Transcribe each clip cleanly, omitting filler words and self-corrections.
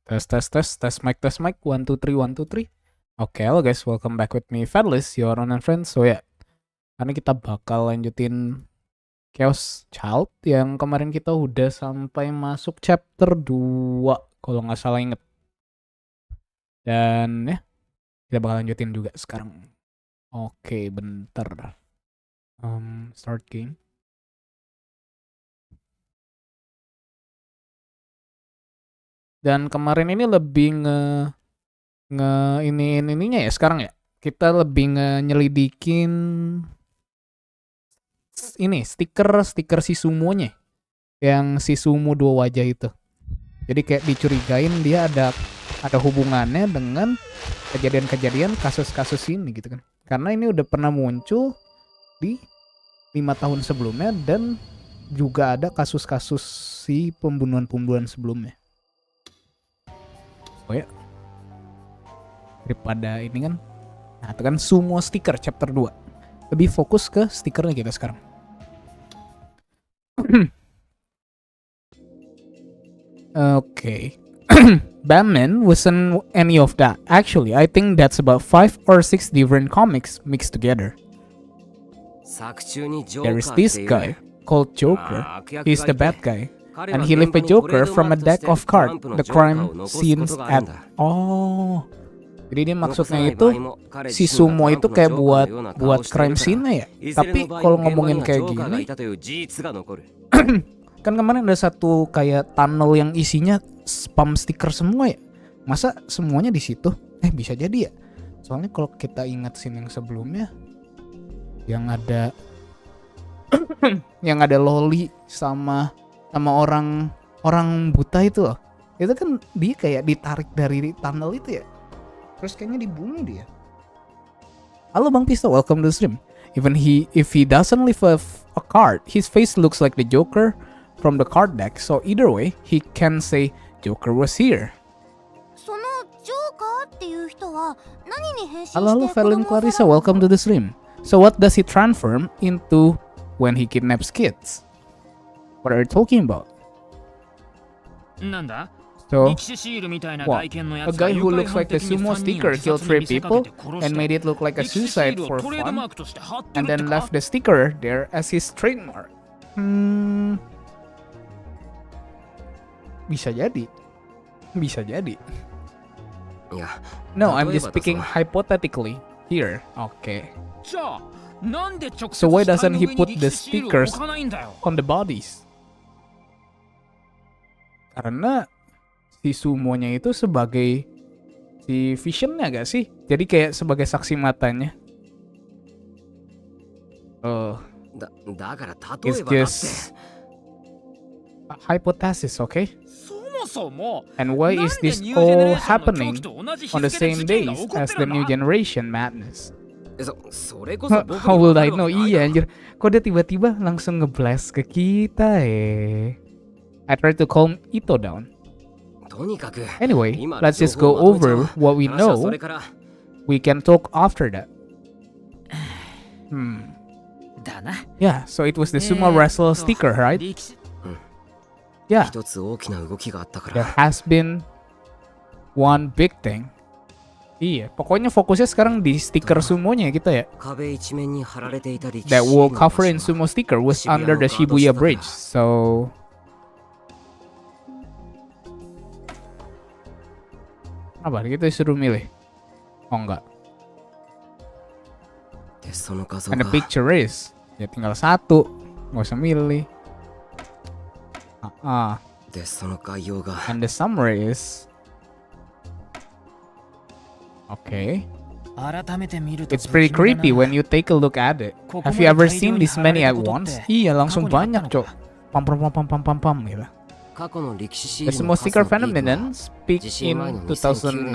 Tes mic 1 2 3 1 2 3. Oke, halo guys, welcome back with me Fedelish, your online friend. So ya, karena kita bakal lanjutin Chaos Child yang kemarin kita udah sampai masuk chapter 2 kalau nggak salah inget. Dan ya, kita bakal lanjutin juga sekarang. Oke, bentar. Start game. Dan kemarin ini lebih ininya ya sekarang ya. Kita lebih nyelidikin ini stiker si Sumonya. Yang si Sumo 2 wajah itu. Jadi kayak dicurigain dia ada hubungannya dengan kejadian-kejadian kasus-kasus ini gitu kan. Karena ini udah pernah muncul di 5 tahun sebelumnya dan juga ada kasus-kasus si pembunuhan-pembunuhan sebelumnya. Oh ya, daripada ini kan, nah itu kan Sumo stiker chapter 2. Lebih fokus ke stikernya kita sekarang. Okay. Batman wasn't any of that. Actually, I think that's about 5 or 6 different comics mixed together. There is this guy called Joker. He's the bad guy. And he left a Joker from a deck of cards, the crime scenes at... Oh, jadi dia maksudnya itu si Sumo itu kayak buat crime scene ya. Tapi kalau ngomongin kayak gini, kan kemarin ada satu kayak tunnel yang isinya spam stiker semua ya. Masa semuanya di situ? Bisa jadi ya. Soalnya kalau kita ingat scene yang sebelumnya, yang ada yang ada Loli sama orang buta itu loh. Itu kan dia kayak ditarik dari tunnel itu ya. Terus kayaknya dibunuh dia. Halo Bang Pisto, welcome to the stream. If he doesn't leave a card, his face looks like the Joker from the card deck. So either way, he can say Joker was here. Halo Felin Clarissa, welcome to the stream. So what does he transform into when he kidnaps kids? What are you talking about? So, what? A guy who looks like the Sumo sticker killed 3 people and made it look like a suicide for fun, and then left the sticker there as his trademark. Bisa jadi. No, I'm just speaking hypothetically here. Okay. So why doesn't he put the stickers on the bodies? Karena si Sumonya itu sebagai si visionnya gak sih? Jadi kayak sebagai saksi matanya. It's just a hypothesis, okay? And why is this all happening on the same days as the new generation madness? How will I know? Iya anjir, kok dia tiba-tiba langsung ngeblast ke kita I tried to calm Ito down. Anyway, let's just go over what we know. We can talk after that. Yeah, so it was the sumo wrestle sticker, right? Yeah. There has been one big thing. Iya, pokoknya fokusnya sekarang di stiker sumonya kita ya. That wall cover in sumo sticker was under the Shibuya Bridge, so... Apa? Kita disuruh milih? Oh enggak. And the picture is, ya tinggal satu, nggak usah milih. And the summary is, okay. It's pretty creepy when you take a look at it. Have you ever seen this many at once? Iya, langsung banyak, cok. Pam gitu. The sumo sticker phenomenon peaked in 2009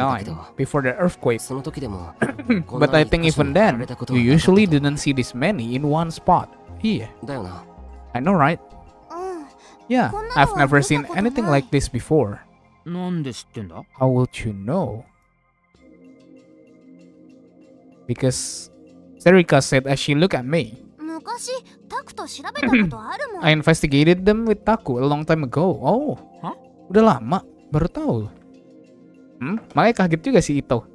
before the earthquake. But I think even then, you usually didn't see this many in one spot. Iya. I know, right? Yeah, I've never seen anything like this before. How would you know? Because Serika said as she looked at me. I investigated them with Taku a long time ago. Oh, udah lama, baru tahu. Makanya kaget juga si Ito.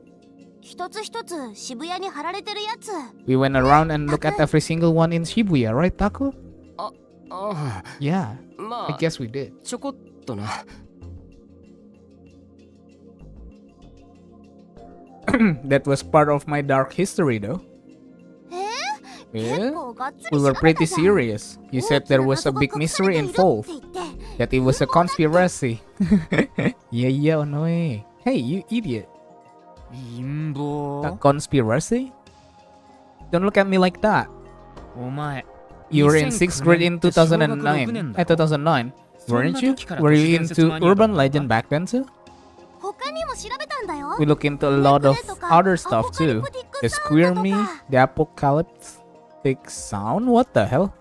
We went around and looked at every single one in Shibuya, right, Taku? Yeah, I guess we did. That was part of my dark history, though. Yeah, we were pretty serious. You said there was a big mystery involved, that it was a conspiracy. Yeah, Onoe. Hey, you idiot. A conspiracy? Don't look at me like that. You were in 6th grade in 2009. 2009, weren't you? Were you into urban legend back then too? We look into a lot of other stuff too. The Squirmy, the Apocalyptic Sound, what the hell?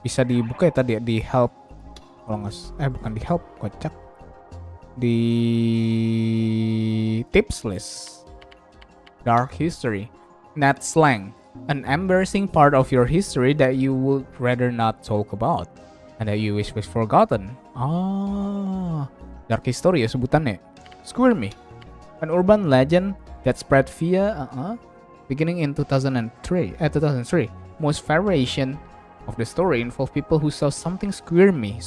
Bisa dibuka ya tadi di help. Kalau nggak, bukan di help, kocak. Di tips list. Dark history. Net slang. An embarrassing part of your history that you would rather not talk about. And that you wish was forgotten. Dark history ya sebutannya. Squirmy, an urban legend that spread via beginning in 2003. Most variation of the story involved people who saw something squirmy,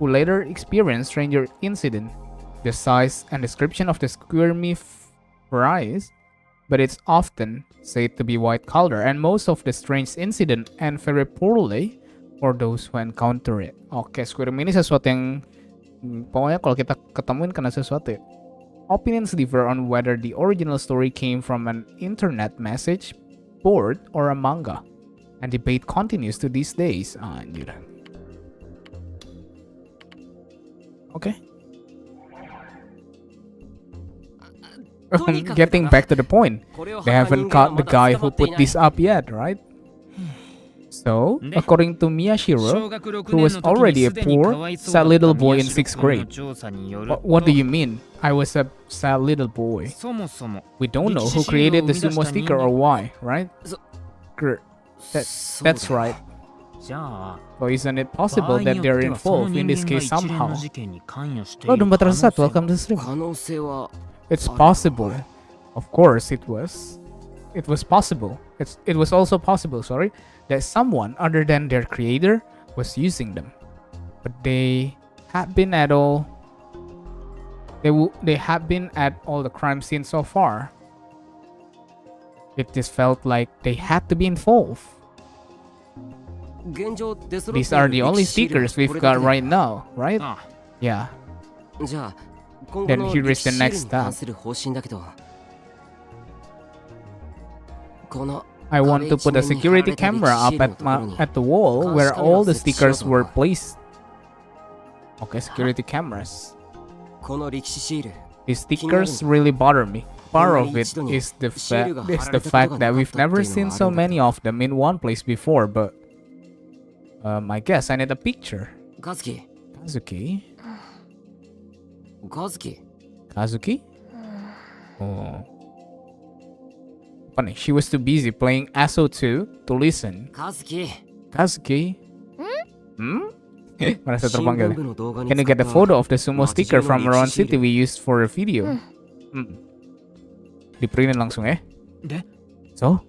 who later experienced stranger incident. The size and description of the squirmy varies, but it's often said to be white color, and most of the strange incident end very poorly for those who encounter it. Oke, squirmy ini sesuatu yang pokoknya kalau kita ketemuin kena sesuatu ya. Opinions differ on whether the original story came from an internet message board or a manga, and debate continues to these days. Anjir. Okay. Getting back to the point, they haven't caught the guy who put this up yet, right? So, according to Miyashiro, who was already a poor, sad little boy in 6th grade. What do you mean? I was a sad little boy. We don't know who created the sumo sticker or why, right? That's right. So isn't it possible that they're involved in this case somehow? Oh, Domba Tersesat, welcome to the stream. It's possible. Of course it was. It was possible. It was also possible, that someone other than their creator was using them. But they have been at all the crime scenes so far. It just felt like they had to be involved. These are the only stickers we've got right now, right? Yeah. Then here is the next step. I want to put a security camera up at the wall where all the stickers were placed. Okay, security cameras. These stickers really bother me. Part of it is the fact that we've never seen so many of them in one place before, but I guess I need a picture. Kazuki? Oh. Funny, she was too busy playing ASO2 to listen. Kazuki? Merasa terpanggil. Can you get a photo of the sumo sticker from around city we used for a video? Diprintin langsung ya. So?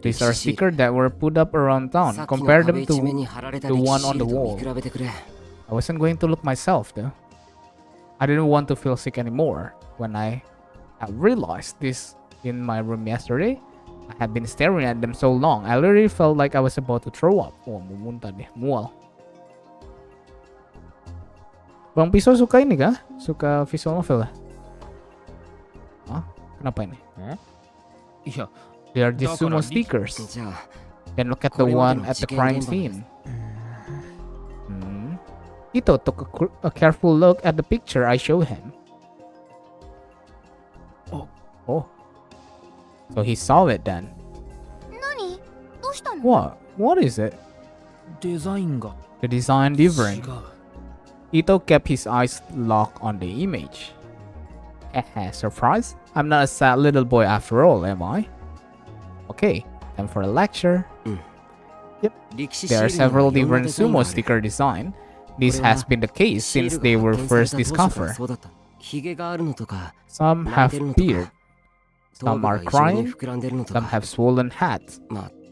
These are stickers that were put up around town. Compare them to the one on the wall. I wasn't going to look myself though. I didn't want to feel sick anymore. When I realized this in my room yesterday, I had been staring at them so long, I literally felt like I was about to throw up. Oh, muntah deh, mual. Bang Pisau suka ini kah? Suka visual novel lah? Hah? Kenapa ini? Iya. They are just sumo stickers. Then look at the one at the crime scene. Ito took a careful look at the picture I showed him. Oh. So he saw it then. What? What is it? The design different. Ito kept his eyes locked on the image. Surprise? I'm not a sad little boy after all, am I? Okay, time for a lecture. Yep. There are several different sumo sticker design. This has been the case since they were first discovered. Some have beard, some are crying, some have swollen hats.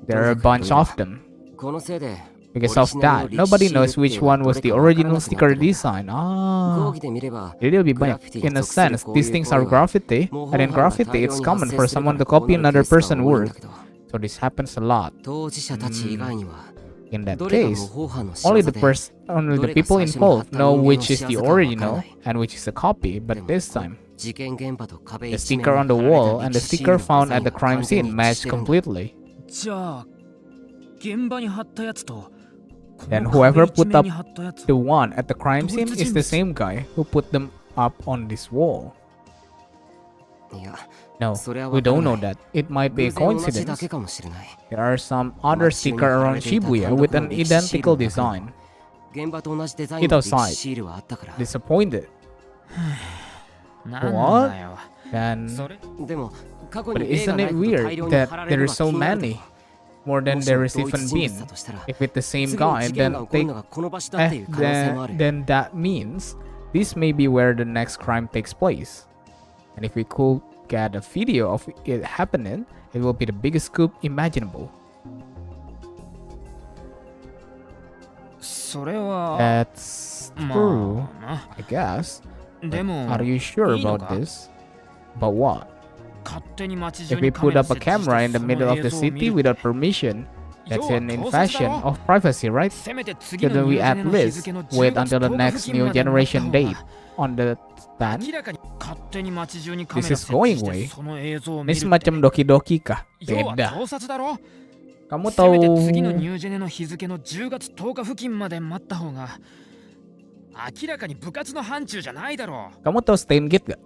There are a bunch of them. Because of that, nobody knows which one was the original sticker design. Jadi lebih banyak. In a sense, these things are graffiti, and in graffiti, it's common for someone to copy another person's work. So this happens a lot. In that case, only the people involved know which is the original and which is a copy. But this time, the sticker on the wall and the sticker found at the crime scene match completely. Then whoever put up the one at the crime scene is the same guy who put them up on this wall. No, we don't know that. It might be a coincidence. There are some other stickers around Shibuya with an identical design. Hit outside. Disappointed. What? Then, but isn't it weird that there are so many? More than there is even been. If it's the same guy, then that means this may be where the next crime takes place. And if we could get a video of it happening, it will be the biggest scoop imaginable. That's true, I guess. But are you sure about this? About what? If we put up a camera in the middle of the city without permission, that's an invasion of privacy, right? Shouldn't we at least wait until the next new generation date on the stand? This is going way. Ini semacam doki-doki kah? Beda. Kamu tahu Steingate gak?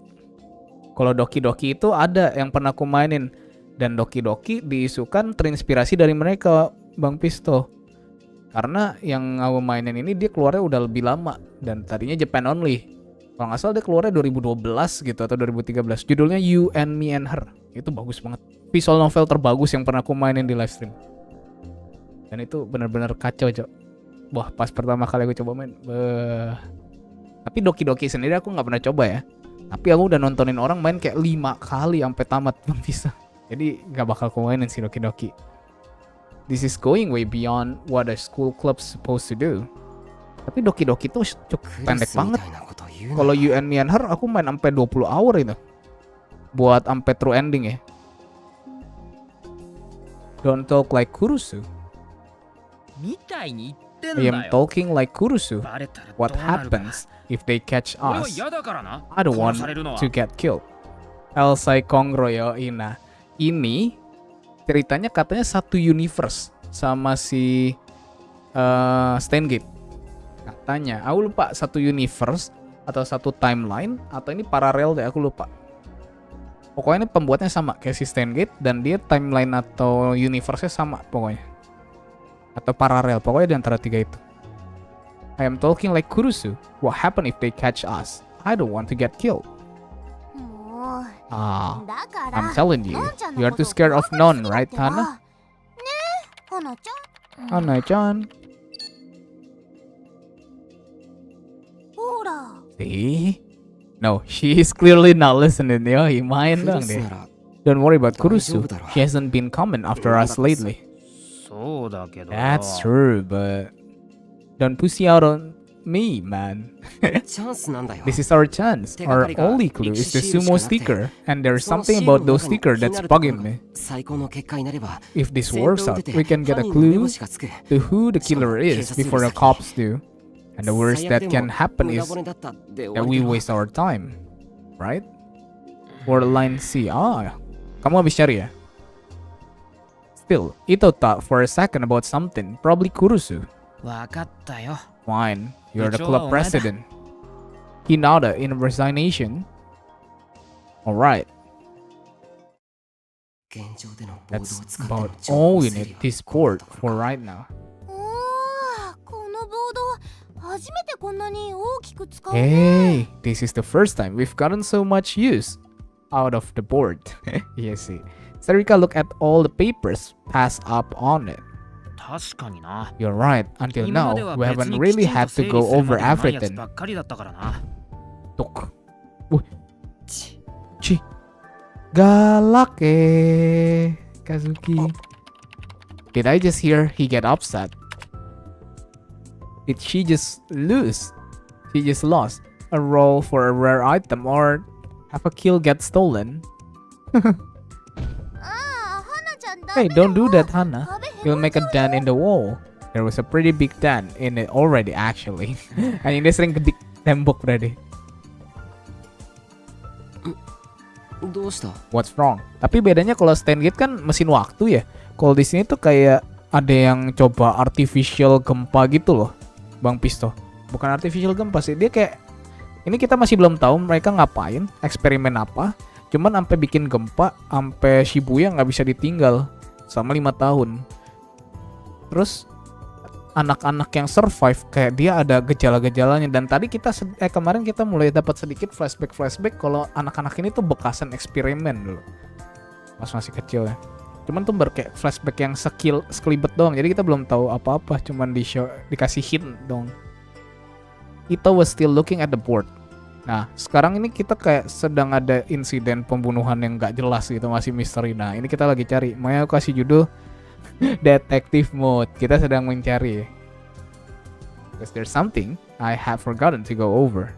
Kalau doki-doki itu ada yang pernah aku mainin. Dan doki-doki diisukan terinspirasi dari mereka, Bang Pisto. Karena yang aku mainin ini dia keluarnya udah lebih lama. Dan tadinya Japan only. Kalau nggak salah dia keluarnya 2012 gitu atau 2013. Judulnya You and Me and Her. Itu bagus banget. Visual novel terbagus yang pernah aku mainin di livestream. Dan itu benar-benar kacau, Cok. Wah, pas pertama kali aku coba main. Tapi doki-doki sendiri aku nggak pernah coba ya. Tapi aku udah nontonin orang main kayak 5 kali sampai tamat pun bisa. Jadi gak bakal aku mainin si doki-doki. This is going way beyond what a school club supposed to do. Tapi doki-doki itu cukup pendek banget. Kalau You and Me and Her aku main sampai 20 hour itu. Buat sampai true ending ya. Don't talk like Kurusu. I am talking like Kurusu. What happens if they catch us? I don't want to get killed. Elsai Kongroyo Ina. Ini ceritanya katanya satu universe sama si Steingate. Katanya, aku lupa satu universe atau satu timeline atau ini paralel deh, aku lupa. Pokoknya ini pembuatnya sama kayak si Steingate dan dia timeline atau universe-nya sama pokoknya. Atau paralel, pokoknya di antara tiga itu. I am talking like Kurusu. What happen if they catch us? I don't want to get killed. I'm telling you, you are too scared of none, right, Hana? Hana-chan. See? No, she is clearly not listening. Yo, himayin lang deh. Don't worry about Kurusu. She hasn't been coming after us lately. That's true, but don't pussy out on me, man. This is our chance. Our only clue is the sumo sticker, and there's something about those stickers that's bugging me. If this works out, we can get a clue to who the killer is before the cops do. And the worst that can happen is that we waste our time, right? Or line C. Kamu habis cari ya? Still, Ito thought for a second about something, probably Kurusu. Fine, you're the club president. He nodded in resignation. Alright. That's about all we need this board for right now. Hey, this is the first time we've gotten so much use out of the board. Yes, see. Sarika looked at all the papers passed up on it. You're right. Until now, we haven't really had to go over everything. Tuk. Ci. Galak Kazuki. Did I just hear he get upset? Did she just lose? She just lost a roll for a rare item, or have a kill get stolen? Hey, don't do that, Hana. You'll make a dent in the wall. There was a pretty big dent in it already, actually. And ini sering kedik tembok berarti. What's wrong? Tapi bedanya kalau stand gate kan mesin waktu ya. Kalau di sini tuh kayak ada yang coba artificial gempa gitu loh, Bang Pisto. Bukan artificial gempa sih, dia kayak ini kita masih belum tahu mereka ngapain, eksperimen apa. Cuman sampai bikin gempa, sampai Shibuya nggak bisa ditinggal selama 5 tahun. Terus anak-anak yang survive kayak dia ada gejala-gejalanya, dan tadi kita kemarin kita mulai dapat sedikit flashback kalau anak-anak ini tuh bekasan eksperimen dulu pas masih kecil ya. Cuman tuh kayak flashback yang sekelibet doang, jadi kita belum tahu apa-apa, cuman dikasih hint dong. Ito was still looking at the board. Nah, sekarang ini kita kayak sedang ada insiden pembunuhan yang gak jelas gitu, masih misteri. Nah, ini kita lagi cari. Makanya aku kasih judul Detective Mode. Kita sedang mencari. Because there's something I have forgotten to go over.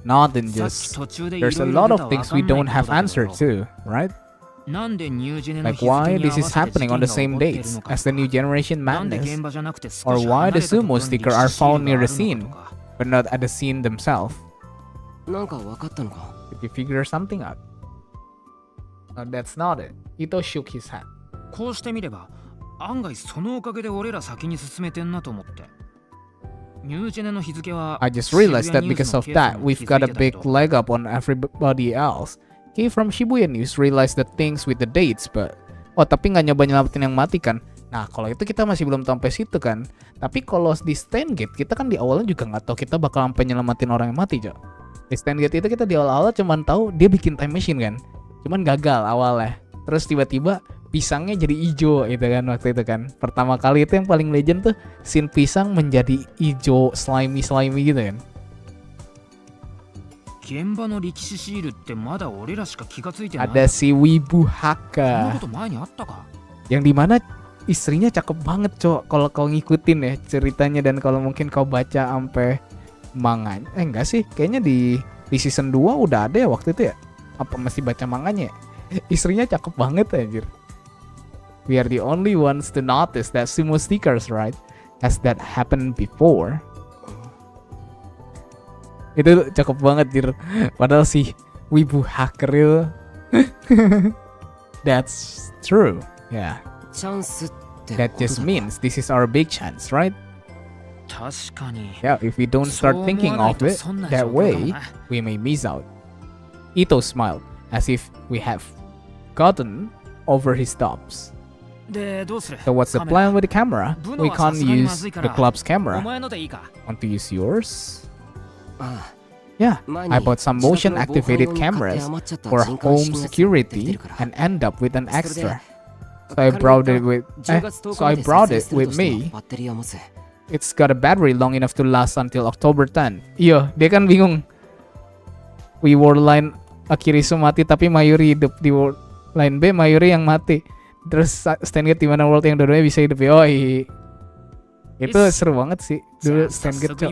Not in just... There's a lot of things we don't have answered to, right? Like why this is happening on the same dates as the new generation madness, or why the sumo sticker are found near the scene but not at the scene themselves. Did you figure something out? No, that's not it. Ito shook his head. I just realized that because of that, we've got a big leg up on everybody else. Okay, from Shibuya News realized the things with the dates, but tapi nggak nyoba nyelamatin yang mati kan? Nah, kalau itu kita masih belum sampai situ kan. Tapi kalau di stand gate kita kan di awalnya juga nggak tahu kita bakal sampai nyelamatin orang yang mati, Cok. Di stand gate itu kita di awal-awal cuman tahu dia bikin time machine kan. Cuman gagal awalnya. Terus tiba-tiba pisangnya jadi hijau gitu kan waktu itu kan. Pertama kali itu yang paling legend tuh scene pisang menjadi hijau slimy gitu kan. Ada si Wibu Haka yang dimana istrinya cakep banget, Cok. Kalau kau ngikutin ya ceritanya, dan kalau mungkin kau baca sampai manganya. Enggak sih, kayaknya di season 2 udah ada ya waktu itu ya. Apa masih baca manganya? Istrinya cakep banget anjir. We are the only ones to notice that sumo stickers, right? Has that happened before? Itu cakep banget, Jir. Padahal si Wibu Hacker itu. That's true. Yeah. That just means this is our big chance, right? Yeah, if we don't start thinking of it that way, we may miss out. Ito smiled, as if we have gotten over his doubts. So what's the plan with the camera? We can't use the club's camera. Want to use yours? Yeah, I bought some motion-activated cameras for home security and end up with an extra. So I brought it with me. It's got a battery long enough to last until October 10. Iya, dia kan bingung. We World Line Akirisu mati tapi Mayuri hidup. Di World Line B Mayuri yang mati. Terus stand gate di mana World yang dua-duanya bisa hidup. Itu seru banget sih dulu stand gate, Cok.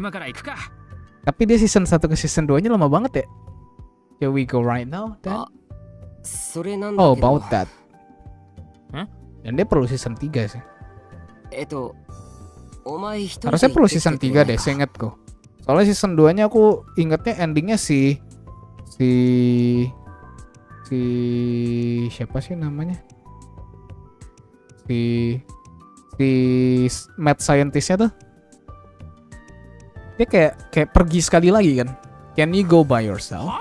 Tapi dia season 1 ke season 2 nya lama banget ya. Shall we go right now then? Oh, about that. Dan dia perlu season 3 sih. Harusnya perlu season 3 deh, seingatku. Soalnya season 2 nya aku ingetnya endingnya si siapa sih namanya? Si mad scientist-nya tuh. Dia kayak pergi sekali lagi kan. Can you go by yourself?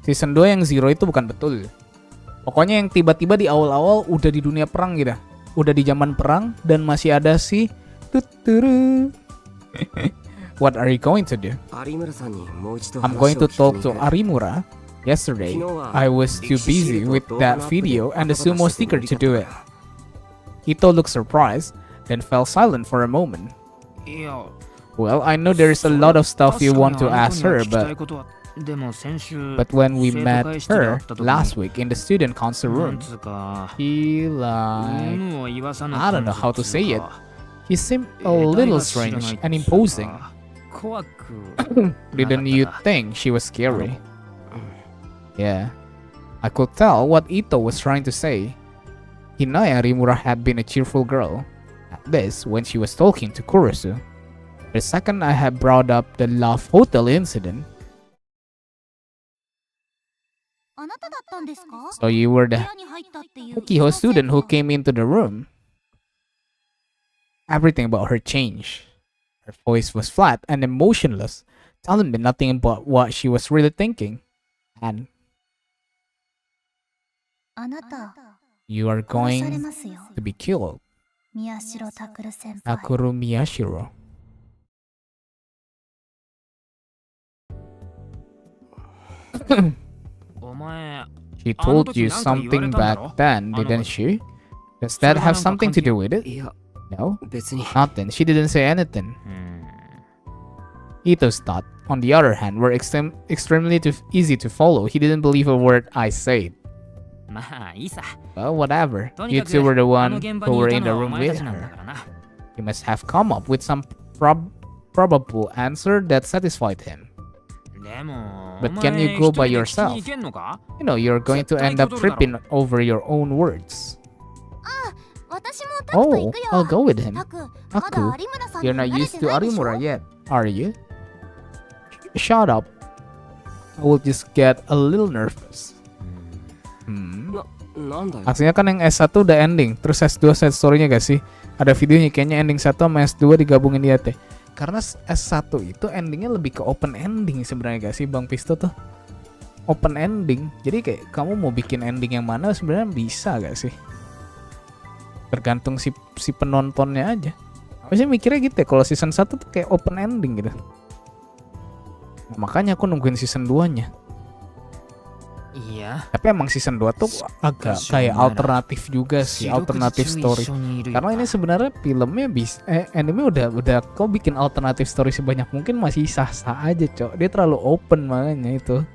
Season 2 yang Zero itu bukan betul. Pokoknya yang tiba-tiba di awal-awal udah di dunia perang gitu. Udah di zaman perang dan masih ada si tuturu. What are you going to do? I'm going to talk to Arimura Yesterday, I was too busy with that video and the sumo sticker to do it. Ito looked surprised, then fell silent for a moment. Well, I know there is a lot of stuff you want to ask her, but when we met her last week in the student council room, he I don't know how to say it. He seemed a little strange and imposing. Didn't you think she was scary? Yeah, I could tell what Ito was trying to say. Hinaya Rimura had been a cheerful girl, at least when she was talking to Kurusu. The second I had brought up the Love Hotel incident. So you were the Ukiho student who came into the room. Everything about her changed. Her voice was flat and emotionless, telling me nothing about what she was really thinking. And you are going to be killed. Takuru Miyashiro. She told you something back then, didn't she? Does that have something to do with it? No, nothing. She didn't say anything. Ito's thoughts, on the other hand, were extremely easy to follow. He didn't believe a word I said. Well, whatever. You two were the one who were in the room with her. You must have come up with some probable answer that satisfied him. But can you go by yourself? You know, you're going to end up tripping over your own words. Oh, I'll go with him. Aku, you're not used to Arimura yet, are you? Shut up. I will just get a little nervous. Aslinya kan yang S1 udah ending, terus S2 side story-nya gak sih? Ada videonya kayaknya ending 1 sama S2 digabungin dia teh. Karena S1 itu endingnya lebih ke open ending sebenarnya gak sih Bang Pisto tuh? Open ending. Jadi kayak kamu mau bikin ending yang mana sebenarnya bisa gak sih? Tergantung si penontonnya aja. Aku sih mikirnya gitu ya, kalau season 1 tuh kayak open ending gitu. Nah, makanya aku nungguin season 2-nya. Iya. Tapi emang season 2 tuh agak kayak alternatif juga sih, alternatif story. Karena ini sebenarnya filmnya anime udah kau bikin alternatif story sebanyak mungkin masih sah-sah aja, Cok. Dia terlalu open makanya itu.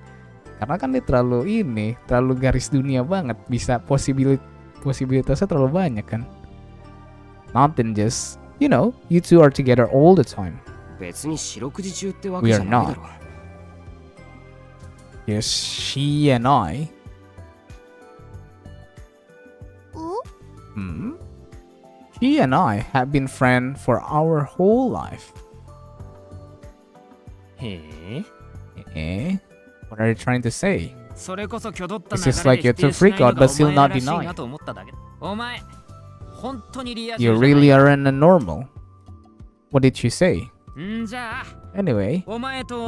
Karena kan dia terlalu garis dunia banget, bisa posibilitasnya terlalu banyak kan. Nothing just, you know, you two are together all the time. We are not. Yes, she and I. She and I have been friends for our whole life. What are you trying to say? It's just like you're too freak out but still not deny. You really aren't a normal. What did she say? Anyway,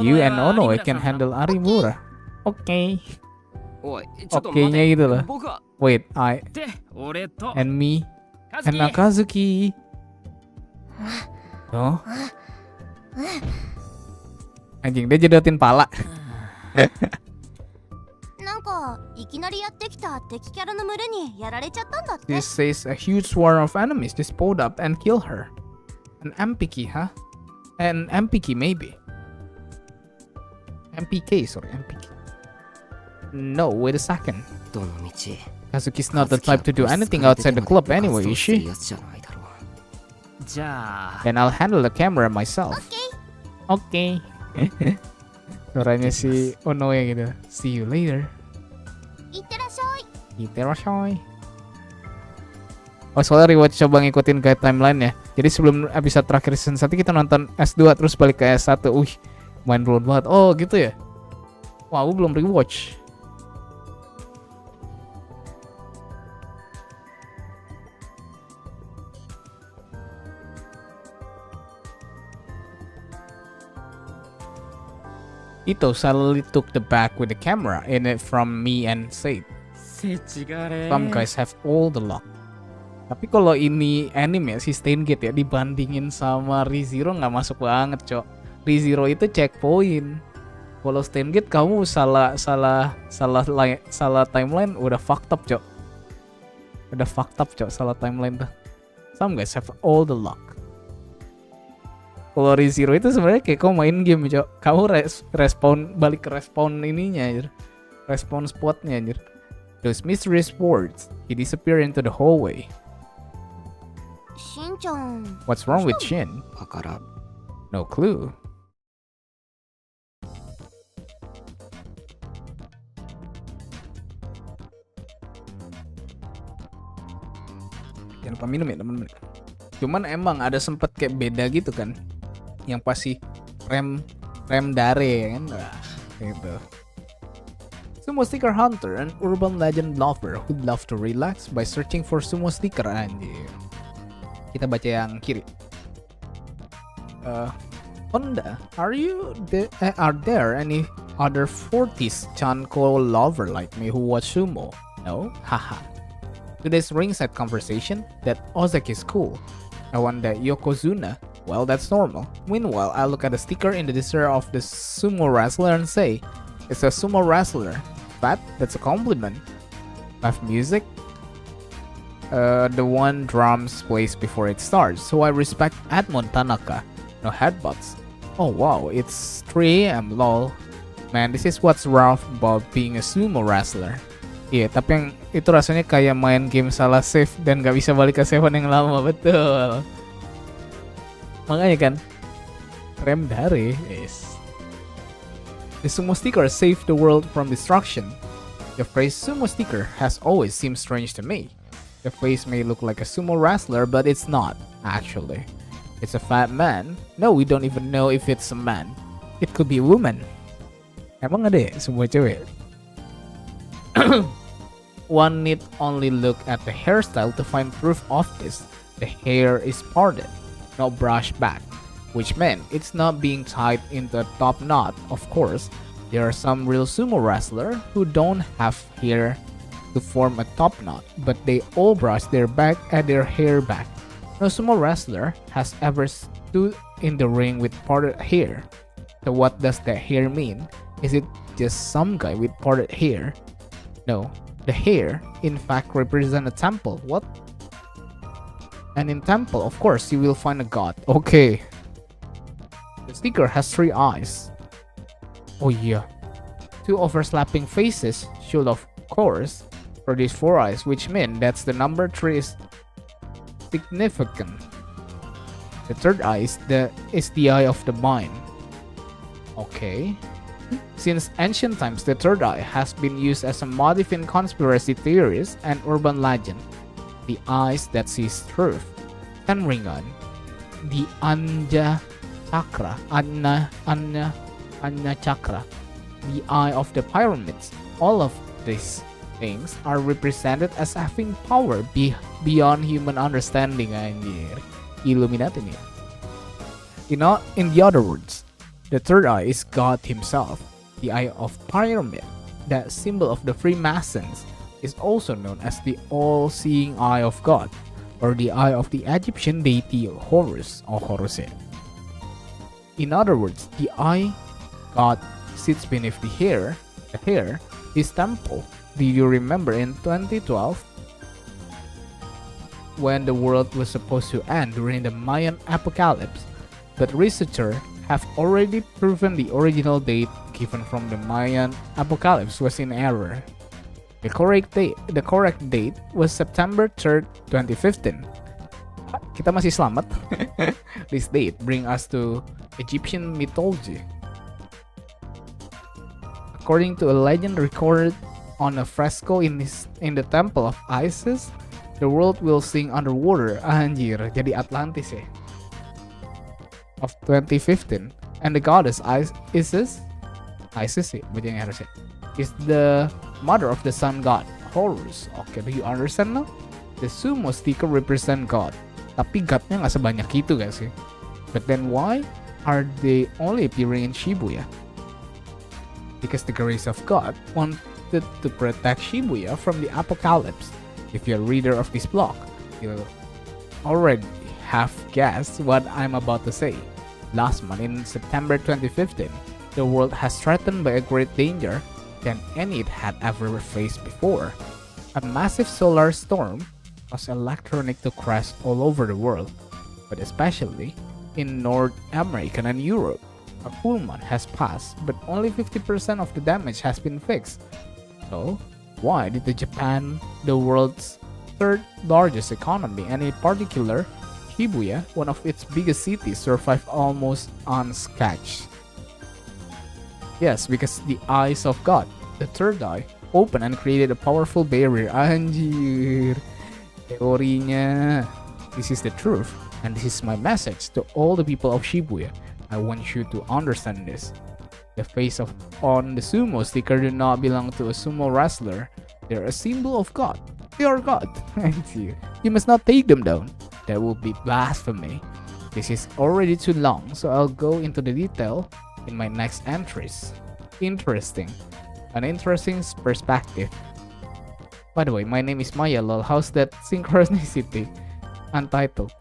you and Onoe can handle Arimura. Okay. Okay-nya gitu loh. Wait, I and me and Nakazuki. Oh. Anjing, dia jedotin pala. This says a huge swarm of enemies just pulled up and killed her. An MPK, huh? An MPK maybe. MPK, sorry, MPK. No, wait a second. Kazuki's not the type to do anything outside the club anyway, is she? Then I'll handle the camera myself. Okay. Suaranya si Onoe gitu. See you later. Itterashoi. Oh, soalnya rewatch coba ngikutin guide timeline ya. Jadi sebelum episode terakhir season 1 kita nonton S2 terus balik ke S1. Main road banget. Oh gitu ya. Wah, aku belum rewatch. Ito suddenly took the bag with the camera in it from me and said, "Some guys have all the luck." Tapi kalau ini anime si Steingate ya dibandingin sama ReZero nggak masuk banget, Cok. ReZero itu checkpoint. Kalau Steingate kamu salah timeline udah fucked up, Cok. Udah fucked up, Cok, salah timeline tuh. Some guys have all the luck. Kalau ReZero itu sebenarnya kayak kamu main game, Cok. Kamu respon balik ke respon ininya anjir. Respon spotnya anjir. Those mysterious words. He disappeared into the hallway. What's wrong with Shin? No clue. Jangan lupa minum ya teman-teman. Cuman emang ada sempet kayak beda gitu kan. Yang pasti rem dare kan. Gitu. Sumo sticker hunter, an urban legend lover who love to relax by searching for sumo sticker anjir. Kita baca yang kiri. Honda, are there any other 40s Chanko lover like me who watch sumo? No? Haha. Today's ringside conversation that Ozaki is cool. I want that Yokozuna. Well, that's normal. Meanwhile, I look at the sticker in the dessert of the sumo wrestler and say, it's a sumo wrestler. But that's a compliment. Have music? The one drums plays before it starts, so I respect Edmond Tanaka. No headbutts. Oh wow, it's 3 AM lol. Man, this is what's rough about being a sumo wrestler. Iya, tapi yang itu rasanya kayak main game salah save dan gak bisa balik ke save yang lama, betul. Makanya kan, rem dare, yes. The sumo sticker saved the world from destruction. The phrase sumo sticker has always seemed strange to me. The face may look like a sumo wrestler, but it's not, actually. It's a fat man. No, we don't even know if it's a man. It could be a woman. Emang ada ya semua cewek? One need only look at the hairstyle to find proof of this. The hair is parted, not brushed back, which meant it's not being tied into a top knot. Of course, there are some real sumo wrestlers who don't have hair to form a top knot, but they all brush their hair back. No sumo wrestler has ever stood in the ring with parted hair. So what does that hair mean? Is it just some guy with parted hair? No. The hair, in fact, represents a temple. What? And in temple, of course, you will find a god. Okay. The sticker has 3 eyes. Oh yeah. 2 overlapping faces should, of course, produce 4 eyes, which means that the number 3 is significant. The 3rd eye is the eye of the mind. Okay. Since ancient times, the 3rd eye has been used as a motif in conspiracy theories and urban legend. The eyes that sees truth. Tenringan. The Anya Chakra. Anya Chakra. The eye of the pyramids. All of these things are represented as having power beyond human understanding. Anjir. Illuminati nih. In the other words, the 3rd eye is God himself. The eye of pyramid, that symbol of the Freemasons, is also known as the all-seeing eye of God, or the eye of the Egyptian deity Horus, or Horus. In other words, the eye God sits beneath the hair, is temple. Do you remember in 2012 when the world was supposed to end during the Mayan apocalypse, but researchers have already proven the original date given from the Mayan apocalypse was in error. The correct date was September 3rd, 2015. Kita masih selamat. This date brings us to Egyptian mythology. According to a legend recorded on a fresco in the temple of Isis, the world will sink underwater. Anjir, jadi Atlantis ya. Of 2015, and the goddess Isis sih bacanya harusnya, is the mother of the sun god Horus. Okay, do you understand now? The sumo sticker represent God, tapi godnya nggak sebanyak itu guys sih. But then why are they only appearing in Shibuya? Because the grace of God wanted to protect Shibuya from the apocalypse. If you're a reader of this blog, you'll already have guessed what I'm about to say. Last month in September 2015, the world has threatened by a great danger than any it had ever faced before. A massive solar storm caused electronic to crash all over the world, but especially in North America and Europe. A full month has passed, but only 50% of the damage has been fixed. So, why did Japan, the world's third largest economy, and in particular Shibuya, one of its biggest cities, survive almost unscathed? Yes, because the eyes of God, the third eye, opened and created a powerful barrier. Anjir, teorinya. This is the truth, and this is my message to all the people of Shibuya. I want you to understand this. The face on the sumo sticker do not belong to a sumo wrestler. They're a symbol of God. They are God. You must not take them down. That would be blasphemy. This is already too long, so I'll go into the detail in my next entries. An interesting perspective. By the way, my name is Maya lol. How's that synchronicity? Untitled.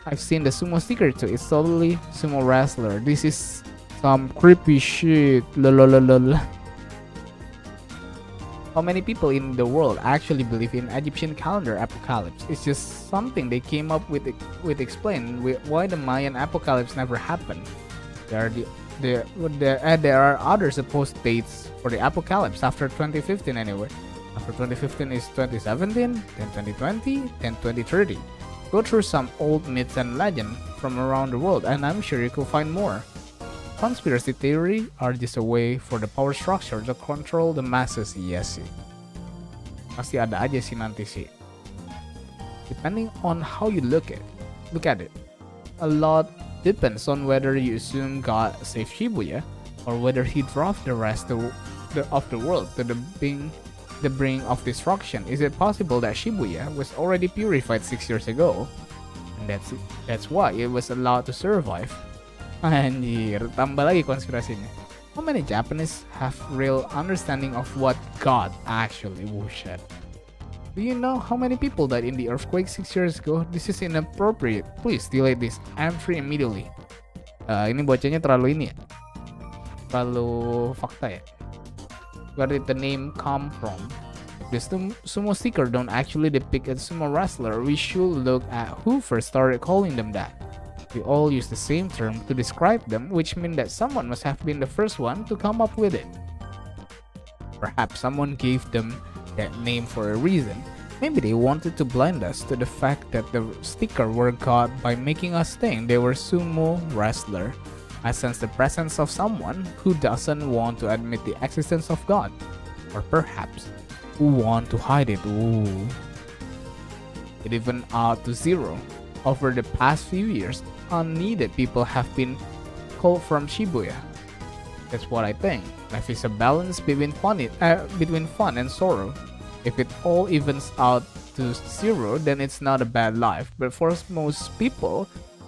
I've seen the sumo sticker too. It's totally sumo wrestler. This is some creepy shit. Lolololol. How many people in the world actually believe in Egyptian calendar apocalypse? It's just something they came up with explain why the Mayan apocalypse never happened. There are other supposed dates for the apocalypse after 2015 anyway. After 2015 is 2017, then 2020, then 2030. Go through some old myths and legends from around the world and I'm sure you could find more. Conspiracy theory are just a way for the power structure to control the masses. Iya sih. Pasti ada aja sih nanti sih. Depending on how you look at it. A lot depends on whether you assume God saved Shibuya or whether he drove the rest of the world to the brink of destruction. Is it possible that Shibuya was already purified 6 years ago? And that's why it was allowed to survive. Anjir, tambah lagi konspirasinya. How many Japanese have real understanding of what God actually worship? Do you know how many people died in the earthquake 6 years ago? This is inappropriate. Please delete this entry immediately. Ini bacanya terlalu ini ya. Terlalu fakta ya. Where did the name come from? The sumo sticker don't actually depict a sumo wrestler. We should look at who first started calling them that. We all use the same term to describe them, which means that someone must have been the first one to come up with it. Perhaps someone gave them that name for a reason. Maybe they wanted to blind us to the fact that the sticker were God by making us think they were sumo wrestler. I sense the presence of someone who doesn't want to admit the existence of God, or perhaps who want to hide it. Ooh. It even out to zero. Over the past few years, unneeded people have been called from Shibuya. That's what I think. Life is a balance between fun and sorrow. If it all evens out to zero, then it's not a bad life. But for most people,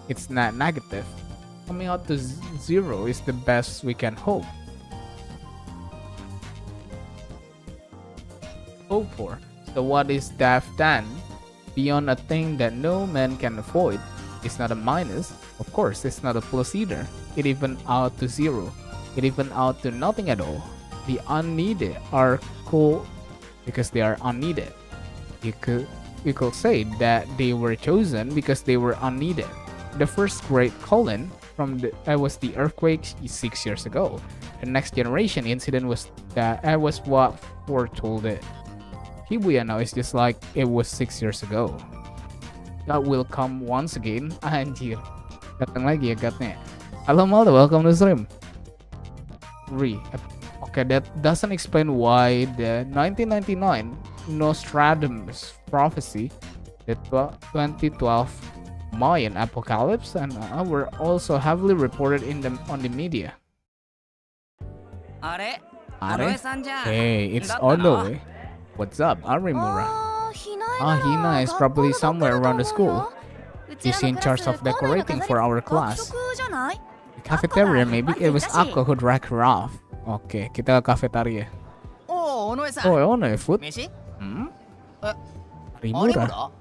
it's not negative. Coming out to zero is the best we can hope for. So what is death then? Beyond a thing that no man can avoid. It's not a minus. Of course, it's not a plus either. It even out to zero. It even out to nothing at all. The unneeded are cool because they are unneeded. You could say that they were chosen because they were unneeded. The first great colon was the earthquake 6 years ago. The next generation incident was what foretold it. Shibuya now is just like it was 6 years ago. God will come once again. Anjir, datang lagi ya Godnya. Halo Malta, welcome to stream. Okay, that doesn't explain why the 1999 Nostradamus prophecy, the 2012 Mayan apocalypse, and were also heavily reported on the media. Hey, it's Odo. What's up, Arimura? Hina is probably somewhere around the school. She's in charge of decorating for our class. The cafeteria, maybe it was Aqua who dragged her off. Okay, kita ke cafeteria. Oh, Ono, food? Arimura.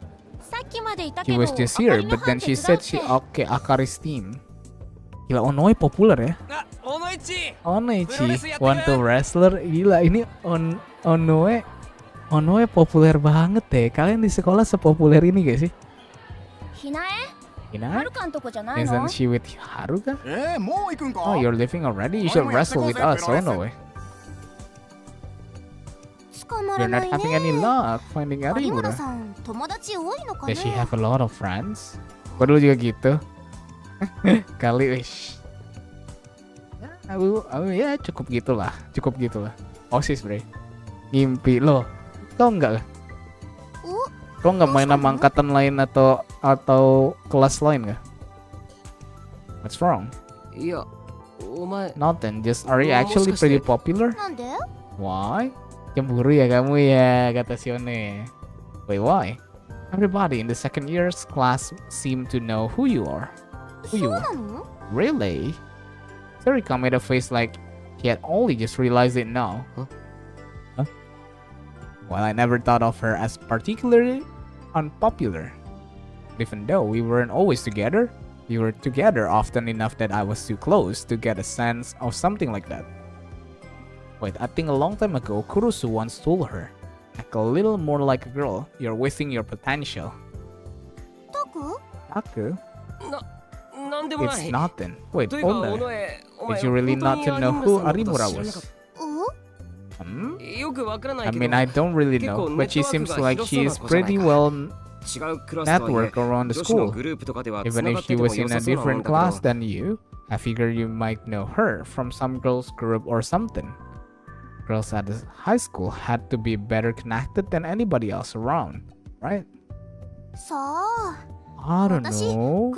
She was just here, but then she said Akari's team. Gila, Onoe populer ya. Onoichi, want to wrestler. Gila, ini Onoe populer banget deh. Kalian di sekolah sepopuler ini gak sih? Hinae? Isn't she with Haruka? Oh, you're leaving already? You should wrestle with us, Onoe. You're not having any luck finding Arimura. Does she have a lot of friends? Gue dulu juga gitu. Kali, wish. Ya cukup gitulah. OSIS bre. Ngimpi lo. Kau enggak? Kau enggak main sama angkatan lain atau kelas lain kah? What's wrong? Nothing. Just are you actually pretty popular? Why? Cemburu ya kamu ya, kata Sione. Wait, why? Everybody in the second year's class seem to know who you are. Really? Sarika made a face like he had only just realized it now. Huh? Well, I never thought of her as particularly unpopular. Even though we weren't always together, we were together often enough that I was too close to get a sense of something like that. Wait, I think a long time ago, Kurusu once told her, act a little more like a girl, you're wasting your potential. Taku? It's nothing. Wait, Onoe. Did you really not to know who Arimura was? I mean, I don't really know, but she seems like she is pretty well networked around the school. Even if she was in a different class than you, I figure you might know her from some girls group or something. Girls at the high school had to be better connected than anybody else around, right? I don't know.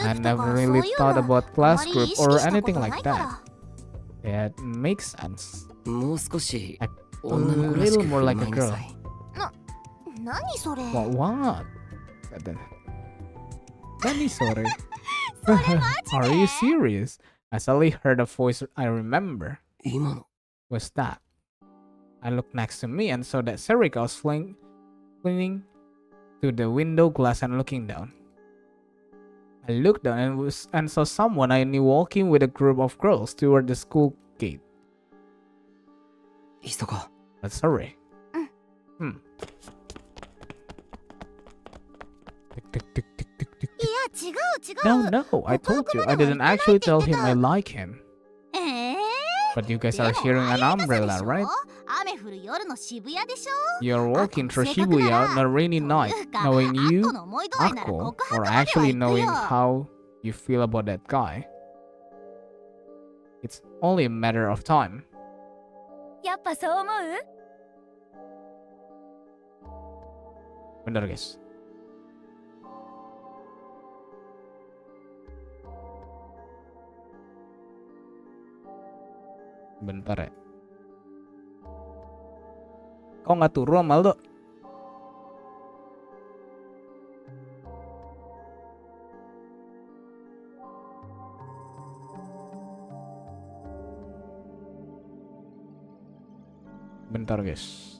I never really thought about class group or anything like that. That makes sense. Act a little more like a girl. What? Sorry. Are you serious? I suddenly heard a voice I remember. What's that? I looked next to me and saw that Sarika was clinging to the window glass and looking down. I looked down and saw someone I knew walking with a group of girls toward the school gate. Let's hurry. No, I told you. I didn't actually tell him I like him. But you guys are sharing an umbrella, right? You're walking through Shibuya on a rainy night, knowing you, Ako, or actually knowing how you feel about that guy. It's only a matter of time. Bener guys. Bentar ya. Kok nggak turun Maldo? Bentar guys.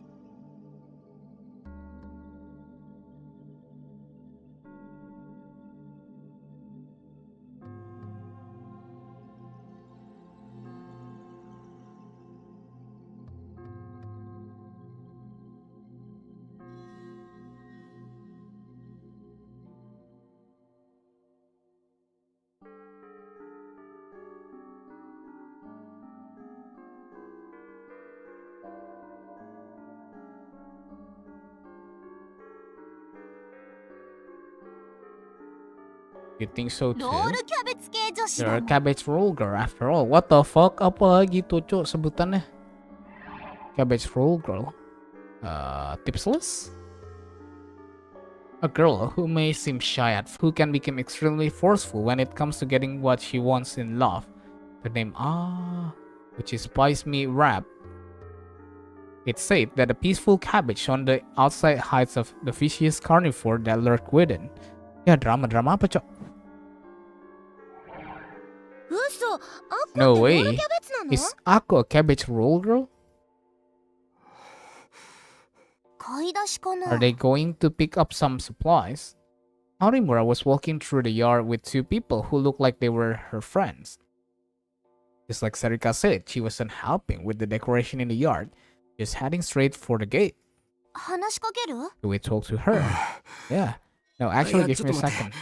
You think so too? You're a cabbage roll girl after all. What the fuck? Apa lagi tuh cok sebutannya? Cabbage roll girl. Tipsless? A girl who may seem shy who can become extremely forceful when it comes to getting what she wants in love. The name which is Spice Me Rap. It's said that a peaceful cabbage on the outside hides of the vicious carnivore that lurk within. Ya drama apa cok? No way. Is Ako a cabbage roll girl? Are they going to pick up some supplies? Harimura was walking through the yard with two people who looked like they were her friends. Just like Sarika said, she wasn't helping with the decoration in the yard, just heading straight for the gate. Do we talk to her? Yeah. No, actually, give me a second.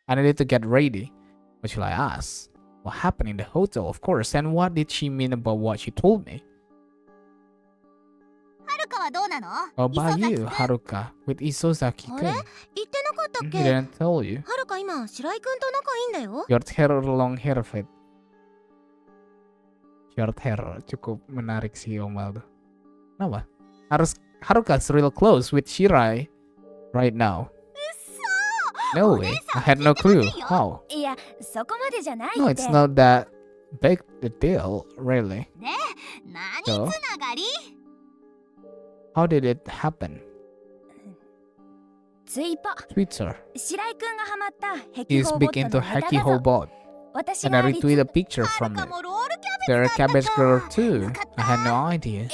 I needed to get ready. What shall I ask? What happened in the hotel, of course, and what did she mean about what she told me? How about you, Haruka, with Isozaki-kun? He didn't tell you. Short hair or long hair, Fed? Short hair, cukup menarik sih Omal tuh. Kenapa? Haruka's real close with Shirai right now. No way, I had no clue. How? No, it's not that big a deal, really. So, how did it happen? Twitter. He's big into Heki Hobot. And I retweeted a picture from it. There are cabbage girl too. I had no idea.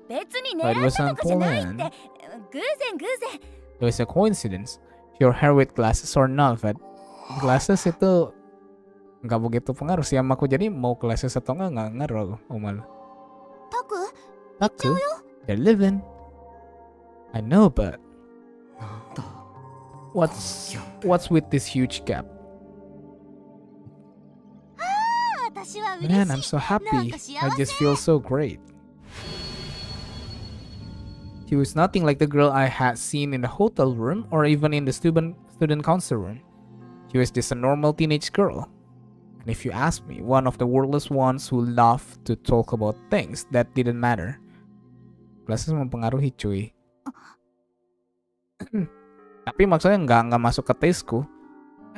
But it was unplanned. It was a coincidence. Your hair with glasses or not, Fed? Glasses itu nggak begitu pengaruh sih sama aku, jadi mau glasses atau nggak ngaruh, Omal. Taku? They're living. I know, but what's with this huge gap? Man, I'm so happy. I just feel so great. She was nothing like the girl I had seen in the hotel room or even in the student council room. She was just a normal teenage girl. And if you ask me, one of the wordless ones who loved to talk about things that didn't matter. Glasses mempengaruhi, cuy. Tapi maksudnya nggak masuk ke tasteku.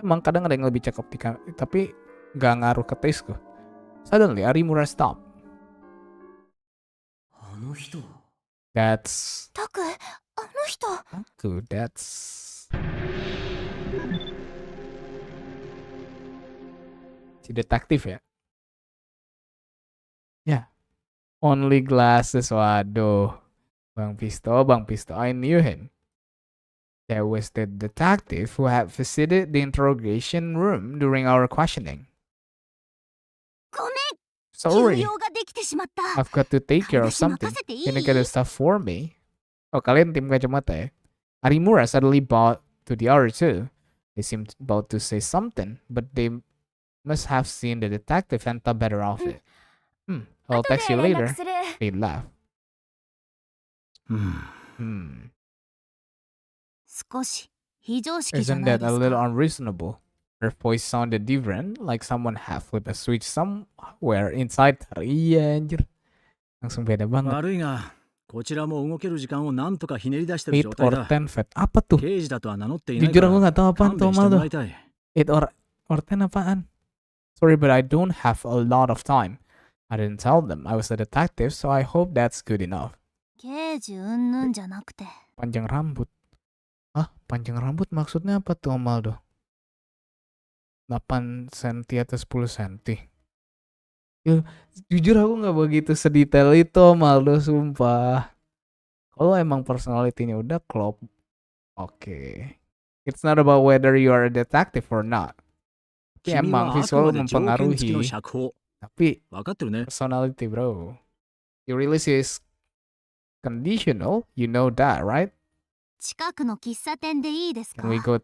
Emang kadang ada yang lebih cakep tapi nggak ngaruh ke tasteku. Suddenly, Arimura stopped. That's... Taku, that's... Si detektif ya? Yeah. Only glasses, waduh. Bang Pisto, I knew him. That was the detective who had visited the interrogation room during our questioning. Sorry, I've got to take care of something. Can you get the stuff for me? Oh, kalian tim kacamata ya? Arimura suddenly bowed to the other two. They seemed about to say something, but they must have seen the detective and thought better of it. I'll text you later. They laughed. Isn't that a little unreasonable? Her voice sounded different, like someone had flipped a switch somewhere inside her. Iya, anjir. Langsung beda banget. 8 or 10 Fed. Apa tuh? Jujur aku nggak tahu apaan tuh, Mal tuh. 8 or 10 apaan? Sorry, but I don't have a lot of time. I didn't tell them I was a detective, so I hope that's good enough. Panjang rambut. Hah? Panjang rambut maksudnya apa tuh, Mal tuh? 8 cm atau 10 cm. Jujur aku nggak begitu sedetail itu, Maldo, sumpah. Kalau emang personality-nya udah klop, oke. It's not about whether you are a detective or not. Tapi emang visual mempengaruhi. Tapi personality, bro. Your release is conditional, you know that, right? Can we go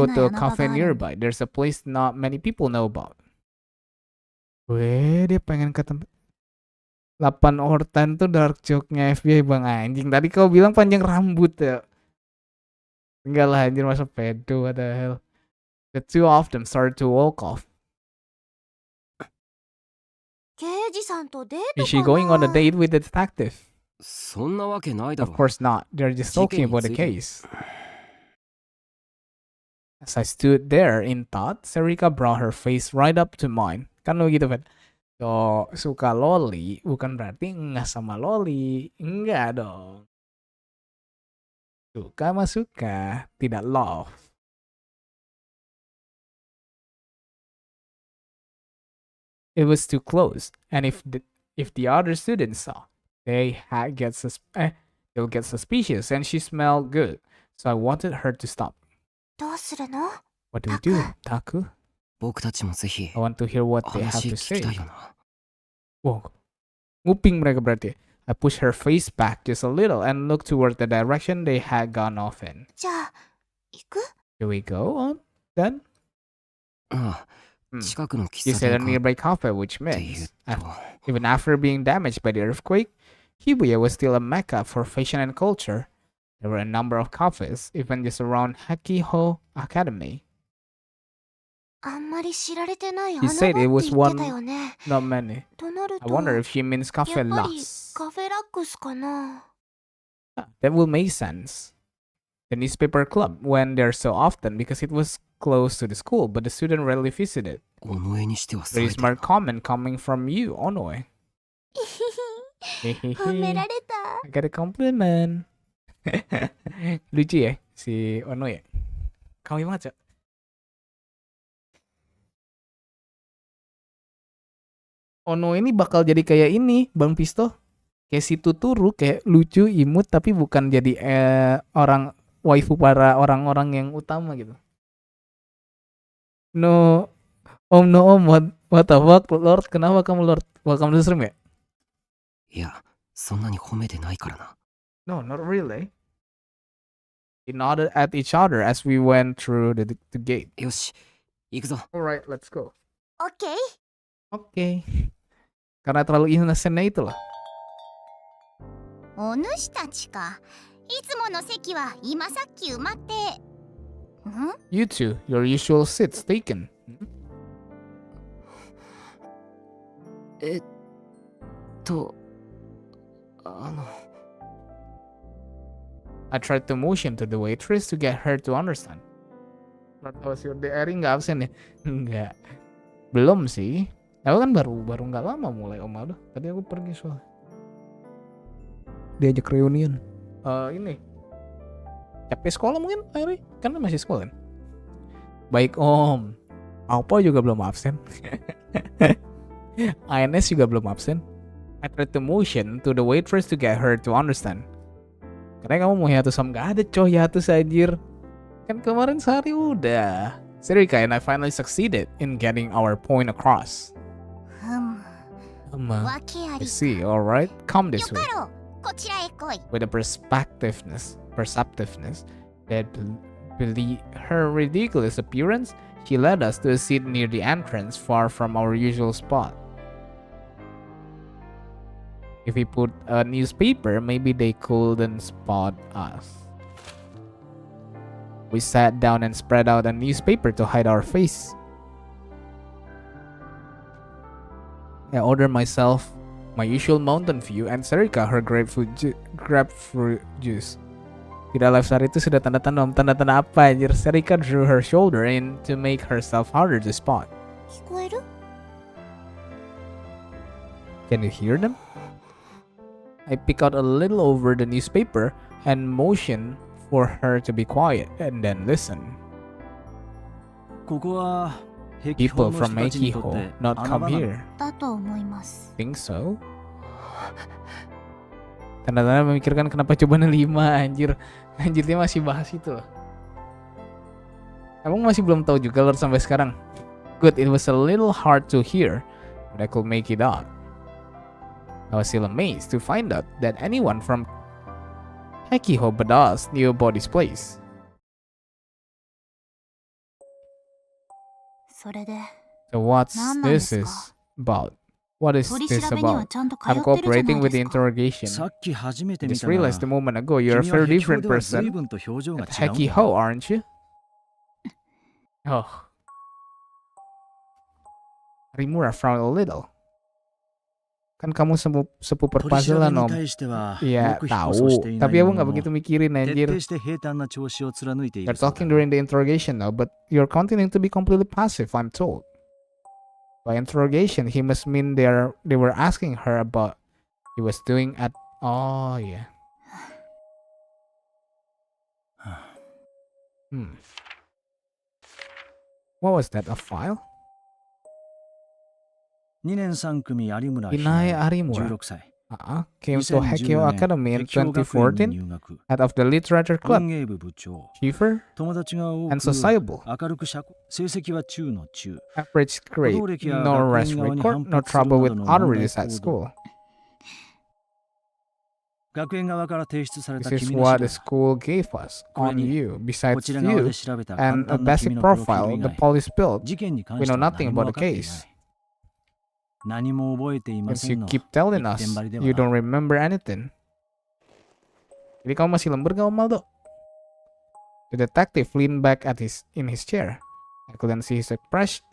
to a cafe nearby? There's a place not many people know about. Weh, dia pengen ke tempat 8 or 10 tuh dark joke-nya FBI, bang anjing. Tadi kau bilang panjang rambut ya. Enggak lah anjir, masa pedo, what the hell. The two of them started to walk off. Is she going on a date with the detective? Of course not. They're just talking about the case. As I stood there in thought, Sarika brought her face right up to mine. Kan lo gitu, Fed. So, suka loli bukan berarti nggak sama loli. Enggak dong. Suka mah suka, tidak love. It was too close, and if the other students saw, they'll get suspicious, and she smelled good, so I wanted her to stop. What do we do, Taku? I want to hear what they have to say. Wow, nguping mereka berarti. I push her face back just a little and look toward the direction they had gone off in. Here we go on, then? You said a nearby cafe, which means, even after being damaged by the earthquake, Shibuya was still a mecca for fashion and culture. There were a number of cafes, even just around Hakiho Academy. She said it was one, not many. I wonder if she means Cafe Lux. That will make sense. The newspaper club went there so often because it was close to the school, but the student rarely visited. Very smart comment coming from you, Onoe. I got a compliment. Lucu ya si Onoe. Kamu banget, Cok. Ono ini bakal jadi kayak ini, Bang Pisto. Kayak si Tuturu, kayak lucu, imut, tapi bukan jadi orang waifu para orang-orang yang utama gitu. No om, what the fuck, Lord? Kenapa kamu Lord? Welcome to the stream ya? No, not really. We nodded at each other as we went through the gate. Alright, let's go. Okay. Karena terlalu innocent itu loh. You two, your usual seats taken. I tried to motion to the waitress to get her to understand. Kalau si Eri nggak absen ya? Enggak. Belum sih. Aku kan baru nggak lama mulai Om Aldo. Tadi aku pergi soalnya. Diajak reunian. Ini. Capek sekolah mungkin Eri? Kan masih sekolah kan? Baik Om. Apa juga belum absen. INS juga belum absen. I tried to motion to the waitress to get her to understand. Karena kamu mau hiatus sama gak ada coy hiatus anjir. Kan kemarin sehari udah. Serika and I finally succeeded in getting our point across. I see, alright. Come this way. With a perceptiveness that her ridiculous appearance, she led us to a seat near the entrance, far from our usual spot. If we put a newspaper, maybe they couldn't spot us. We sat down and spread out a newspaper to hide our face. I ordered myself my usual Mountain View and Serika her grapefruit juice. Tidak live saat itu sudah tanda-tanda apa anjir. Serika drew her shoulder in to make herself harder to spot. Can you hear them? I pick out a little over the newspaper and motion for her to be quiet and then listen. People from Mekiho not come here. Think so? Tanda-tanda memikirkan kenapa coba 5 anjir. Anjir dia masih bahas itu loh. Emang masih belum tahu juga Lord sampai sekarang. Good, it was a little hard to hear, but I could make it out. I was still amazed to find out that anyone from Mekiho but us knew about this place. So what's this is about? What is this about? I'm cooperating with the interrogation. I just realized a moment ago you're a very different person at Mekiho, aren't you? Oh. Rimura frowned a little. Kan kamu sepupu puzzle Om. Iya, tahu. Tapi aku nggak begitu mikirin anjir. They're talking during the interrogation now, but you're continuing to be completely passive, I'm told. By interrogation, he must mean they were asking her about he was doing at. Oh yeah. What was that? A file? Inae Arimura. Came to Heikyo Academy in 2014, head of the literature club, chiefer, and sociable. Average grade, no rash record, no trouble with authorities at school. This is what the school gave us on you. Besides you and a basic profile the police built, we know nothing about the case. Since you keep telling us you don't remember anything. Jadi kamu masih lembur gak, Om Aldo? The detective leaned back in his chair. I couldn't see his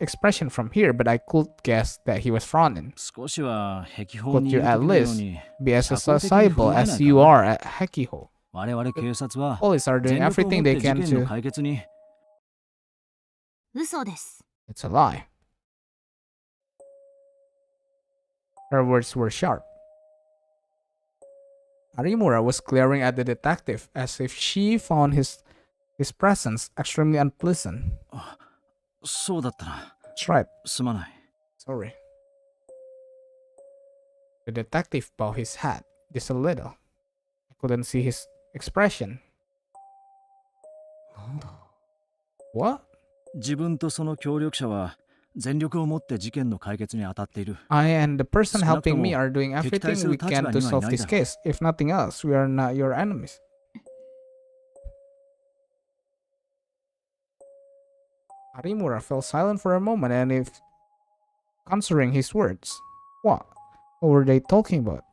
expression from here, but I could guess that he was frowning. Could you at least be as sociable as you are at Hekiho? The police are doing everything they can to... It's a lie. Her words were sharp. Arimura was glaring at the detective as if she found his presence extremely unpleasant. That's right. Sorry. The detective bowed his head just a little. I couldn't see his expression. What? I and the person helping me are doing everything we can to solve this case. If nothing else, we are not your enemies. Arimura fell silent for a moment and if answering his words. What were they talking about?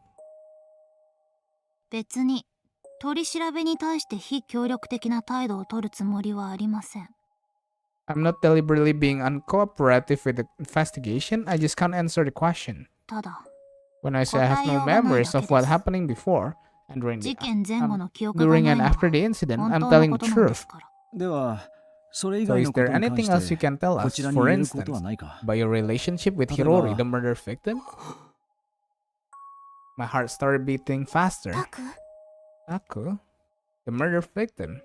I'm not deliberately being uncooperative with the investigation. I just can't answer the question. When I say I have no memories of what happening before and during and after the incident, I'm telling the truth. So is there anything else you can tell us? For instance, about your relationship with Hirori, the murder victim? My heart started beating faster. Taku? The murder victim?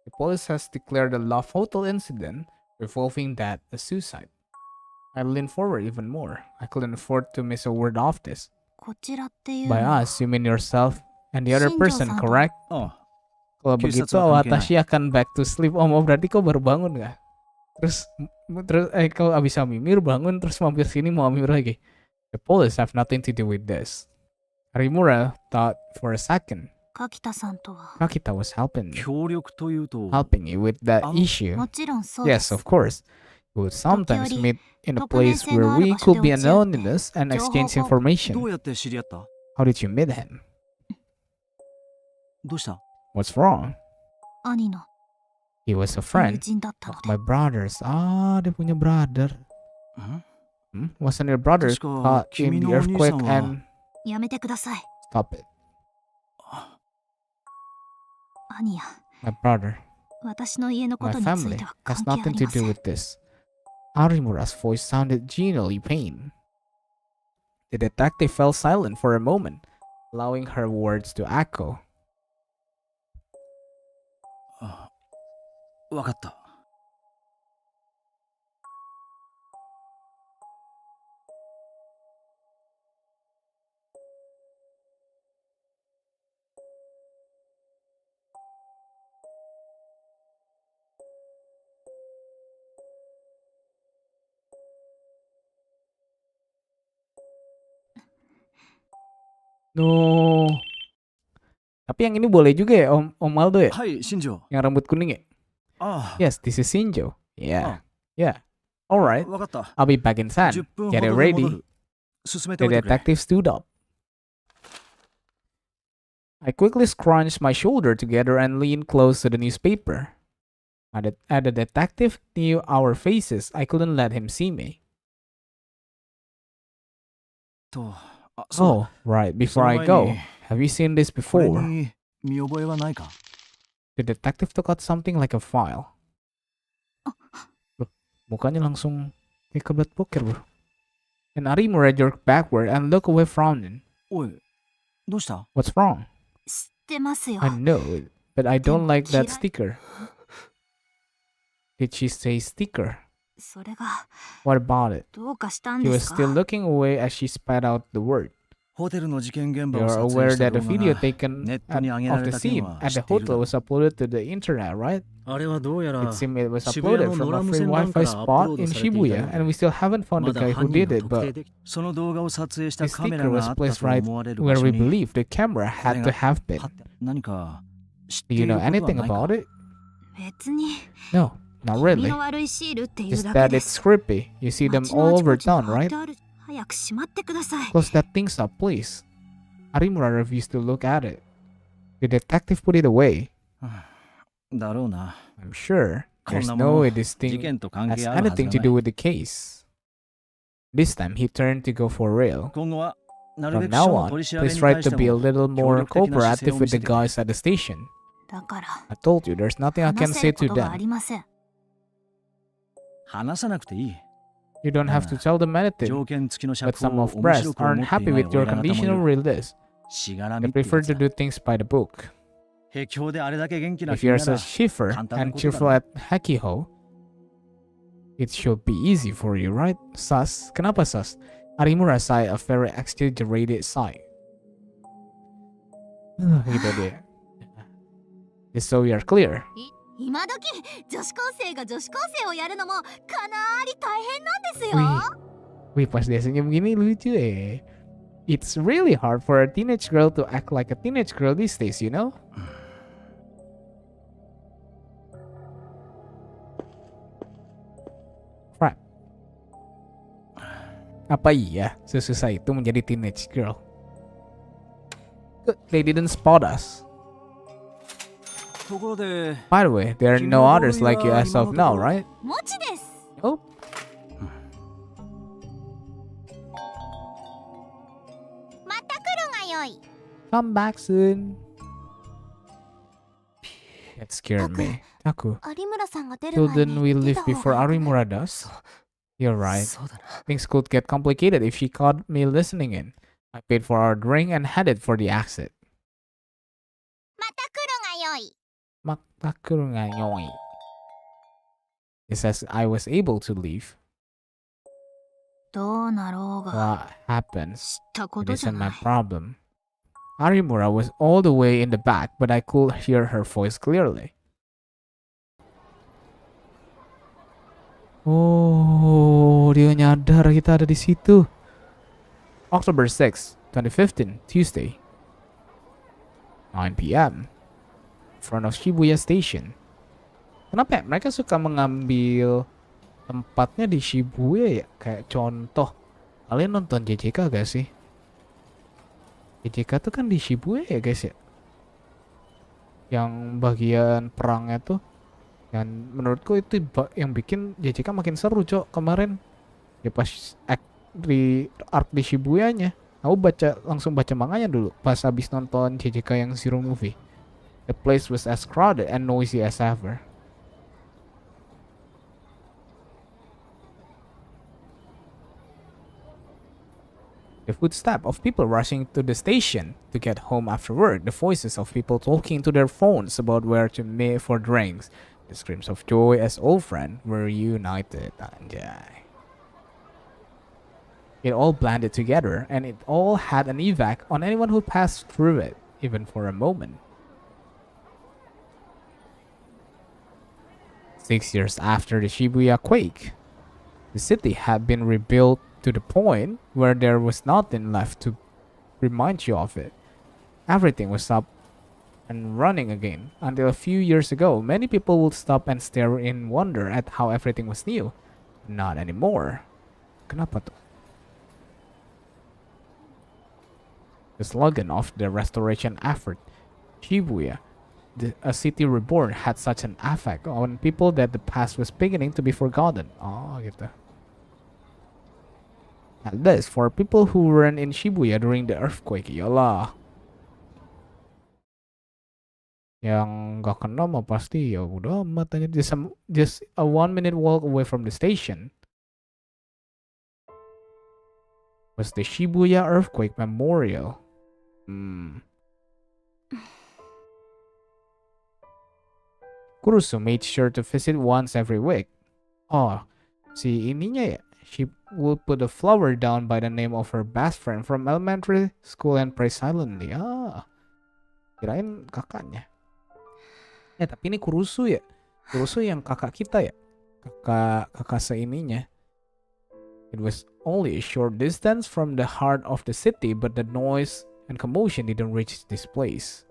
The police has declared the Love Hotel incident involving that a suicide. I leaned forward even more. I couldn't afford to miss a word of this. By us, you mean yourself and the other person, correct? Kalau begitu, Watashi akan back to sleep. Oh, berarti kau baru bangun gak? Terus kau abis mimir bangun, terus mampir sini mau mimir lagi. The police have nothing to do with this. Arimura thought for a second. Kakita was helping me with that issue. Yes, of course. We would sometimes meet in a place where we could be anonymous and exchange information. How did you meet him? What's wrong? He was a friend of my brother's. Dia punya brother. Wasn't your brother caught in the earthquake and... Stop it. My brother, my family has nothing to do with this. Arimura's voice sounded genuinely pained. The detective fell silent for a moment, allowing her words to echo. わかった。No. Tapi yang ini boleh juga ya, Om Aldo ya? Hai, Shinjo. Yang rambut kuning ya? Yes, this is Shinjo. Yeah. Yeah. Alright. I'll be back in 10. Get it ready. The detective stood up. I quickly scrunched my shoulder together and leaned close to the newspaper. The detective knew our faces. I couldn't let him see me. Oh, right. Before I go, have you seen this before? The detective took out something like a file. Loh, mukanya langsung kayak kebelet poker, bro. And Arimura jerked backward and looked away frowning. What's wrong? I know it, but I don't like that sticker. Did she say sticker? What about it? He was still looking away as she spat out the word. You're aware that the video taken of the scene at the hotel was uploaded to the internet, right? It seemed it was uploaded from a free Wi-Fi spot in Shibuya, and we still haven't found the guy who did it, but the sticker was placed right where we believe the camera had to have been. Do you know anything about it? No, not really. Just that it's creepy. You see them all over town, right? Close that thing up, please. Arimura refused to look at it. The detective put it away. I'm sure. There's no way this thing has anything to do with the case. This time, he turned to go for real. From now on, please try to be a little more cooperative with the guys at the station. I told you, there's nothing I can say to them. You don't have to tell them anything, but some of press aren't happy with your conditional release. They prefer to do things by the book. If you're such chipper and cheerful at Hakiho, it should be easy for you, right? Sus? Kenapa sus? Arimura sighed a very exaggerated sigh. Gitu dia. Just so we are clear. Wih, pas dia senyum gini lucu eh. It's really hard for a teenage girl to act like a teenage girl these days, you know? Crap. Apa iya sesusah itu menjadi teenage girl? Good, they didn't spot us. By the way, there are no others like you as of now, right? Nope. Come back soon. That scared me. Aku. Shouldn't we leave before Arimura does? You're right. Things could get complicated if she caught me listening in. I paid for our drink and headed for the exit. It says I was able to leave. What happens? It isn't my problem. Arimura was all the way in the back, but I could hear her voice clearly. Oh, dia nyadar kita ada di situ. October 6, 2015, Tuesday, 9 p.m. in front of Shibuya Station. Kenapa ya? Mereka suka mengambil tempatnya di Shibuya ya? Kayak contoh, kalian nonton JJK gak sih? JJK tuh kan di Shibuya ya guys ya? Yang bagian perangnya tuh. Dan menurutku itu yang bikin JJK makin seru cok kemarin. Ya pas di arc di Shibuya-nya. Aku langsung baca manganya dulu pas habis nonton JJK yang Zero Movie. The place was as crowded and noisy as ever. The footsteps of people rushing to the station to get home after work, the voices of people talking to their phones about where to meet for drinks, the screams of joy as old friends were united. Anjay. It all blended together, and it all had an effect on anyone who passed through it, even for a moment. 6 years after the Shibuya quake, the city had been rebuilt to the point where there was nothing left to remind you of it. Everything was up and running again. Until a few years ago, many people would stop and stare in wonder at how everything was new. Not anymore. Kenapa tuh? The slogan of the restoration effort, Shibuya, a city reborn, had such an effect on people that the past was beginning to be forgotten. Oh, gitu. At least for people who weren't in Shibuya during the earthquake, yalah. Yang gak kena mah pasti ya udah amat aja. Just a 1-minute walk away from the station was the Shibuya Earthquake Memorial. Kurusu made sure to visit once every week. Oh, si ininya ya, she would put a flower down by the name of her best friend from elementary school and pray silently. Kirain kakaknya. Tapi ini Kurusu ya. Kurusu yang kakak kita ya. Kakak seininya. It was only a short distance from the heart of the city, but the noise and commotion didn't reach this place.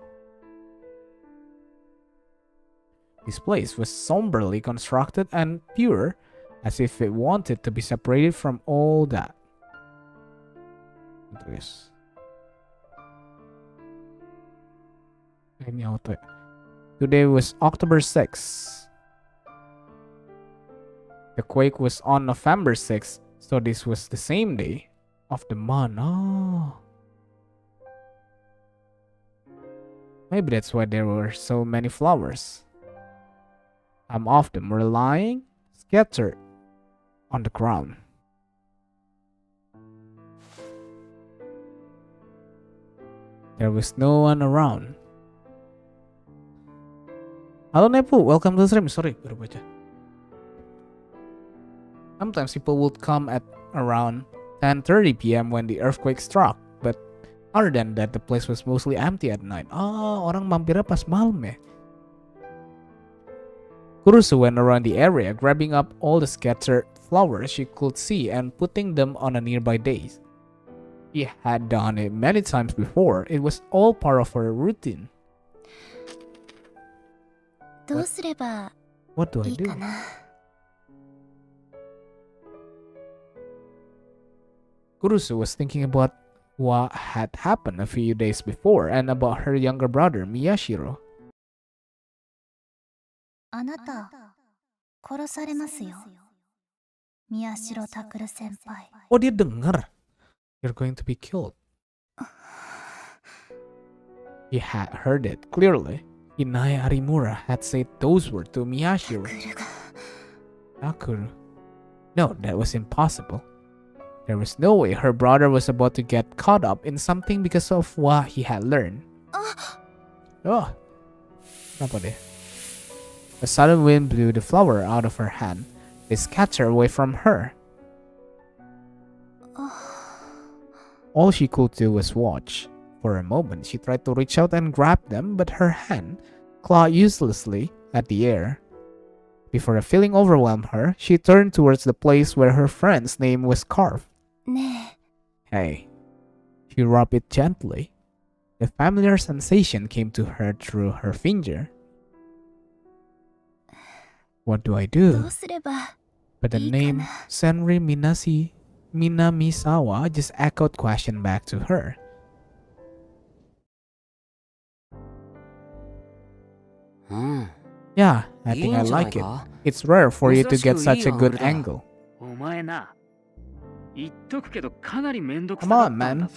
This place was somberly constructed and pure, as if it wanted to be separated from all that. Terus. Ini auto. Today was October 6th. The quake was on November 6th, so this was the same day of the month. Maybe that's why there were so many flowers. Some of them were lying, scattered on the ground. There was no one around. Halo Nepu, welcome to the stream. Sorry, baru baca. Sometimes people would come at around 10:30 p.m. when the earthquake struck, but other than that, the place was mostly empty at night. Orang mampirnya pas malam ya. Kurusu went around the area, grabbing up all the scattered flowers she could see and putting them on a nearby dais. She had done it many times before. It was all part of her routine. What do I do? Kurusu was thinking about what had happened a few days before and about her younger brother, Miyashiro. Oh, dia dengar. You're going to be killed. He had heard it clearly. Inaya Arimura had said those words to Miyashiro. Takuru. No, that was impossible. There was no way her brother was about to get caught up in something because of what he had learned. Kenapa deh? A sudden wind blew the flower out of her hand. They scattered away from her. All she could do was watch. For a moment, she tried to reach out and grab them, but her hand clawed uselessly at the air. Before a feeling overwhelmed her, she turned towards the place where her friend's name was carved. Hey. She rubbed it gently. The familiar sensation came to her through her finger. What do I do? But the name Senri Minamisawa just echoed question back to her. Yeah, I think I like it. It's rare for you to get such a good angle. Come on, man.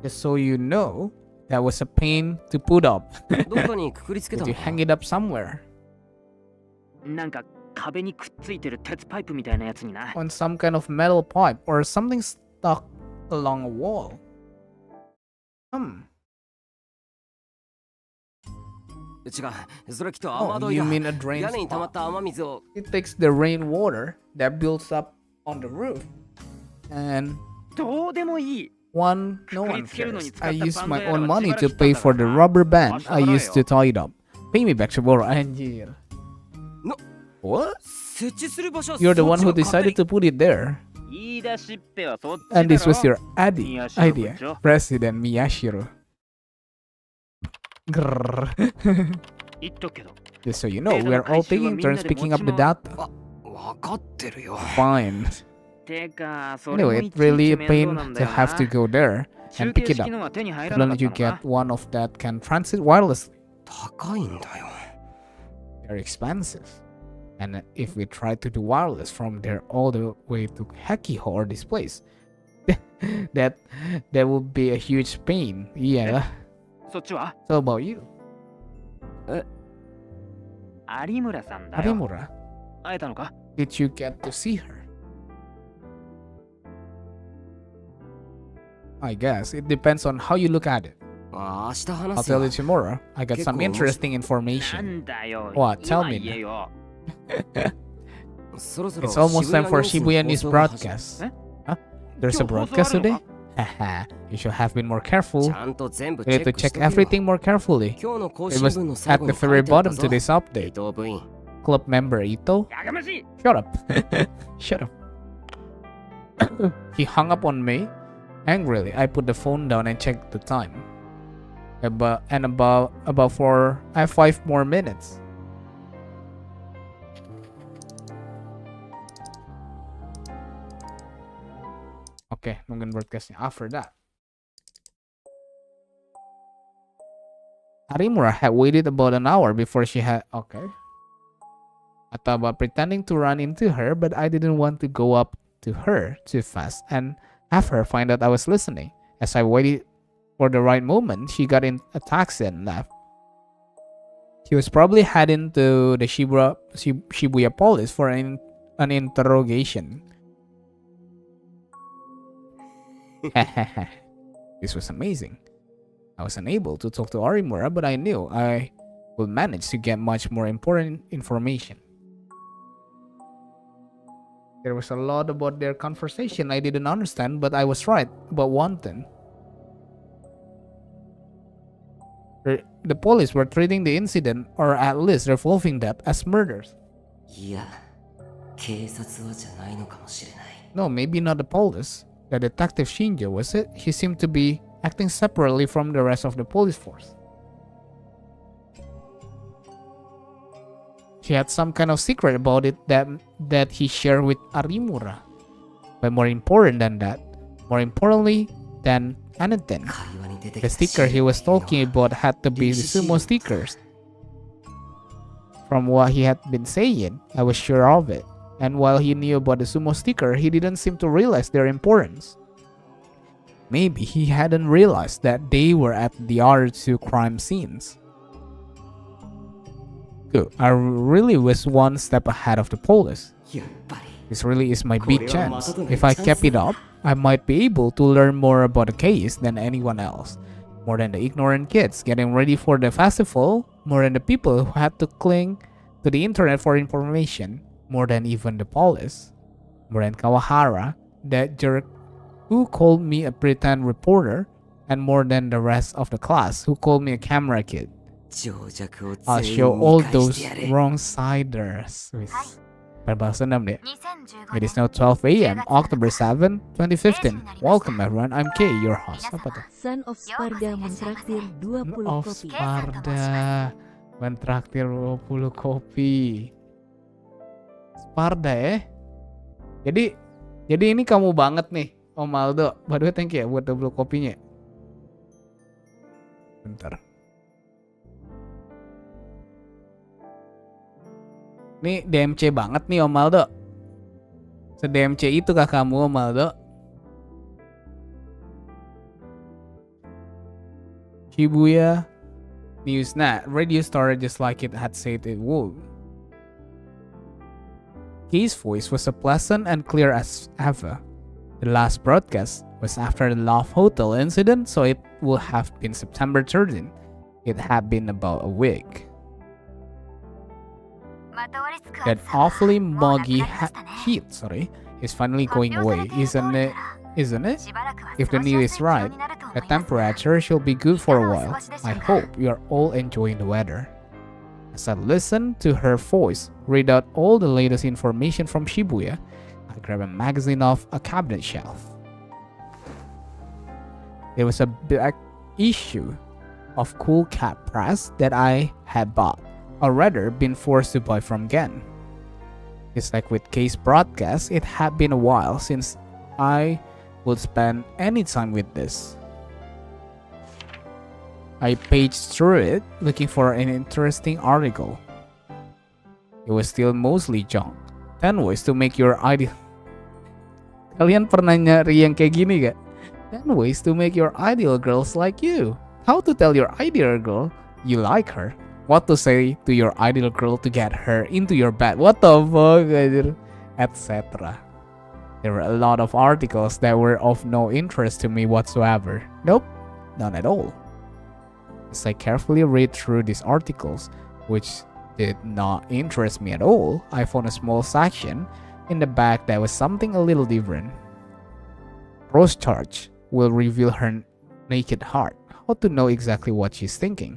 Just so you know, that was a pain to put up. Did you hang it up somewhere? On some kind of metal pipe or something stuck along a wall. Oh, you mean a drain spout? It takes the rainwater that builds up on the roof. And no one cares. I used my own money to pay for the rubber band I used to tie it up. Pay me back, Shiboro. Anjir. What? You're the one who decided to put it there. And this was your idea, President Miyashiro. Just so you know, we are all taking turns picking up the data. Fine. Anyway, it's really a pain to have to go there and pick it up. As long as you get one of that can transit wirelessly. They're expensive. And if we try to do wireless from there all the way to Hekiho or this place, that would be a huge pain. Yeah. So about you? Arimura? Did you get to see her? I guess it depends on how you look at it. I'll tell you tomorrow. I got some interesting information. What? Tell me. It's almost time for Shibuya News broadcast. Huh? There's a broadcast today? Haha, you should have been more careful. You need to check everything more carefully. It was at the very bottom to this update. Club member Ito? Shut up. Shut up. He hung up on me. Angrily, I put the phone down and checked the time. About 5 more minutes. Okay, nungguin broadcastnya. After that, Harimura had waited about an hour before she had... Okay. I thought about pretending to run into her, but I didn't want to go up to her too fast and have her find out I was listening. As I waited for the right moment, she got in a taxi and left. She was probably heading to the Shibuya police for an interrogation. This was amazing. I was unable to talk to Harimura, but I knew I would manage to get much more important information. There was a lot about their conversation I didn't understand, but I was right about one thing. The police were treating the incident, or at least revolving that, as murders. No, maybe not the police. The detective Shinjo, was it? He seemed to be acting separately from the rest of the police force. He had some kind of secret about it that he shared with Harimura. But more importantly than anything, the sticker he was talking about had to be the sumo stickers. From what he had been saying, I was sure of it. And while he knew about the sumo sticker, he didn't seem to realize their importance. Maybe he hadn't realized that they were at the other 2 crime scenes. Good. I really was one step ahead of the police. This really is my big chance. If I kept it up, I might be able to learn more about the case than anyone else. More than the ignorant kids getting ready for the festival, more than the people who had to cling to the internet for information, more than even the police, more than Kawahara, that jerk who called me a pretend reporter, and more than the rest of the class who called me a camera kid. I'll show all those wrong-siders. Berbahasa 6 deh. It is now 12 AM, October 7, 2015. Welcome everyone, I'm Kay, your host. Apa tuh? Son of Sparda mentraktir 20 Of kopi. Sparda mentraktir 20 kopi. Sparda Jadi ini kamu banget nih, Om Aldo. By the way, thank you ya buat 20 kopinya. Bentar. Nih DMC banget nih Om Aldo. Se-DMC itu kah kamu Om Aldo? Shibuya News. Nah, radio started just like it had said it would. Kei's voice was as pleasant and clear as ever. The last broadcast was after the Love Hotel incident, so it would have been September 13. It had been about a week. That awfully muggy heat, is finally going away, isn't it? If the news is right, the temperature should be good for a while. I hope you are all enjoying the weather. As I listened to her voice read out all the latest information from Shibuya, I grabbed a magazine off a cabinet shelf. There was a back issue of Cool Cat Press that I had bought, or rather been forced to buy from Gen. Just like with Kei's broadcast, it had been a while since I would spend any time with this. I paged through it looking for an interesting article. It was still mostly junk. 10 ways to make your ideal... Kalian pernah nyari yang kayak gini gak? 10 ways to make your ideal girls like you. How to tell your ideal girl you like her. What to say to your ideal girl to get her into your bed. What the fuck, etc. There were a lot of articles that were of no interest to me whatsoever. Nope, none at all. As I carefully read through these articles, which did not interest me at all, I found a small section in the back that was something a little different. Rose charge will reveal her naked heart. How to know exactly what she's thinking?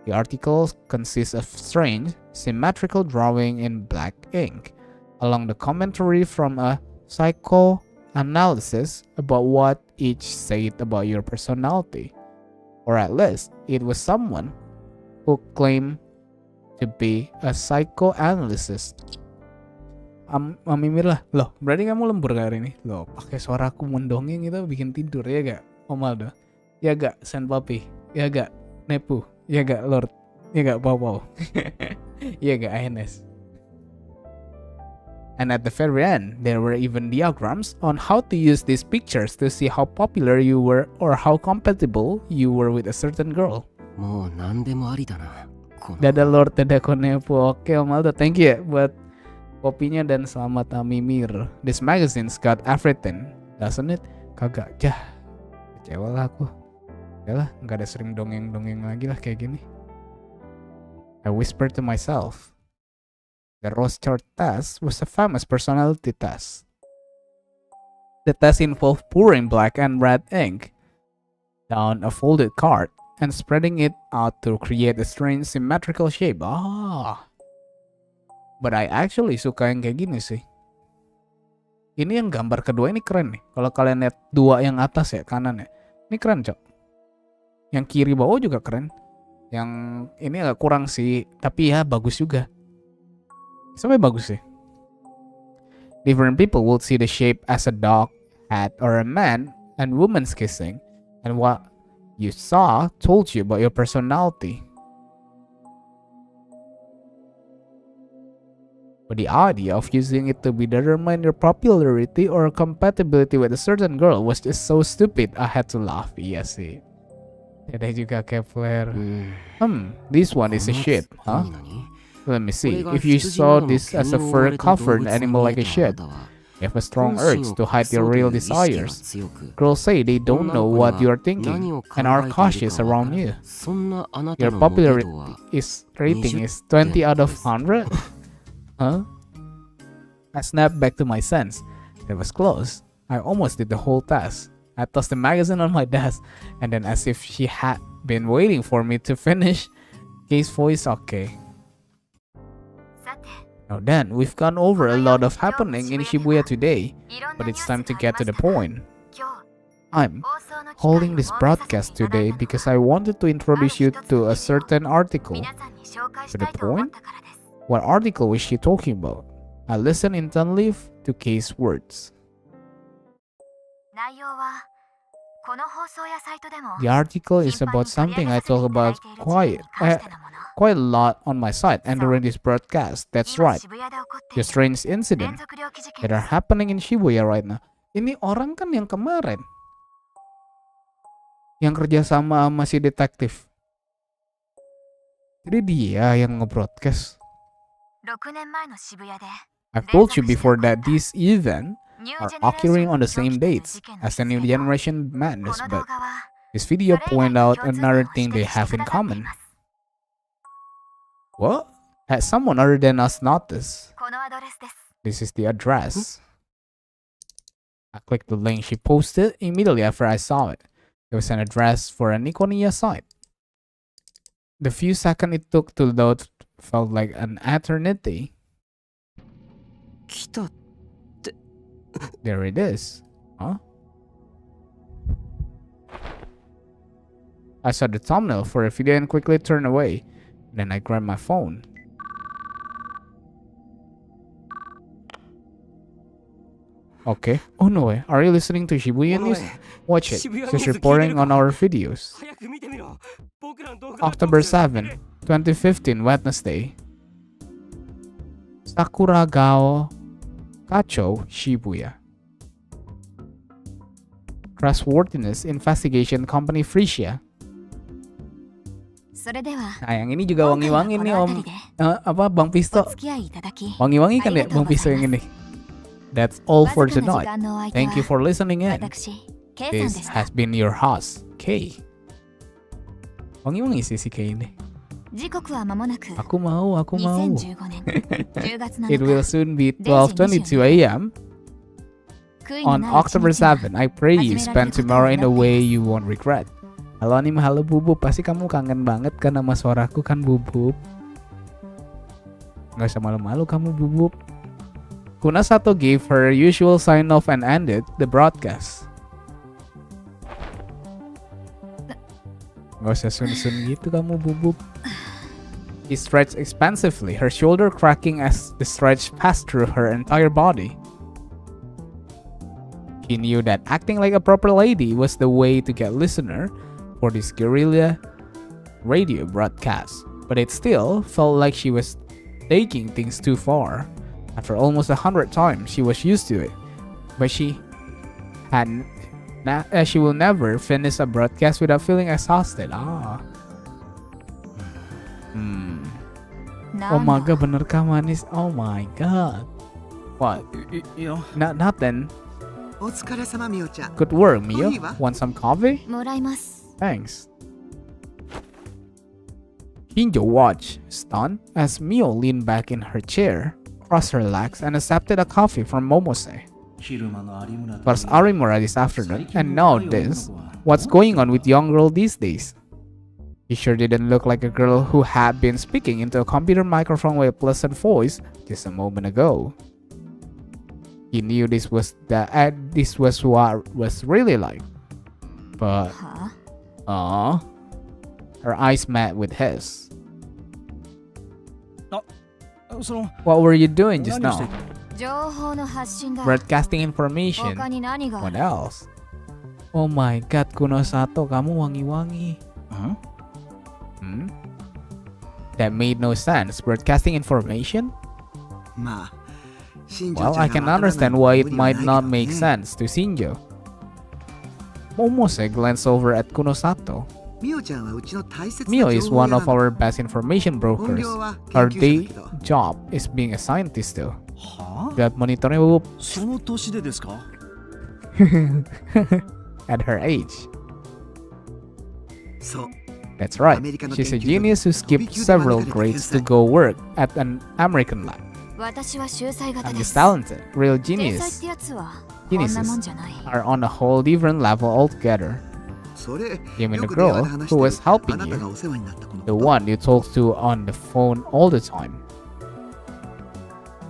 The article consists of strange, symmetrical drawing in black ink, along the commentary from a psychoanalysis about what each said about your personality. Or at least, it was someone who claimed to be a psychoanalyst. Mimir lah. Loh, berarti kamu lembur hari ini? Loh, pakai suaraku mendongeng itu bikin tidur, ya gak? Om Aldo? Ya gak, Sen Papi? Ya gak, Nepu? Ya gak, Lord? Ya gak, Pau? Ya gak, INS? And at the very end, there were even diagrams on how to use these pictures to see how popular you were or how compatible you were with a certain girl. Dada Lord, dada Konepu. Oke Om Aldo, thank you ya buat kopinya dan selamat Mimir. This magazine's got everything, doesn't it? Kagak, kecewa lah aku. Yalah, nggak ada sering dongeng-dongeng lagi lah kayak gini. I whispered to myself. The Rose chart test was a famous personality test. The test involved pouring black and red ink down a folded card and spreading it out to create a strange symmetrical shape. But I actually suka yang kayak gini sih. Ini yang gambar kedua ini keren nih. Kalau kalian lihat dua yang atas ya, kanan ya. Ini keren, Cok. Yang kiri bawah juga keren. Yang ini agak kurang sih, tapi ya bagus juga. Sampai bagus sih. Different people would see the shape as a dog, hat, or a man and woman's kissing. And what you saw told you about your personality. But the idea of using it to determine your popularity or compatibility with a certain girl was just so stupid, I had to laugh. Iya sih. Ada juga Kepler. This one is a shit, huh? Let me see. If you saw this as a fur-covered animal like a shit, you have a strong urge to hide your real desires. Girls say they don't know what you are thinking and are cautious around you. Your popularity rating is 20 out of 100? Huh? I snapped back to my sense. That was close. I almost did the whole test. I tossed the magazine on my desk, and then as if she had been waiting for me to finish, Kay's voice, okay. Now then, we've gone over a lot of happening in Shibuya today, but it's time to get to the point. I'm holding this broadcast today because I wanted to introduce you to a certain article. To the point? What article was she talking about? I listened intently to Kay's words. The article is about something I talk about quite a lot on my site and during this broadcast. That's right. The strange incident that are happening in Shibuya right now. Ini orang kan yang kemarin yang kerja sama si detektif. Jadi dia yang nge-broadcast. I've told you before that these events are occurring on the same dates as the New Generation Madness, but this video points out another thing they have in common. What? Has someone other than us noticed? This is the address. I clicked the link she posted immediately after I saw it. It was an address for a Nikoniya site. The few seconds it took to load felt like an eternity. There it is. Huh? I saw the thumbnail for a video and quickly turned away. Then I grabbed my phone. Okay. Oh no way. Are you listening to Shibuya News? Watch it. She's reporting on our videos. October 7, 2015, Wednesday. Sakuragao Kacho, Shibuya. Trustworthiness Investigation Company Frisia. Nah, yang ini juga wangi-wangi nih Om. Bang Pisto? Wangi-wangi kan ya Bang Pisto yang ini. That's all for tonight. Thank you for listening in. This has been your host, Kay. Wangi-wangi sih si Kay ini. Aku mau. It will soon be 12:22 a.m. On October 7, I pray you spend tomorrow in a way you won't regret. Halo Anim, halo Bubub. Pasti kamu kangen banget kan sama suaraku kan Bubub? Gak usah malu-malu kamu Bubub. Kunasato gave her usual sign-off and ended the broadcast. Gak usah sun-sun gitu kamu Bubub. She stretched expansively, her shoulder cracking as the stretch passed through her entire body. She knew that acting like a proper lady was the way to get listener for this guerrilla radio broadcast, but it still felt like she was taking things too far. After almost 100 times, she was used to it, but she will never finish a broadcast without feeling exhausted. Oh my god, bener kah manis? Oh my god. What? Nothing. Good work, Mio. Want some coffee? Thanks. Shinjo watched, stunned, as Mio leaned back in her chair, crossed her legs, and accepted a coffee from Momose. It was Arimura this afternoon, and now this. What's going on with young girl these days? She sure didn't look like a girl who had been speaking into a computer microphone with a pleasant voice just a moment ago. He knew this was what was really like, but her eyes met with his. What were you doing just now? Broadcasting information. What else? Oh my god, Kunosato, kamu wangi-wangi. That made no sense. Broadcasting information? Well, I can understand why it might not make sense to Shinjo. Momose glanced over at Kunosato. Mio is one of our best information brokers. Her day job is being a scientist though. Lihat monitornya Bubub. At her age. That's right. She's a genius who skipped several grades to go work at an American lab. I'm just talented. Real geniuses are on a whole different level altogether. You mean the girl who was helping you? The one you talk to on the phone all the time.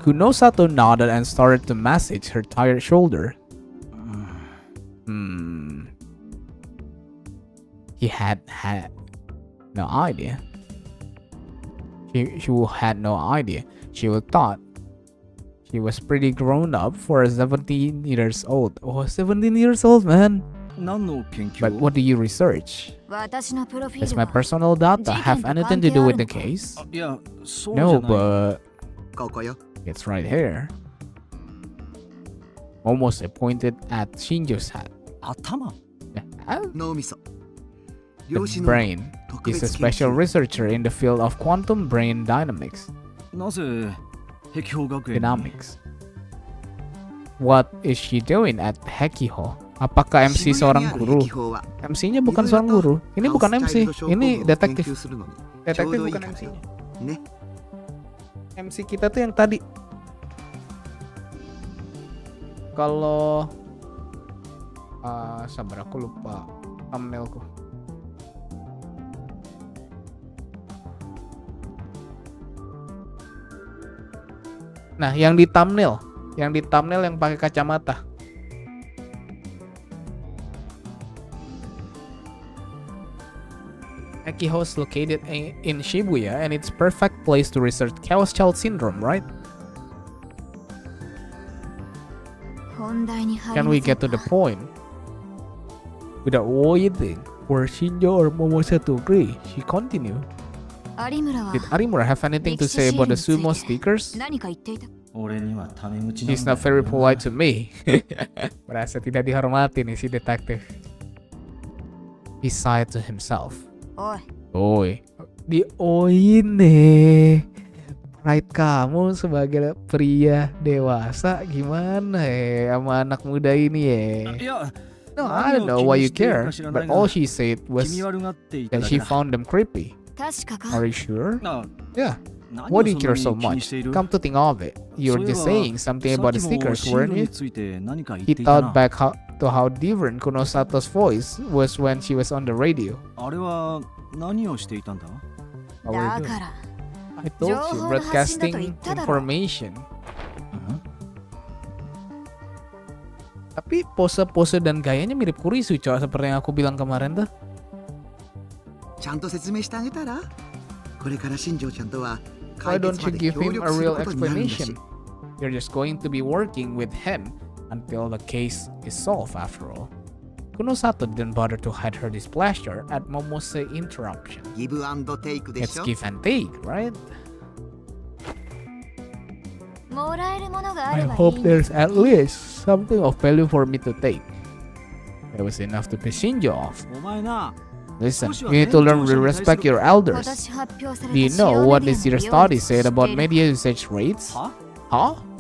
Kunosato nodded and started to massage her tired shoulder. He had no idea. She had no idea. She would thought she was pretty grown up for a 17 years old. Oh, 17 years old, man. But what do you research? Does my personal data have anything to do with the case? No, but it's right here. Almost pointed at Shinjo's head. The brain is a special researcher in the field of quantum brain dynamics. What is she doing at Hekiho? Apakah MC seorang guru? MC-nya bukan seorang guru. Ini bukan MC, ini detektif. Detektif bukan MC-nya. MC kita tuh yang tadi. Kalau sabar aku lupa thumbnailku. Nah, yang di thumbnail yang pakai kacamata. Hekiho is located in Shibuya and it's perfect place to research chaos child syndrome, right? Can we get to the point? Without waiting for Shinjo or Momose to agree, she continued. Did Arimura have anything to say about the sumo stickers? He's not very polite to me. Merasa tidak dihormati nih si detektif. He sighed to himself. Oi, dioin nih. Pride kamu sebagai pria dewasa gimana sama anak muda ini No, I don't know why you care, but all she said was that she found them creepy. Are you sure? あ、 Yeah. 何 Why を do you そんな care so に気に much? している？ Come to think of it, you そ were ういえ just ば saying something さ about っ the きも stickers, 進路 weren't に you? ついて何か言っ He ていた thought な。 back to how different Kunosato's voice was when she was on the radio. あれは何をしていたんだ？ What were you doing? I told you, broadcasting information. Tapi pose-pose dan gayanya mirip Kurisu, cowok, seperti yang aku bilang kemarin tuh. ちゃんと説明してあげたら、これから新庄ちゃんとは Why 解 don't 決ま you で give 協 him a 力する real ことになるんだし explanation? You're just going to be working with him until the case is solved after all. Kunosato didn't bother to hide her displeasure at Momose's interruption. ギブアンドテイクで It's しょ。 give and take, right? もらえるものがあ I ればいい hope んです there's at least something of value for me to take. It was enough to piss Shinjo off. お前な、 Listen, you need to learn to respect your 今 elders. 年発表され Do you た主 know 要 what メデ this ィア year's の study 用意 said 知 about っている media usage rates? は？ Huh?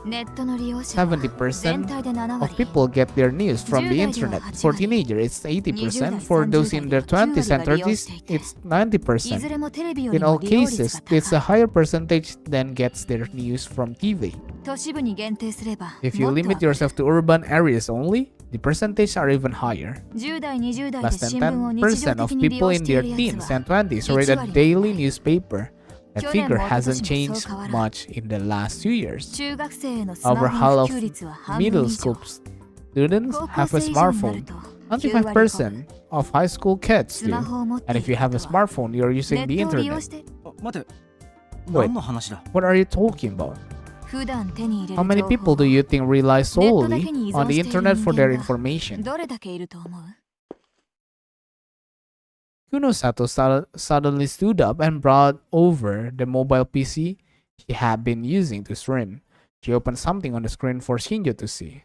ネットの利用者は全70% 体で7 of 割 people get their news from the 10代では internet. For 8割 teenagers, it's 80%. 20 For those in their 代 20s and 10割が利用 30s, していて it's いず 90%. れもテレビよ In り all も利用率 cases, が it's a 高い higher percentage than gets their news from TV. 都市部に限定すれば If you もっと limit yourself to urban areas only, the percentages are even higher. 10代20代で Less than 新聞を日常 10% of 的に利 people 用 in してい their るや teens つは and 20s read a 1割 daily newspaper. That 去年 figure も一 hasn't 昨年も changed そう変わらん much in the last 2 years. 中学生へのスマ Over ホ half の of 普及率は半分 middle 以 school 上 students 高 have 校 a 生以上になる smartphone. と9割 95% of high school kids ス do. マホを持って And い if you る have a 人は smartphone, you're ネ using the ットを利用 internet. してあ、待て。 Wait. 何の話だ？ What are you talking about? 普段手に入れ How る many 情 people 報 do you think rely solely ネットだけに依存 on the している internet for their 人間が information? どれだけいると思う Kunosato suddenly stood up and brought over the mobile PC she had been using to stream. She opened something on the screen for Shinjo to see.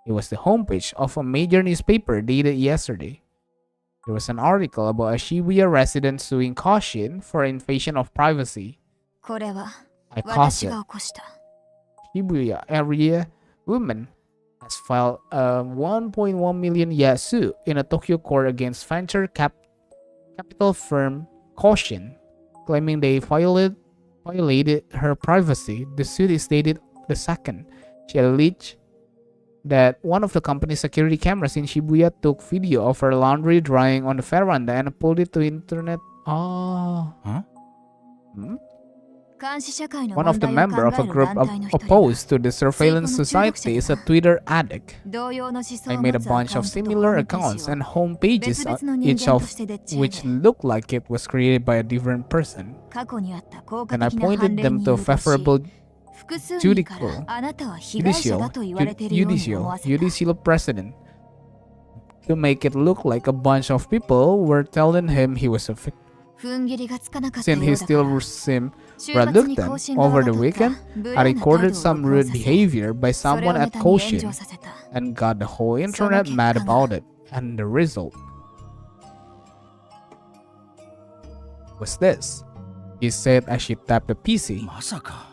It was the homepage of a major newspaper dated yesterday. There was an article about a Shibuya resident suing caution for invasion of privacy. これは I 私 caused が起こした Shibuya area woman has filed a 1.1 million yen suit in a Tokyo court against venture capital firm Caution, claiming they violated her privacy. The suit is dated the 2nd. She alleged that one of the company's security cameras in Shibuya took video of her laundry drying on the veranda and uploaded it to internet. Oh. Huh? One of the members of a group opposed to the surveillance society is a Twitter addict. I made a bunch of similar accounts and home pages, each of which looked like it was created by a different person. And I pointed them to a favorable judicial precedent to make it look like a bunch of people were telling him he was a victim. Since he still seemed reluctant over the weekend, I recorded some rude behavior by someone at Caution and got the whole internet mad about it. And the result was this, he said as she tapped the PC. まさか。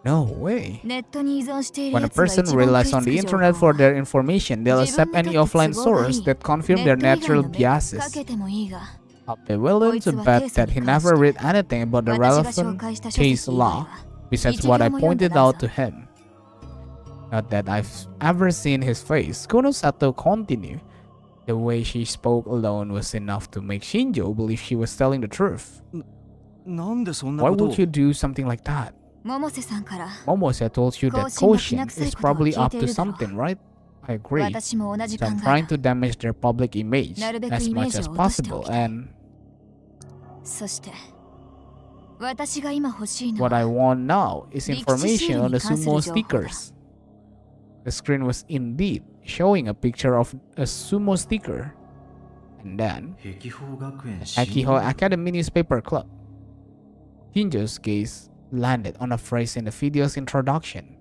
No way. ネットに依存している When a やつが person 一番 relies 食 on い the つく情 internet 報 for は their information, they'll 自分 accept に any とって offline 都合がい source い that ネ confirm ッ their ト以外 natural の目か biases. けてもいいが I'll be willing to bet that he never read anything about the 私が紹 relevant 介した書籍 case 以外 law は besides what I pointed out to him. Not that I've ever seen his face, Kunosato continued. The way she spoke alone was enough to make Shinjo believe she was telling the truth. なんでそんな Why ことを would you do something like that? 百瀬さんから Momose told you that 更新がき Caution な臭い is ことを probably 聞い up てい to るだろう something, right? I agree. 私も同じ So 考 I'm え trying だ to damage their public image なるべく as イメー much ジ as を落としてお possible. きたい And そして私が今欲しいの what I は want now is 陸地シー information ル on に the 関する sumo 情報だ stickers. The screen was indeed showing a picture of a sumo sticker. And then, 碧峰学園 Akiho Academy Newspaper Club. Shinjo's gaze landed on a phrase in the video's introduction.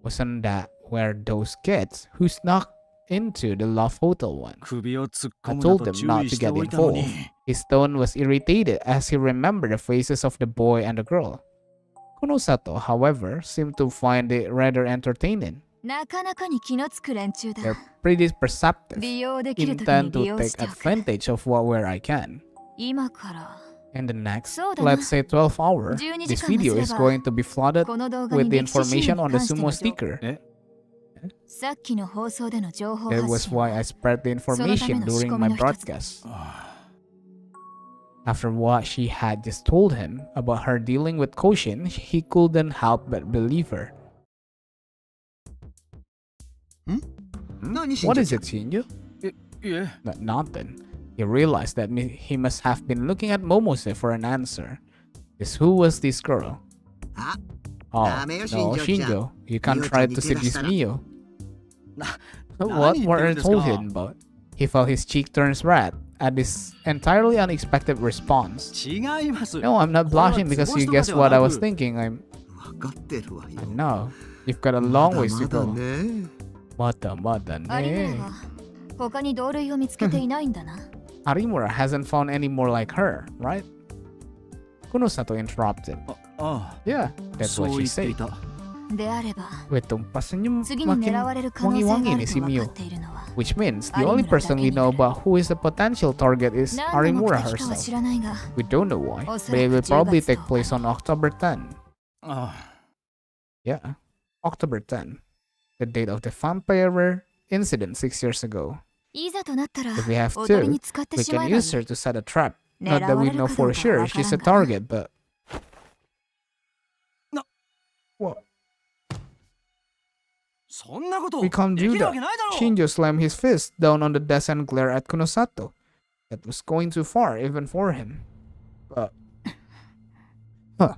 Wasn't that where those kids who snuck into the Love Hotel went? 首を突っ I 込むな told と them 注 not 意 to して get おいたの involved. に。 His tone was irritated as he remembered the faces of the boy and the girl. Kunosato, however, seemed to find it rather entertaining. なかなかに気のつく連中だ。 They're pretty perceptive, 利用できるとき intend に to 利用 take しておく。 advantage of where I can. 今から In the next, そうだな。 let's say 12 hour, 12 this 時間も video すれ is ば going to be flooded この動画 with に the 歴史シー information ンに on the 関して sumo の情報 sticker. えさっきの放送での情報 That 発 was 信 why I spread the information during my broadcast. After what she had just told him about her dealing with Koshin, he couldn't help but believe her. 何しん What じゃ is it, Shinju? いえ Nothing. He realized that he must have been looking at Momose for an answer. Who was this girl? あ Oh, Dame yo, no, Shinjo-chan. Shinjo. You can't Mio-chan try ni to seduce kirasara. Mio. な What Nani were I yitteru desu told ka? him about? He felt his cheek turns red at this entirely unexpected response. 違います No, I'm not blushing because you guessed what I was thinking. 分かってるわよ I know. You've got a long まだ ways to まだ go. ねまだまだね。有村は他に同類を見つけていないんだな。 Arimura hasn't found any more like her, right? Kunosato interrupted. あ Yeah, あ that's そう what 言 she ってい said. た であれば Wait, tumpasan niyo 次に狙われる可能性があると分かっているのは Which means the only person we know about who is the potential target is 何の目 Arimura 的かは herself. 知らないが We don't know why, but おそらく it will 10 probably 月 take place on October 10. あ Yeah, October 10. The date of the vampire incident 6 years ago. いざとなったら If we have おとり to, に使って we しま can えばいい use her to set a trap. 狙 Not that わ we れる know かど for うかは sure 分か she's ら a んが target, but... No. What? そんなこと We can't で do きるわ that. けないだろ Shinjo slammed his fist down on the desk and glared at Kunosato. That was going too far, even for him. But... Huh.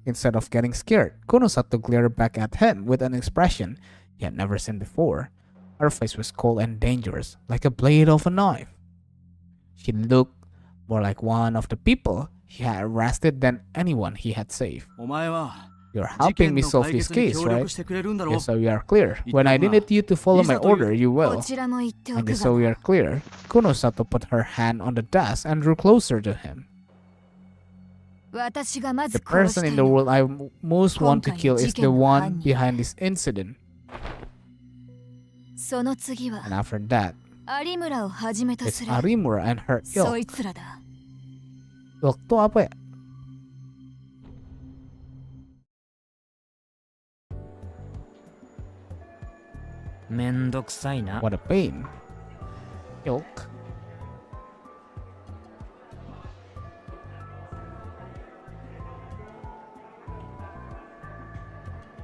Instead of getting scared, Kunosato glared back at him with an expression he had never seen before. Her face was cold and dangerous, like a blade of a knife. She looked more like one of the people he had arrested than anyone he had saved. お前は You're 事 helping 件 me の solve 解 his 決に case, 協 right? 力してくれるんだろ Just so we are clear, when I 言っておくな。 needed you to follow my いざという order, you こ will. ちらも言ってお And く just so we が are clear, Kunosato put her hand on the desk and drew closer to him. 私がま The ず殺し person た in い the の world I most want to kill is the one 今回の事件の犯人。 behind this incident. その次は And after that, 有村をはじめと it's する Arimura and her そ ilk. いつらだ Ilk to apa ya? めんどくさいな。 What a pain. Ilk.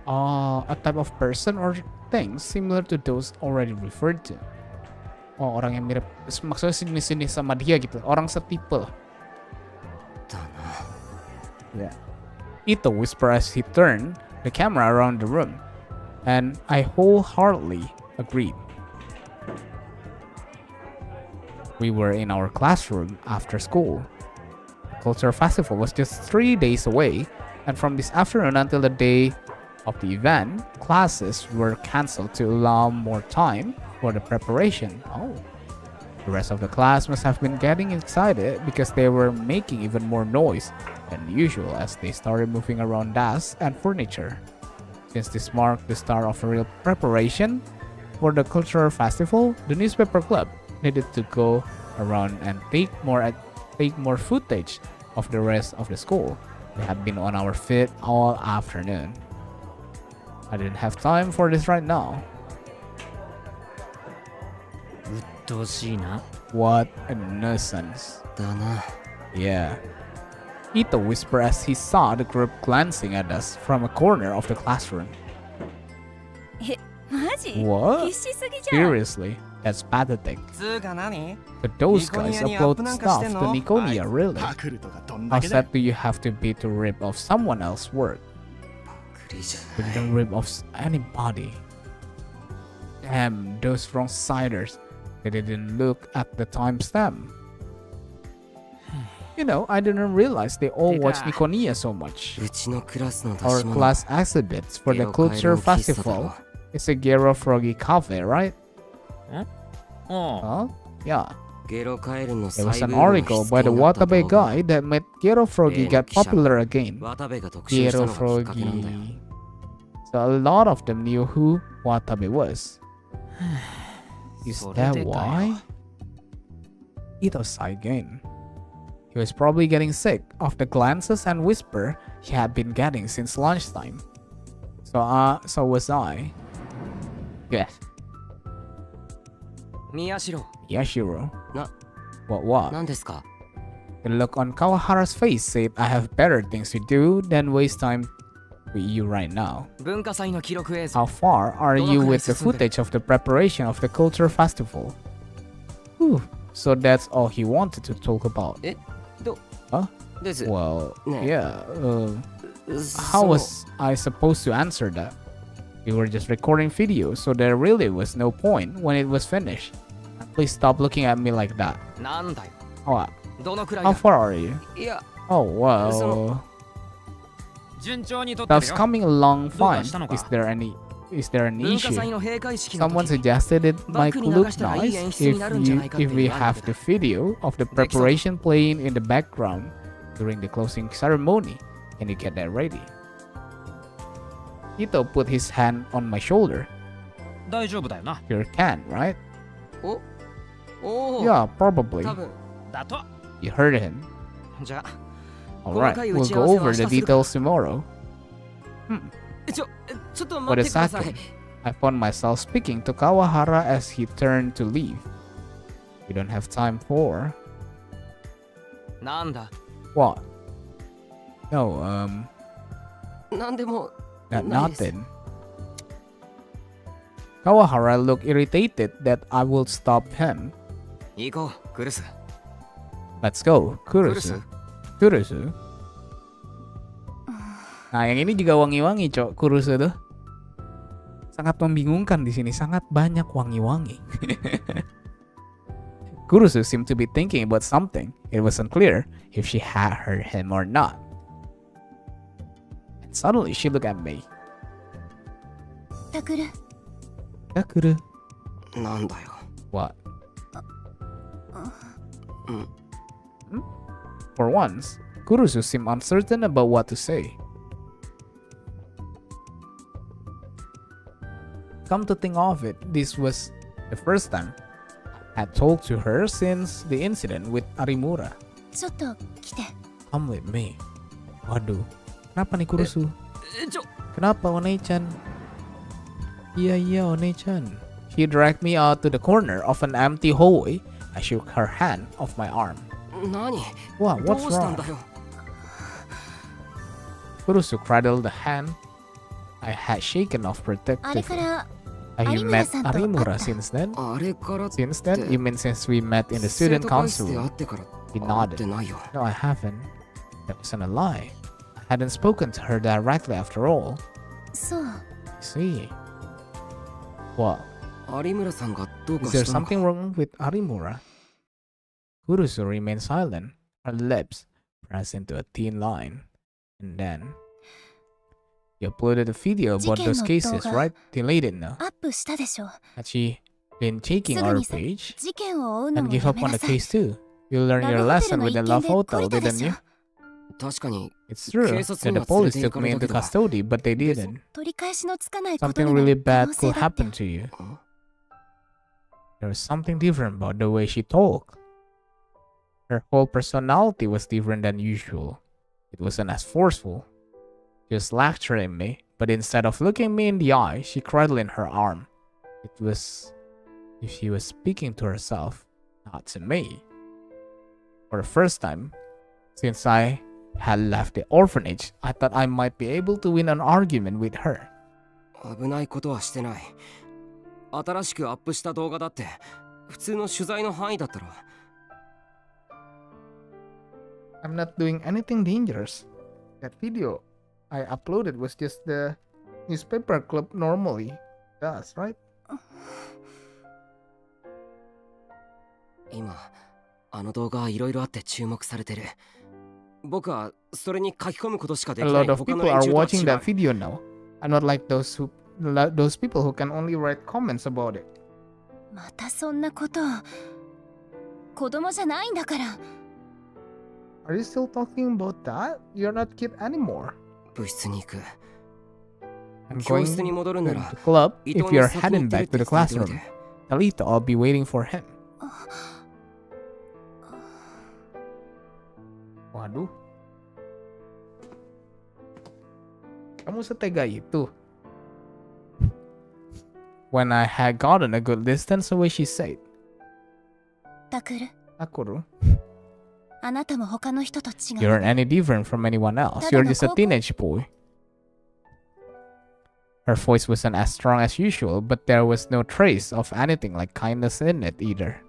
A type of person or thing similar to those already referred to. Oh, orang yang mirip, maksudnya sini-sini sama dia gitu. Orang setipe. だな。 Yeah. Ito whispered as he turned the camera around the room, and I wholeheartedly agreed. We were in our classroom after school. The culture festival was just 3 days away, and from this afternoon until the day of the event, classes were cancelled to allow more time for the preparation. Oh. The rest of the class must have been getting excited because they were making even more noise than usual as they started moving around desks and furniture. Since this marked the start of a real preparation for the cultural festival, the newspaper club needed to go around and take more footage of the rest of the school. We had been on our feet all afternoon. I didn't have time for this right now. うっとうしいな。 What a nuisance. だな。 Yeah. Ito whispered as he saw the group glancing at us from a corner of the classroom. マジ What? 必死すぎじゃん Seriously? That's pathetic. つうか何 But those guys Nikonia ni upload up なんか stuff してんの to Nikonia, really? パクるとかどん How だけだ sad do you have to be to rip off someone else's work? クリじゃ We didn't rip off anybody. Damn, those wrong-siders. They didn't look at the timestamp. You know, I didn't realize they all watch Nikonia so much. うちのクラスの出 Our し物。 class exhibits for the Gero culture Kaeru Kissa festival だろ。 is a Gero Froggy cafe, right? あ Huh? Yeah. ゲロカエルの There 再 was ブ an ームの article 火 by 付け the になった Watabe 動画。 guy that made Gero Froggy get popular again. 渡部が特集した Gero のがきっかけなんだよ。 Froggy. So a lot of them knew who Watabe was. Is that why? Ito sighed again. He was probably getting sick of the glances and whisper he had been getting since lunchtime. So was I. Yes. Miyashiro. Yashiro. Na- What? 何ですか The look on Kawahara's face said, I have better things to do than waste time with you right now. 文化祭の記録映像。 How far are you with the footage of the preparation of the culture festival? Whew. So that's all he wanted to talk about. ど Huh? です Well, Yeah. yeah. How その was I supposed to answer that? We were just recording video, so there really was no point when it was finished. Please stop looking at me like that. なんだよ。 Oh, どのくらい how だ。 far are you? いや Oh, well. 順調にとってる Stuff's よ。 coming along どうか fine. したのか？ Is there an 文化 issue? 祭の閉会式の Someone 時 suggested it バッ might クに流 look したらいい nice 演出になるんじゃないかって if we 言われ have て the video of the preparation playing in the background during the closing ceremony. Can you get that ready? Ito put his hand on my shoulder. 大丈夫だよな。 You can, right? おお Yeah, probably. 多分だと。 You heard him. じゃあ、 Alright, 細かい we'll 打ち合 go わせは over the 明日するから details tomorrow. ちょっと Wait 待 a ってください second. I found myself speaking to Kawahara as he turned to leave. We don't have time for... なんだ。 What? No, なんでも not ないです nothing. Kawahara looked irritated that I would stop him. 行こう、クルス。 Let's go, Kurusu. Kurusu? Nah, yang ini juga wangi-wangi, Cok. Kurusu tuh. Sangat membingungkan di sini, sangat banyak wangi-wangi. Kurusu seemed to be thinking about something. It wasn't clear if she had heard him or not. And suddenly she looked at me. タクル Takuru. なんだよ What? うん For once, Kurusu seemed uncertain about what to say. Come to think of it, this was the first time I had talked to her since the incident with Arimura. ちょっと来て Come with me. Waduh, kenapa nih Kurusu? ちょ Kenapa Onei-chan? Iya, Onei-chan. She dragged me out to the corner of an empty hallway. I shook her hand off my arm. 何 What? どう What's したん wrong? だよ Kurusu cradled the hand I had shaken off あれか protectively. ら Have you met Arimura-sanと Arimura 会った。 since then? あれからって Since then? You mean since we met in the 生 student 徒会室 council で会 room? ってから He 会っ nodded. てないよ No, I haven't. That wasn't a lie. I hadn't spoken to her directly after all. そう See? What? 有村さんがどうか Is there したのか something wrong with Arimura? Kurusu remained silent, her lips pressed into a thin line. And then... You uploaded a video about those cases, right? Deleted now. アップしたでしょ Had she been checking すぐ our にさ page? 事件を追うの And も give や up め on な the さい case too. You learned ラ your ブホテ lesson ルの with 一 the 件 love で hotel, 懲りたで didn't しょ you? 確かに It's true 警察 that に the は連れ police て行 took か me れた into けど custody, but they didn't. 取り返しのつかないこと Something にも really 可 bad 能性 could だって happen to you. There was something different about the way she talked. Her whole personality was different than usual. It wasn't as forceful. She was lecturing me, but instead of looking me in the eye, she cradled in her arm. It was if she was speaking to herself, not to me. For the first time since I had left the orphanage, I thought I might be able to win an argument with her. 危ないことはしてない。新しくアップした動画だって普通の取材の範囲だったろ。 I'm not doing anything dangerous. That video I uploaded was just the newspaper club normally does, right? 今あの動画はいろいろあって注目されてる。僕はそれに書き込むことしかで A きない lot of 他の people 連 are 中とは watching 違 that う。 video now. I'm not like those people who can only write comments about it. またそんなことを子供じゃないんだから Are you still talking about that? You're not kid anymore. 部室に行く。I'm 教 going 室に戻るな to ら the club. 伊藤 If に you're 先に heading 行ってる back って to the 伝えておい classroom, て。 tell Ito I'll be waiting for him. Waduh. Kamu setega itu? When I had gotten a good distance away, she said, タクル、 Takuru, あなたも他の人と違 you う。 aren't any different from anyone else. You're just a teenage boy. Her voice wasn't as strong as usual, but there was no trace of anything like kindness in it either.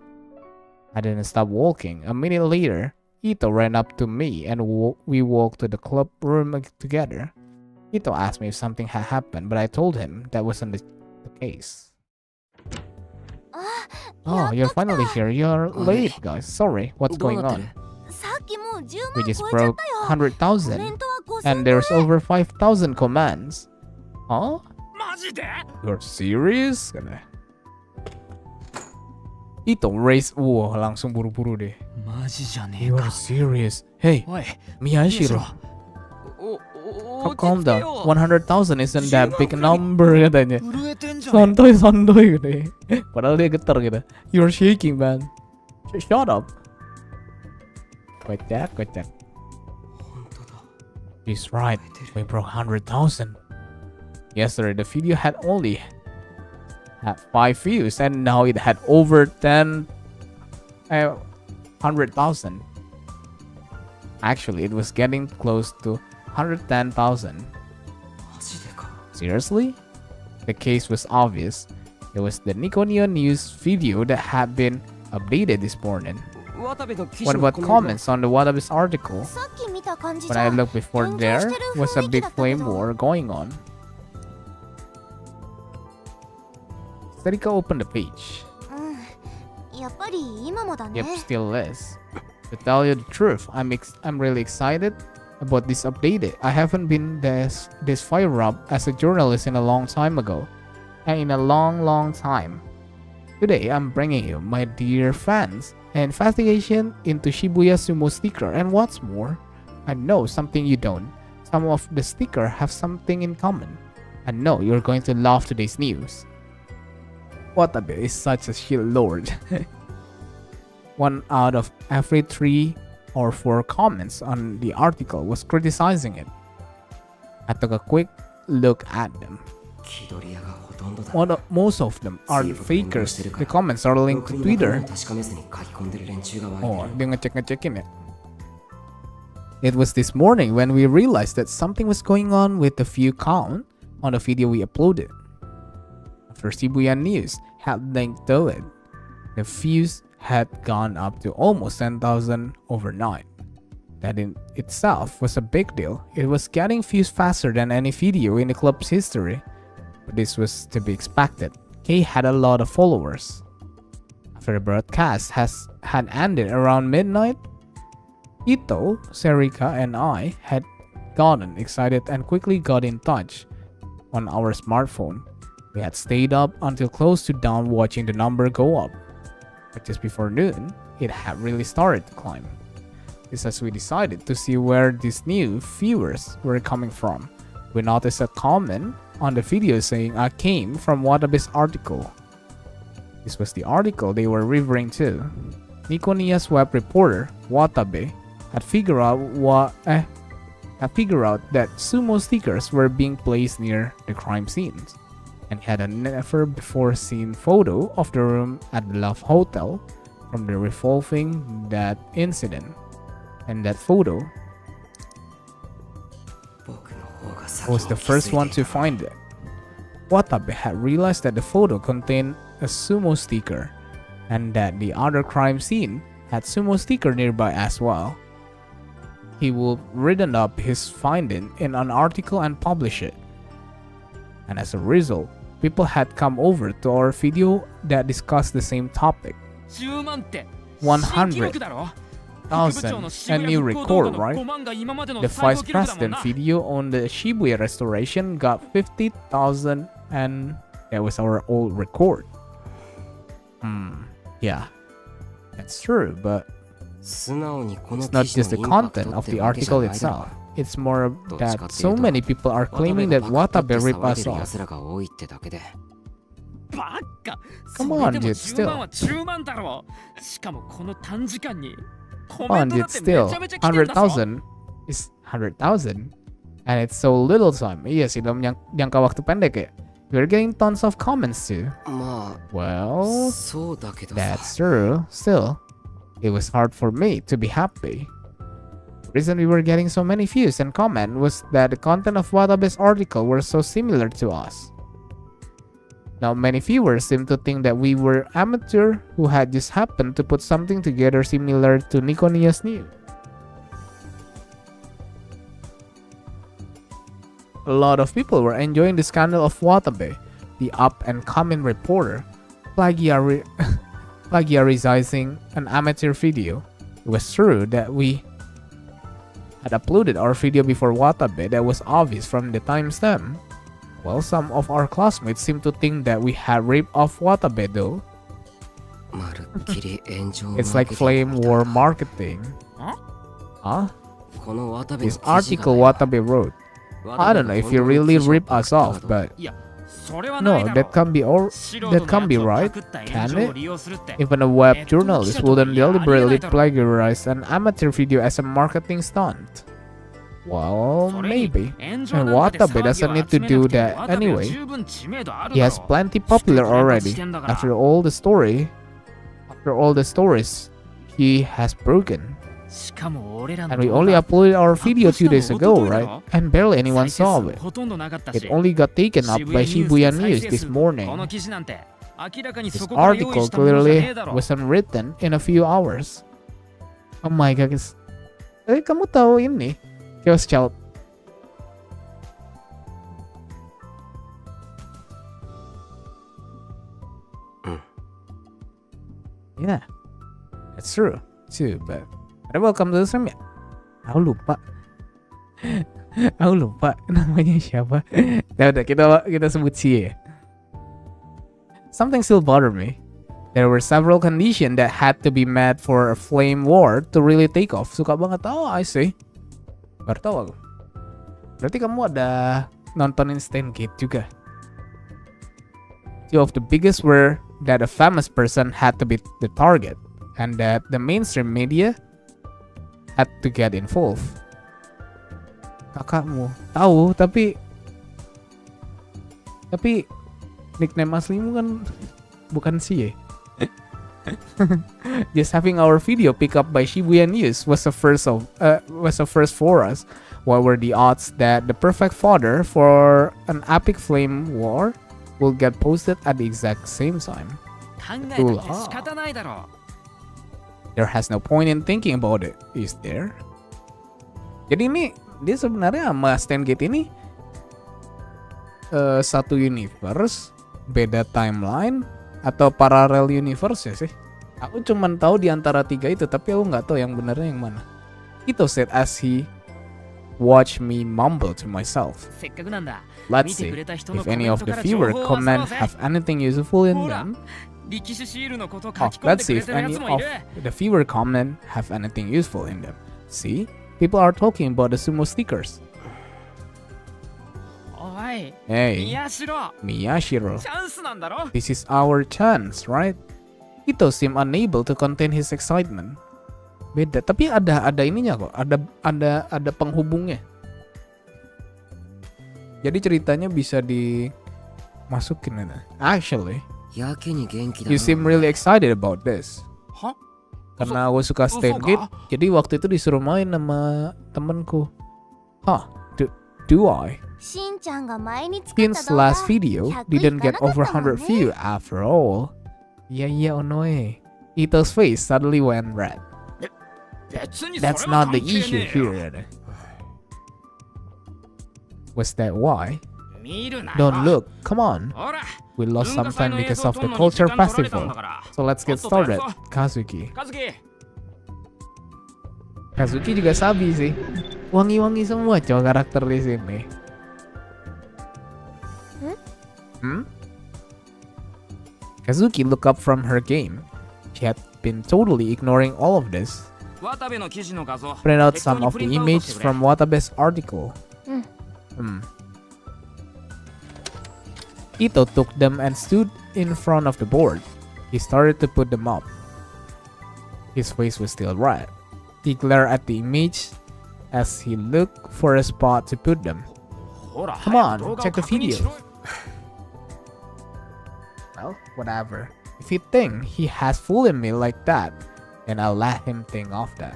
I didn't stop walking. A minute later, Ito ran up to me and we walked to the club room together. Ito asked me if something had happened, but I told him that wasn't the case. Oh, you're finally here. You're late, guys. Sorry, what's どう going なって on? る？さっきもう10 We 万 just 超えちゃっ broke たよ。コ 100,000 メントは5000 and there's over 5,000 commands. Huh? マジで？ You're serious? Ito raised... Wah, langsung buru-buru deh. マジじゃねえ You're か。 serious? Hey, おい、 Miyashiro. 落 Calm ち着け down. よ。 100,000 isn't that big number katanya. 震えてんじゃね Santuy gitu. Padahal dia getar gitu. You're shaking, man. Shut up. Kocak. 本当だ。 He's right. We broke 100,000. Yesterday, the video had only had 5 views, and now it had over 100,000. Actually, it was getting close to 110,000. マジでか。 Seriously? The case was obvious. It was the Nikonio News video that had been updated this morning. 渡部の記 What 事の about コメント comments on the Watabe's article? さっき見た感じ When じ I ゃ looked before, there was a big flame war going on. Sarika opened the page. うんやっぱり今もだね Yep, still is. To tell you the truth, I'm really excited about this update. I haven't been this fired up as a journalist in a long time ago. And in a long time. Today, I'm bringing you, my dear fans, an investigation into Shibuya Sumo sticker, and what's more, I know something you don't. Some of the sticker have something in common. I know you're going to love today's news. Watabe is such a shield lord. 1 out of every 3 or 4 comments on the article was criticizing it. I took a quick look at them. 気取り屋がほとんどだ。 Most of them are fakers. The comments are linked to ろくに中身 Twitter. を確かめずに書き込んでる連中が湧いて Oh, る。 dia ngecek-ngecekin ya. It was this morning when we realized that something was going on with the view count on the video we uploaded. After Shibuya News had linked to it, the views had gone up to almost 10,000 overnight. That in itself was a big deal. It was getting views faster than any video in the club's history. But this was to be expected. Kei had a lot of followers. After the broadcast had ended around midnight, Ito, Serika, and I had gotten excited and quickly got in touch on our smartphone. We had stayed up until close to dawn watching the number go up. But just before noon, it had really started to climb. Just as we decided to see where these new viewers were coming from, we noticed a comment on the video saying I came from Watabe's article. This was the article they were referring to. Nikoniya's web reporter, Watabe, had figured out that sumo stickers were being placed near the crime scenes, and had a never before seen photo of the room at the Love Hotel from the revolving that incident. And that photo 僕の方が先に was the 気づ first い one てい to た。 find it. Watabe had realized that the photo contained a sumo sticker, and that the other crime scene had sumo sticker nearby as well. He would written up his finding in an article and publish it. And as a result, people had come over to our video that discussed the same topic. 10万って100,000 新記録だろ。 and you record, right? The vice president video on the Shibuya restoration got 50,000, and that was our old record. Yeah, that's true, but 素直にこの it's 記 not 事 just the のインパク content トっ of て the わけじゃ article ないだろ itself. it's more that so many people are claiming that Watabe ripped us off. バカ Come そ on, れでも dude, 10万 still. は10万だろしかもこの短時間にコ Come メ on, ントだ dude, ってめ still. ちゃめちゃ来てんだぞ 100,000 is 100,000. And it's so little time. Iya sih, dalam jangka waktu pendek ya. We're getting tons of comments too. まあ Well, そうだけどさ that's true. Still, it was hard for me to be happy. The reason we were getting so many views and comments was that the content of Watabe's article were so similar to us. Now, many viewers seem to think that we were amateur who had just happened to put something together similar to Nikonia's news. A lot of people were enjoying the scandal of Watabe, the up-and-coming reporter, plagiarizing an amateur video. It was true that we had uploaded our video before Watabe that was obvious from the timestamp. Well, some of our classmates seem to think that we had ripped off Watabe though. まるっきり炎上 It's like flame war marketing. Huh? この渡部 This article Watabe wrote. I don't know if you really rip us off, but いやそれはな no, いだろ that can't be that can't be right, can it? Even a web journalist wouldn't deliberately plagiarize an amateur video as a marketing stunt. Well, maybe. And Watabe doesn't need to do that anyway. He has plenty popular already. After all the stories he has broken. And we only uploaded our video 2 days ago, right? And barely anyone saw it. It only got taken up by Shibuya News this morning. This article clearly wasn't written in a few hours. Oh my god, guys. Kamu tahu ini? Chaos Child. Yeah, that's true too, but welcome to the stream ya. Aku lupa namanya siapa. Udah kita sebut sih ya. Something still bothered me. There were several conditions that had to be met for a flame war to really take off. Suka banget. Oh, I see. Baru tahu aku. Berarti kamu ada nontonin Stand Gate juga. Two of the biggest were that a famous person had to be the target, and that the mainstream media had to get involved. Kakakmu tahu, tapi nickname aslimu kan bukan sih. Just having our video picked up by Shibuya News was a first for us. What were the odds that the perfect fodder for an epic flame war will get posted at the exact same time? There has no point in thinking about it, is there? Jadi ini dia sebenarnya sama Stand Gate ini satu universe, beda timeline, atau parallel universe ya sih? Aku cuman tahu di antara 3 itu, tapi aku nggak tahu yang benarnya yang mana. Ito said as he watched me mumble to myself. Let's see if any of the viewer comment have anything useful in them. Let's see if any of the viewer comment have anything useful in them. See, people are talking about the sumo stickers. Hey, Miyashiro. This is our chance, right? Ito seemed unable to contain his excitement. Beda, tapi ada ininya kok, ada penghubungnya. Jadi ceritanya bisa dimasukin itu. Actually, you seem really excited about this. Karena aku suka Stand Gate, jadi waktu itu disuruh main sama temenku. Do I? Since last video didn't get over 100 views after all. Yeah, Onoe. Ito's face suddenly went red. That's not the issue here. Was that why? Don't look, come on. We lost some time because of the culture festival. So let's get started. Kazuki juga sabi sih. Wangi-wangi semua cowok karakter di sini. Kazuki looked up from her game. She had been totally ignoring all of this. Print out some of the images from Watabe's article. Ito took them and stood in front of the board. He started to put them up. His face was still red. He glared at the image as he looked for a spot to put them. Come on, check the video. Well, whatever. If he think he has fooled me like that, then I'll let him think of that.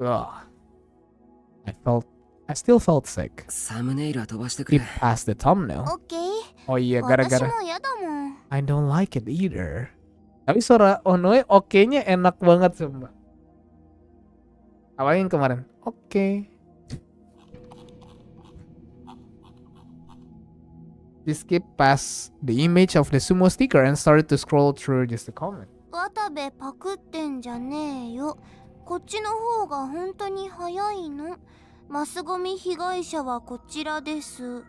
Ugh. I still felt sick. サムネイルは飛ばしてく He れ passed the thumbnail. オッケー Oh iya, 私 gara-gara も嫌だもん I don't like it either. Tapi suara Onoe oke-nya enak banget sumpah. Apa yang kemarin? Oke. He skipped past the image of the sumo sticker and started to scroll through just the comment. 渡部パクってんじゃねえよこっちの方が本当に早いのマスゴミ被害者はこちらです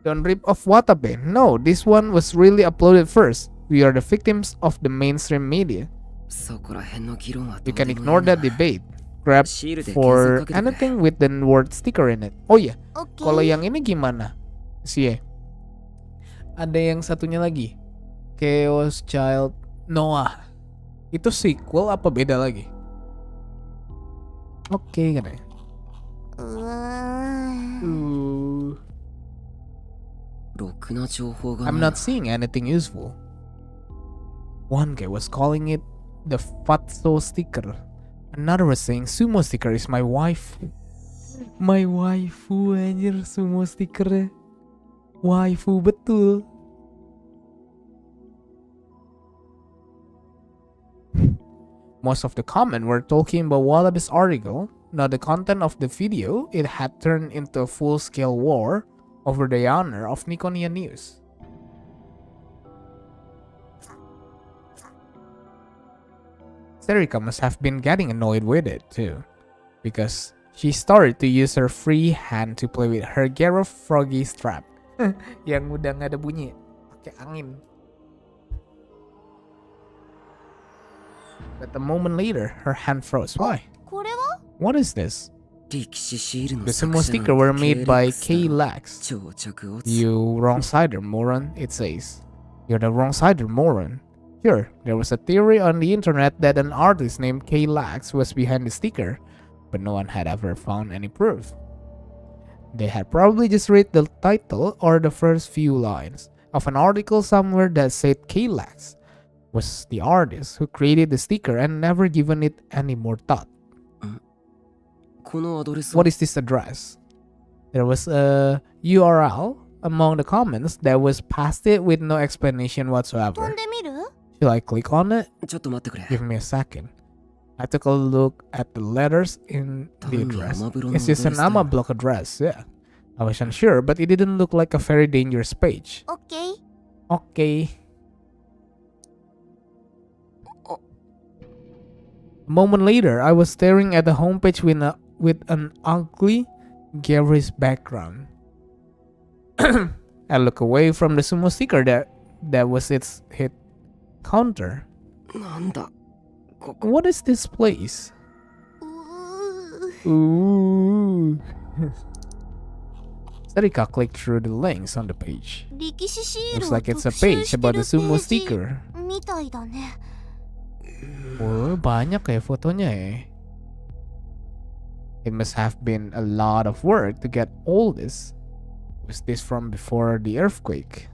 Don't rip off Watabe. No, this one was really uploaded first. We are the victims of the mainstream media. そこら辺の議論は You どう can でもいい ignore that debate. Grab シールで for 検索かけてくれ anything with the word sticker in it. Oh iya, オッケ kalau ー yang ini gimana? Sih, ada yang satunya lagi. Chaos Child Noah. Itu sequel apa beda lagi? Oke, kan ya? うーん ろくな情報が I'm ない not seeing anything useful. One guy was calling it the Fatso sticker. Another was saying sumo sticker is my wife. My waifu anjir sumo sticker. Waifu betul. Most of the comment were talking about Wallaby's article. Now the content of the video, it had turned into a full-scale war over the honor of Nikonia News. Serika must have been getting annoyed with it too, because she started to use her free hand to play with her Garo Froggy strap. Yang udah nggak ada bunyi, pakai angin. But a moment later, her hand froze. Why? これは What is this? 力士シールの The 作 sumo 者 sticker の were made by 経 K 歴 Lax. 長着をつ You wrong-sider moron, it says. You're the wrong-sider moron. Sure, there was a theory on the internet that an artist named K Lax was behind the sticker, but no one had ever found any proof. They had probably just read the title or the first few lines of an article somewhere that said K Lax was the artist who created the sticker and never given it any more thought. このアドレス What is this address? There was a URL among the comments that was pasted with no explanation 飛 whatsoever. んでみる Should I click on it? ちょっと待ってくれ Give me a second. I took a look at the letters in the address. It's just an Amablock address, yeah. I was unsure, but it didn't look like a very dangerous page. オッケー Okay. A moment later, I was staring at the homepage with an ugly, garish background. I looked away from the sumo sticker that was its hit counter. なんだここ What is this place? うー Ooh. Sarika clicked through the links on the page. 力士シール Looks を like it's 特 a 集 page して about る the ペ sumo ージ sticker. みたいだね Oh, banyak ya fotonya ya. It must have been a lot of work to get all this. Was this from before the earthquake?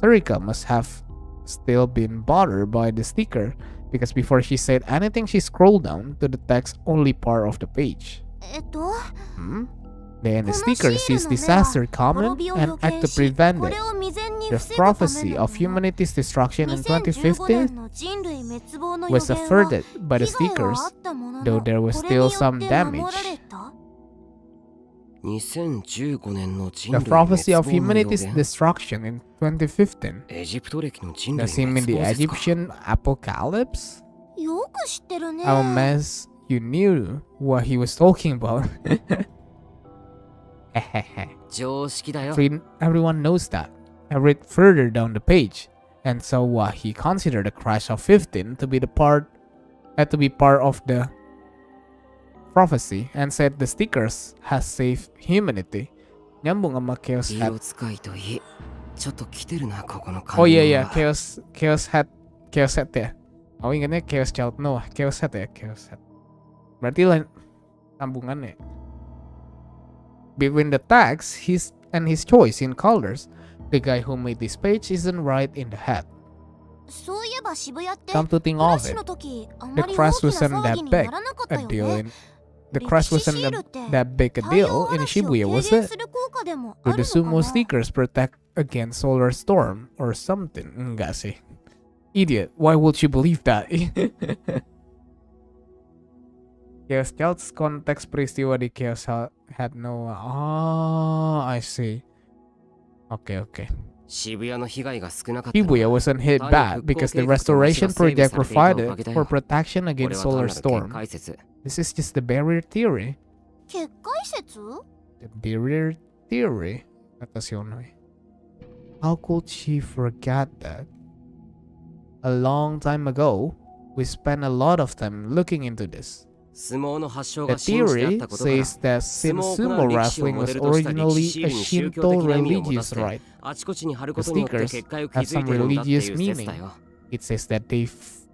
Sarika must have still been bothered by the sticker because before she said anything, she scrolled down to the text only part of the page. と Then the この sticker シー sees ルの目は disaster coming 滅びを and 予 act 見 to し prevent こ it. れを未然に The 防ぐため prophecy の of humanity's destruction in 2015 2015年の人類滅亡の予 was 言は averted by the 被害は stickers, あったもの though の there was これによ still って some 守 damage. られた2015年の人 The 類 prophecy of 滅亡の予 humanity's 言 destruction in 2015. エジプト歴の人類 Does he mean 滅 the 亡説か Egyptian apocalypse? よく知ってるね I'll mess you knew what he was talking about. 常識だよ Everyone knows that. I read further down the page. And so he considered the crash of 15 to be part of the prophecy and said the stickers has saved humanity. Nyambung sama Chaos 気 Hat. を使いといえちょっと来てるなここの Oh 感 iya は Chaos Hat ya. Oh ingatnya Chaos Child Noah, Chaos Hat ya, Chaos Hat. Berarti lain sambungannya. Between the text his choice in colors, the guy who made this page isn't right in the head. そういえば渋谷って Come to think フラッ of シュ it, の時あん the まり大 crash きな wasn't 騒 that ぎに big ならなかった a よ deal ね in the crash 歴史 wasn't シールって that big a 太陽 deal in 嵐を Shibuya, 軽 was 減 it? する効果でも Do あ the るのか sumo な stickers protect against solar storm or something? Enggak sih. Idiot, why would you believe that? Chaos Child's konteks peristiwa di Chaos had no... Oh, I see. Okay. 渋谷の被害が少なかったの Shibuya は wasn't hit bad because the restoration project provided for protection これ against は単な solar る結 storm. 解説 This is just the barrier theory. 結界説 The barrier theory? Kata Shionoi. How could she forget that? A long time ago, we spent a lot of time looking into this. 相撲の発祥 The が信じてあっ theory たことから says that since 相撲を行う sumo 歴史を wrestling モ was デルとした歴 originally 史シー a ルに宗教 Shinto 的な意味を持た religious せて rite, あちこちに貼るこ the とによって stickers 結界を have 築い some ているんだっていう religious 説だ meaning. よ It says that they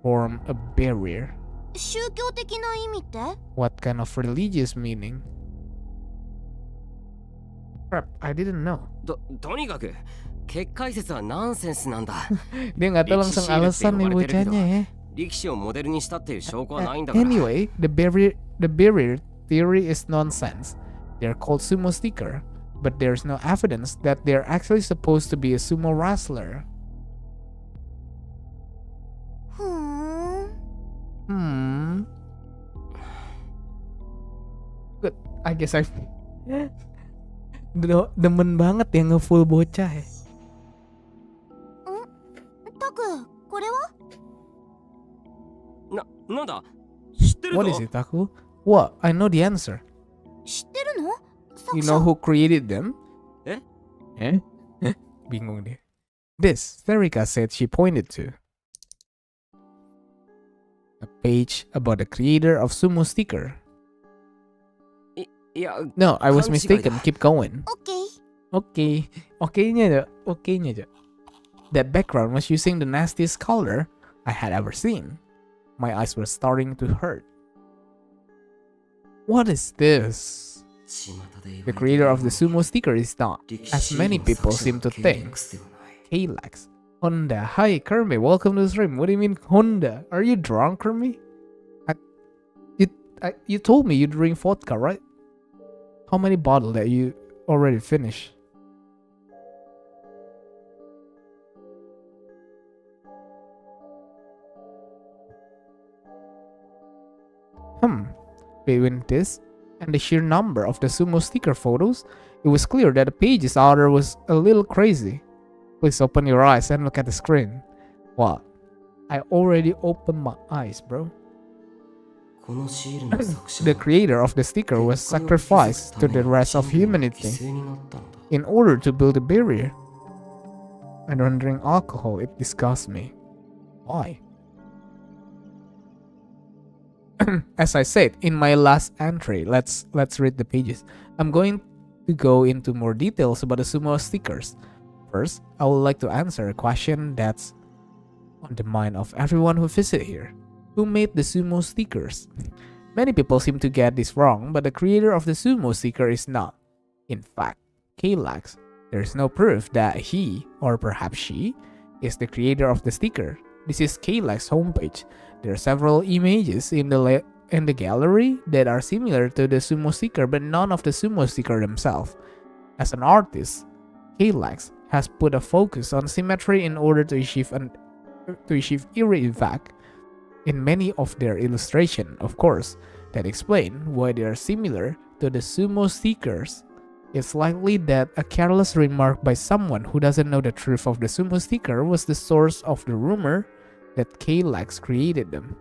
form a barrier. 宗教的な意味って What kind of religious meaning? Crap, I didn't know. とにかく結界説はナンセンスなんだ Dia nggak tahu langsung alasan nih bocahnya ya. 力士をモデルにしたっていう証拠はないんだから Anyway, the barrier theory is nonsense. They're called sumo sticker, but there's no evidence that they're actually supposed to be a sumo wrestler. ふーん Good. I guess I demen banget ya nge-full bocah ya. タクこれはなんだ知ってるぞ What is it, Taku? What? I know the answer. 知ってるの You 作 know 者 who created them? Eh? Bingung dia. This, Terika said she pointed to. A page about the creator of sumo sticker. いや No, I was 勘違いだ。 mistaken. Keep going. オッケー Okay. Okay-nya aja. That background was using the nastiest color I had ever seen. My eyes were starting to hurt. What is this? 巷で言われている The creator of the sumo sticker is not, as many people seem to think, Kalax. Honda. Hi, Kermit. Welcome to the stream. What do you mean, Honda? Are you drunk, Kermit? You told me you drink vodka, right? How many bottles that you already finished? Between this and the sheer number of the sumo sticker photos, it was clear that the page's order was a little crazy. Please open your eyes and look at the screen. What? I already opened my eyes, bro. このシールの作者 The creator of the sticker was sacrificed to the rest of 犠 humanity 牲になったんだ in order to build a barrier. I don't drink alcohol, it disgusts me. Why? As I said in my last entry, let's read the pages. I'm going to go into more details about the sumo stickers. First, I would like to answer a question that's on the mind of everyone who visit here. Who made the sumo stickers? Many people seem to get this wrong, but the creator of the sumo sticker is not. In fact, Kalax, there is no proof that he, or perhaps she, is the creator of the sticker. This is Kalax's homepage. There are several images in the gallery that are similar to the sumo sticker, but none of the sumo sticker themselves. As an artist, Kalax has put a focus on symmetry in order to achieve eerie effect in many of their illustrations, of course, that explain why they are similar to the sumo stickers. It's likely that a careless remark by someone who doesn't know the truth of the sumo sticker was the source of the rumor that Kalax created them.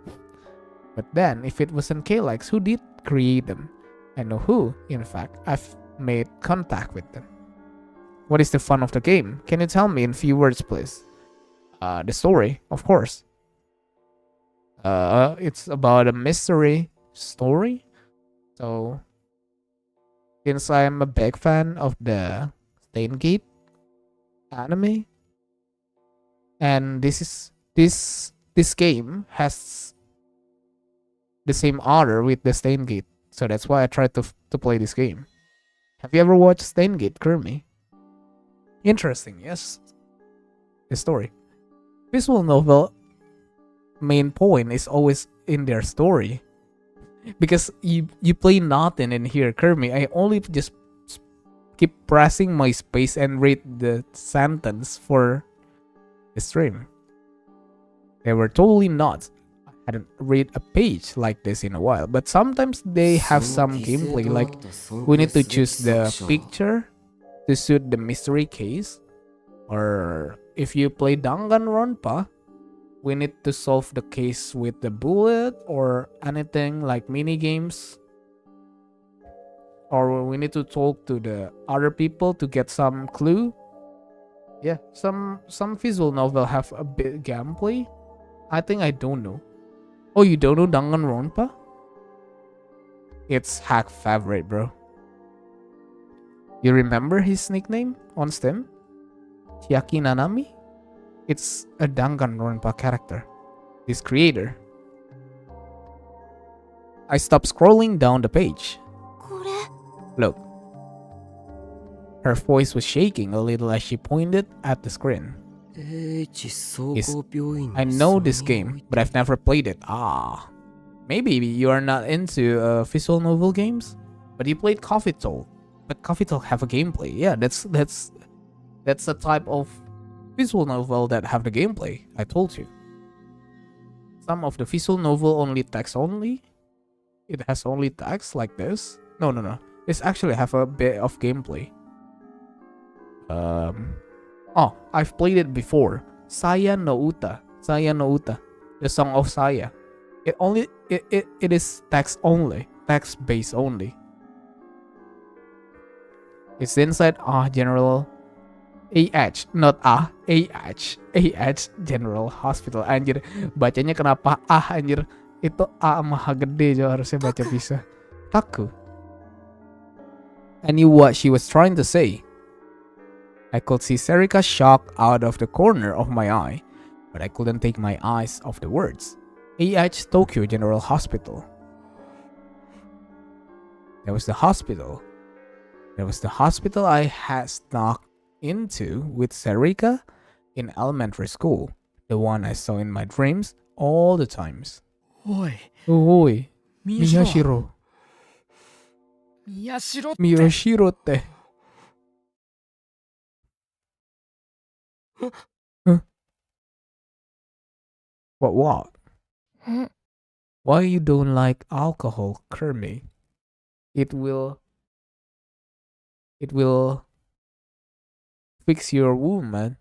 But then, if it wasn't Kalax, who did create them? I know who, in fact. I've made contact with them. What is the fun of the game? Can you tell me in few words, please? The story, of course. It's about a mystery story. So, since I'm a big fan of the Steingate anime, and this game has the same order with the Steingate, so that's why I tried to play this game. Have you ever watched Steingate, Kermi? Interesting, yes. The story. Visual novel main point is always in their story. Because you play nothing in here, Kermi. I only just keep pressing my space and read the sentence for the stream. They were totally nuts. I hadn't read a page like this in a while. But sometimes they have some gameplay, like we need to choose the picture to suit the mystery case. Or if you play Danganronpa, we need to solve the case with the bullet or anything like mini games. Or we need to talk to the other people to get some clue. Yeah, some visual novel have a bit gameplay. I think I don't know. Oh, you don't know Danganronpa? It's hack favorite, bro. You remember his nickname on Steam? Chiaki Nanami? It's a Danganronpa character. His creator. I stopped scrolling down the page. これ Look. Her voice was shaking a little as she pointed at the screen. I know this game, but I've never played it. Ah. Maybe you are not into visual novel games, but you played Coffee Talk. But Coffee Talk have a gameplay. Yeah, that's a type of visual novel that have the gameplay. I told you. Some of the visual novel only text only. It has only text like this. No. This actually have a bit of gameplay. Oh, I've played it before. Saya no Uta. The Song of Saya. It is text only. Text based only. It's inside General AH, not AH General Hospital. Anjir, bacanya kenapa anjir? Itu A maha gede jo, harusnya baca bisa. Taku. I knew what she was trying to say. I could see Serika's shock out of the corner of my eye, but I couldn't take my eyes off the words. AH Tokyo General Hospital. That was the hospital. I had snuck into with Serika in elementary school. The one I saw in my dreams all the times. おい Oi, 宮代 Miyashiro. 宮代って Miyashiro って。Huh? What? Why you don't like alcohol, Kermi? It will fix your wound, man.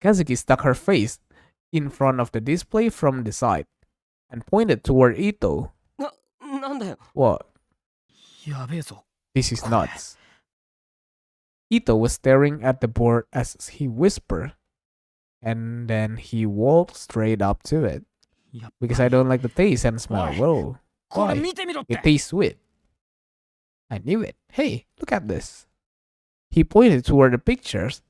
Kazuki stuck her face in front of the display from the side and pointed toward Ito. なんだよ What? やべえぞ This is nuts. Ito was staring at the board as he whispered, and then he walked straight up to it. やっ Because I don't like the taste and smell. Why? Whoa. これ Why? 見てみろって It tastes sweet. I knew it. Hey, look at this. He pointed toward the pictures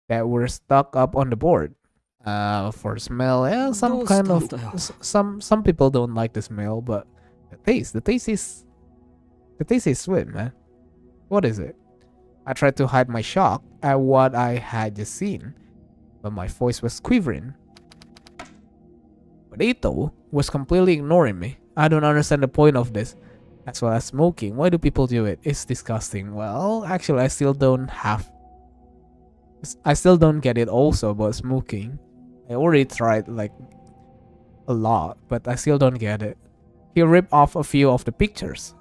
that were stuck up on the board. For smell, yeah, some kind of some people don't like the smell, but the taste is sweet, man. What is it? I tried to hide my shock at what I had just seen, but my voice was quivering. But Ito was completely ignoring me. I don't understand the point of this. As well as smoking. Why do people do it? It's disgusting. Well, actually, I still don't get it also about smoking. I already tried like a lot, but I still don't get it. He ripped off a few of the pictures.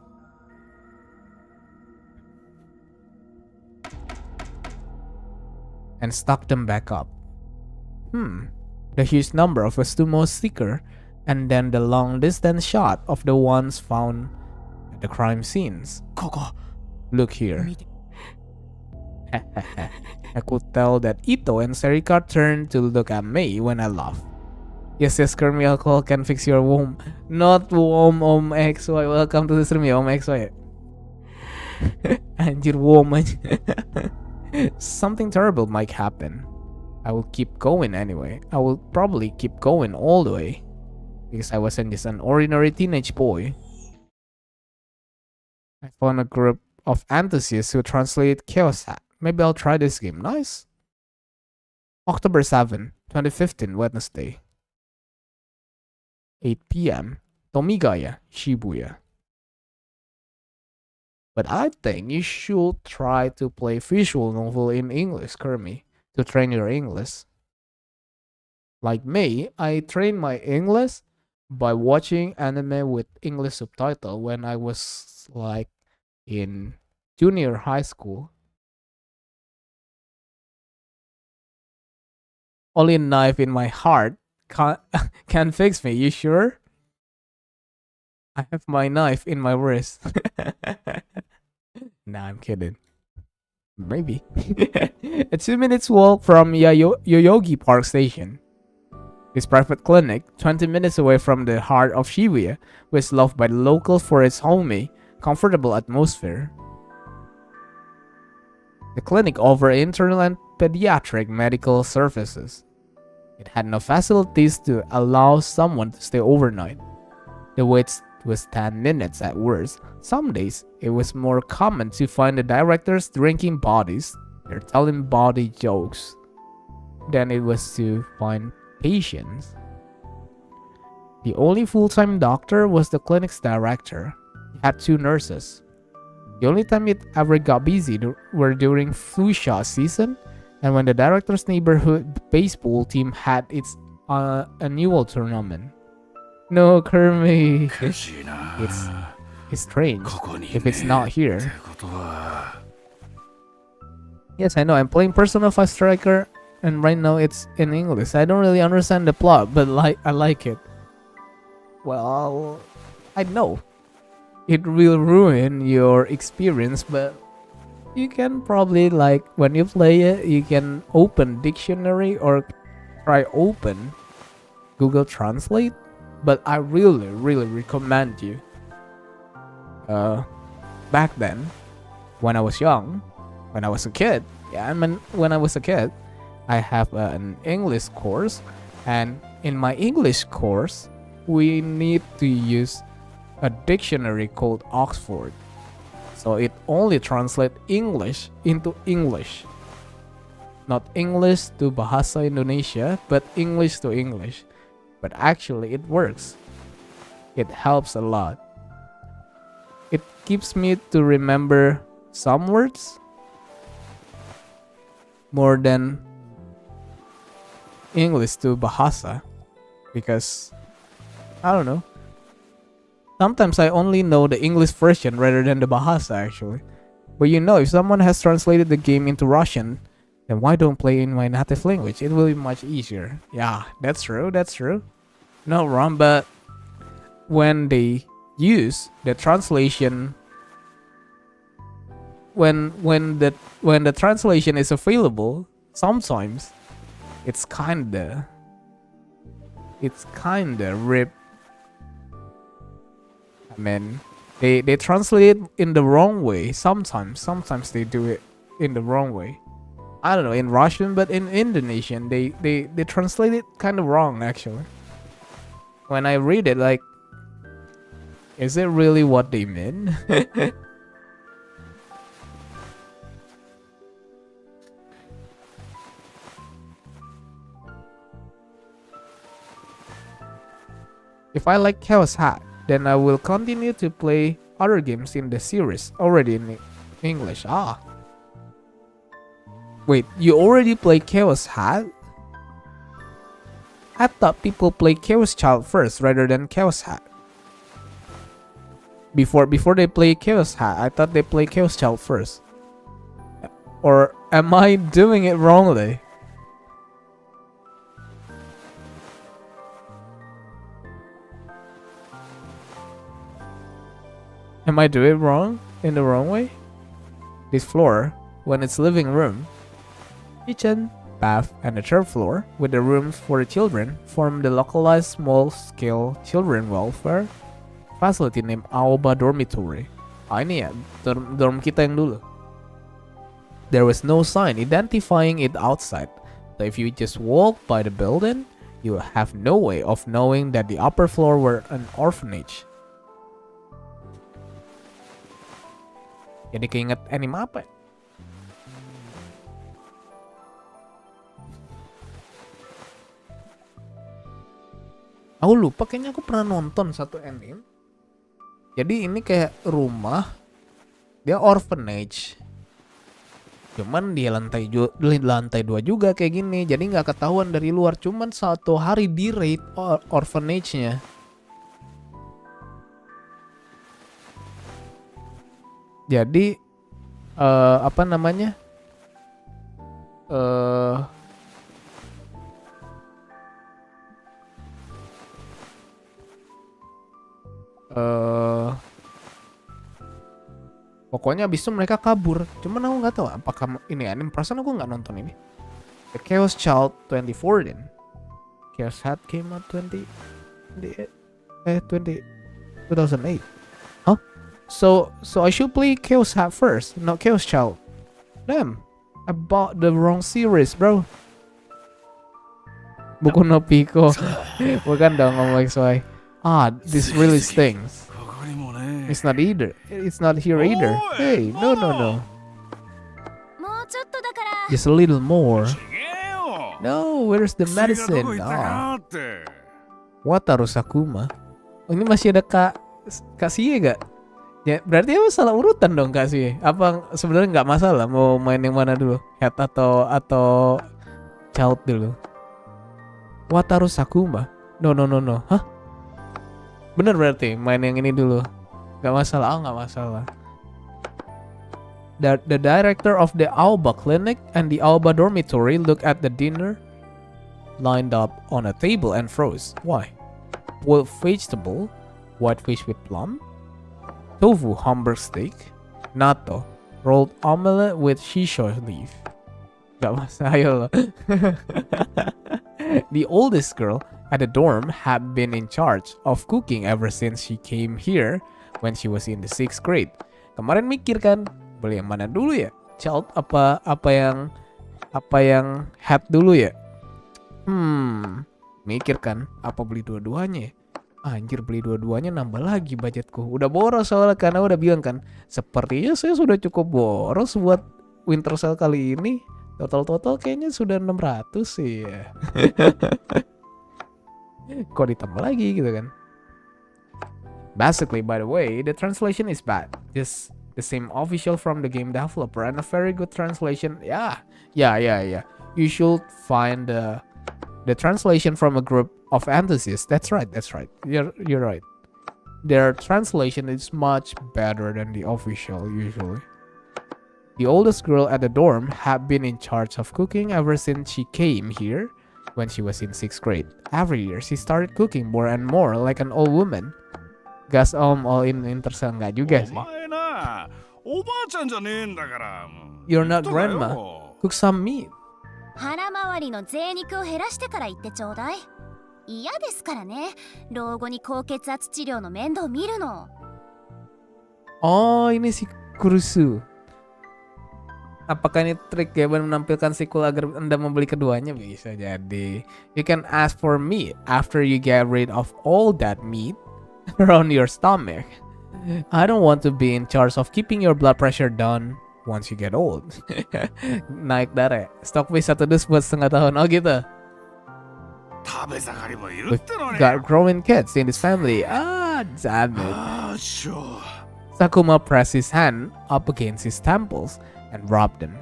And stuck them back up. The huge number of a Sumo sticker, and then the long distance shot of the ones found at the crime scenes. ここ Look here. 見て I could tell that Ito and Serika turned to look at me when I laughed. Yes, Kermi, alcohol can fix your womb. Not womb, XY. Welcome to the stream, ya, XY. Anjir, womb aja. Something terrible might happen. I will keep going anyway. I will probably keep going all the way. Because I wasn't just an ordinary teenage boy. I found a group of enthusiasts who translate Chaos Hat. Maybe I'll try this game. Nice. October 7, 2015, Wednesday. 8 p.m. Tomigaya, Shibuya. But I think you should try to play visual novel in English, Kermi, to train your English. Like me, I trained my English by watching anime with English subtitle when I was like in junior high school. Only a knife in my heart can fix me. You sure? I have my knife in my wrist. Nah, I'm kidding. Maybe. A 2 minutes walk from Yoyogi Park Station. This private clinic, 20 minutes away from the heart of Shibuya, was loved by the locals for its homey, comfortable atmosphere. The clinic offered internal and pediatric medical services. It had no facilities to allow someone to stay overnight. The wait was 10 minutes at worst. Some days, it was more common to find the directors drinking bodies or telling body jokes than it was to find patients. The only full-time doctor was the clinic's director. He had 2 nurses. The only time it ever got busy were during flu shot season and when the director's neighborhood baseball team had its annual tournament. No, Kermi. It's strange if it's not here. Yes, I know. I'm playing Persona 5 Striker and right now it's in English. I don't really understand the plot, but I like it. Well, I know it will ruin your experience, but you can probably, like, when you play it, you can open dictionary or try open Google Translate. But I really recommend you. Back then, when I was young, when I was a kid, when I was a kid, I have an English course, and in my English course, we need to use a dictionary called Oxford. So it only translates English into English. Not English to Bahasa Indonesia, but English to English. But actually it works. It helps a lot. It keeps me to remember some words more than English to Bahasa, because I don't know. Sometimes I only know the English version rather than the Bahasa actually. But you know, if someone has translated the game into Russian, then why don't play in my native language? It will be much easier. Yeah, that's true. No wrong, but when they use the translation, when the translation is available, sometimes it's kinda rip. I mean, they translate it in the wrong way. Sometimes they do it in the wrong way. I don't know in Russian, but in Indonesian they translate it kind of wrong actually. When I read it, like, is it really what they mean? If I like Chaos Hat, then I will continue to play other games in the series already in English. Wait, you already play Chaos Hat? I thought people play Chaos Child first rather than Chaos Hat. Before they play Chaos Hat, I thought they play Chaos Child first. Or am I doing it wrongly? Am I doing it wrong? In the wrong way? This floor when its living room, kitchen, bath, and the third floor, with the rooms for the children, form the localized small-scale children welfare facility named Aoba Dormitory. Ini ya, dorm kita yang dulu. There was no sign identifying it outside, so if you just walk by the building, you have no way of knowing that the upper floor were an orphanage. Jadi keinget anime apa ya? Aku lupa, kayaknya aku pernah nonton satu anime. Jadi ini kayak rumah, dia orphanage. Cuman di lantai 2 juga kayak gini. Jadi nggak ketahuan dari luar. Cuman satu hari di raid orphanage-nya. Jadi apa namanya? Pokoknya abis itu mereka kabur. Cuman aku nggak tahu apakah ini anime. Perasaan aku nggak nonton ini. The Chaos Child 2014. Chaos Head came out 2008. Huh? So I should play Chaos Head first, not Chaos Child. Damn, I bought the wrong series, bro. Buku no Pico. Bukan dong ngomong XY. This really stings. It's not either. It's not here either. Hey, no. Just a little more. No, where's the medicine? Wataru Sakuma. Oh, ini masih ada Kak Sie gak? Ya, berarti aku salah urutan dong Kak Sie. Apa sebenarnya nggak masalah mau main yang mana dulu? Head atau Child dulu? Wataru Sakuma. No. Hah? Bener berarti main yang ini dulu. Gak masalah, nggak masalah. The director of the Aoba Clinic and the Aoba Dormitory looked at the dinner lined up on a table and froze. Why? Boiled vegetable, white fish with plum, tofu Hamburg steak, natto, rolled omelette with shisho leaf. Gak masalah. The oldest girl at the dorm had been in charge of cooking ever since she came here when she was in the 6th grade. Kemarin mikir kan, beli yang mana dulu ya? Child apa yang head dulu ya? Mikir kan, apa beli dua-duanya ya? Anjir, beli dua-duanya nambah lagi budgetku. Udah boros soalnya karena udah bilang kan, sepertinya saya sudah cukup boros buat winter sale kali ini. Total kayaknya sudah 600 sih ya. Kok ditambah lagi gitu kan? Basically, by the way, the translation is bad. Just the same official from the game developer and a very good translation. Yeah. You should find the translation from a group of enthusiasts. That's right. You're right. Their translation is much better than the official usually. The oldest girl at the dorm had been in charge of cooking ever since she came here when she was in 6th grade. Every year, she started cooking more and more like an old woman. Gas all in Intersal nggak juga sih. You're not grandma. Cook some meat. 腹回りの贅肉を減らしてから言ってちょうだい。嫌ですからね。老後に高血圧治療の面倒見るの。Oh, ini si Kurusu. Apakah ini trik ya menampilkan sequel agar Anda membeli keduanya? Bisa jadi. You can ask for meat after you get rid of all that meat around your stomach. I don't want to be in charge of keeping your blood pressure down once you get old. Naik darah. Stok base 1 dus buat setengah tahun. Oh gitu. We've got growing kids in this family. Damn it. Sakuma pressed his hand up against his temples and rubbed them.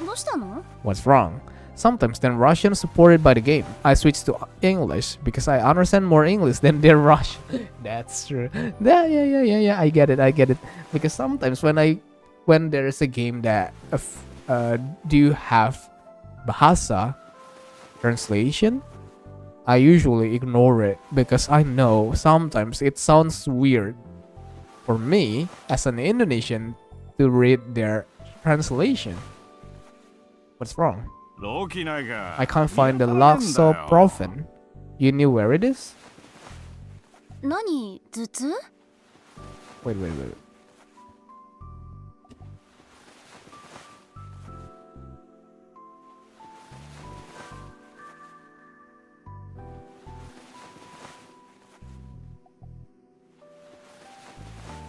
どうしたの? What's wrong? Sometimes they're Russian supported by the game. I switched to English because I understand more English than they're Russian. That's true. Yeah. I get it. Because sometimes when there is a game that do you have bahasa translation, I usually ignore it because I know sometimes it sounds weird. For me, as an Indonesian to read their translation. What's wrong? 老気ないか I can't find the Loxoprofen. You knew where it is? 何頭痛 Wait, wait, wait.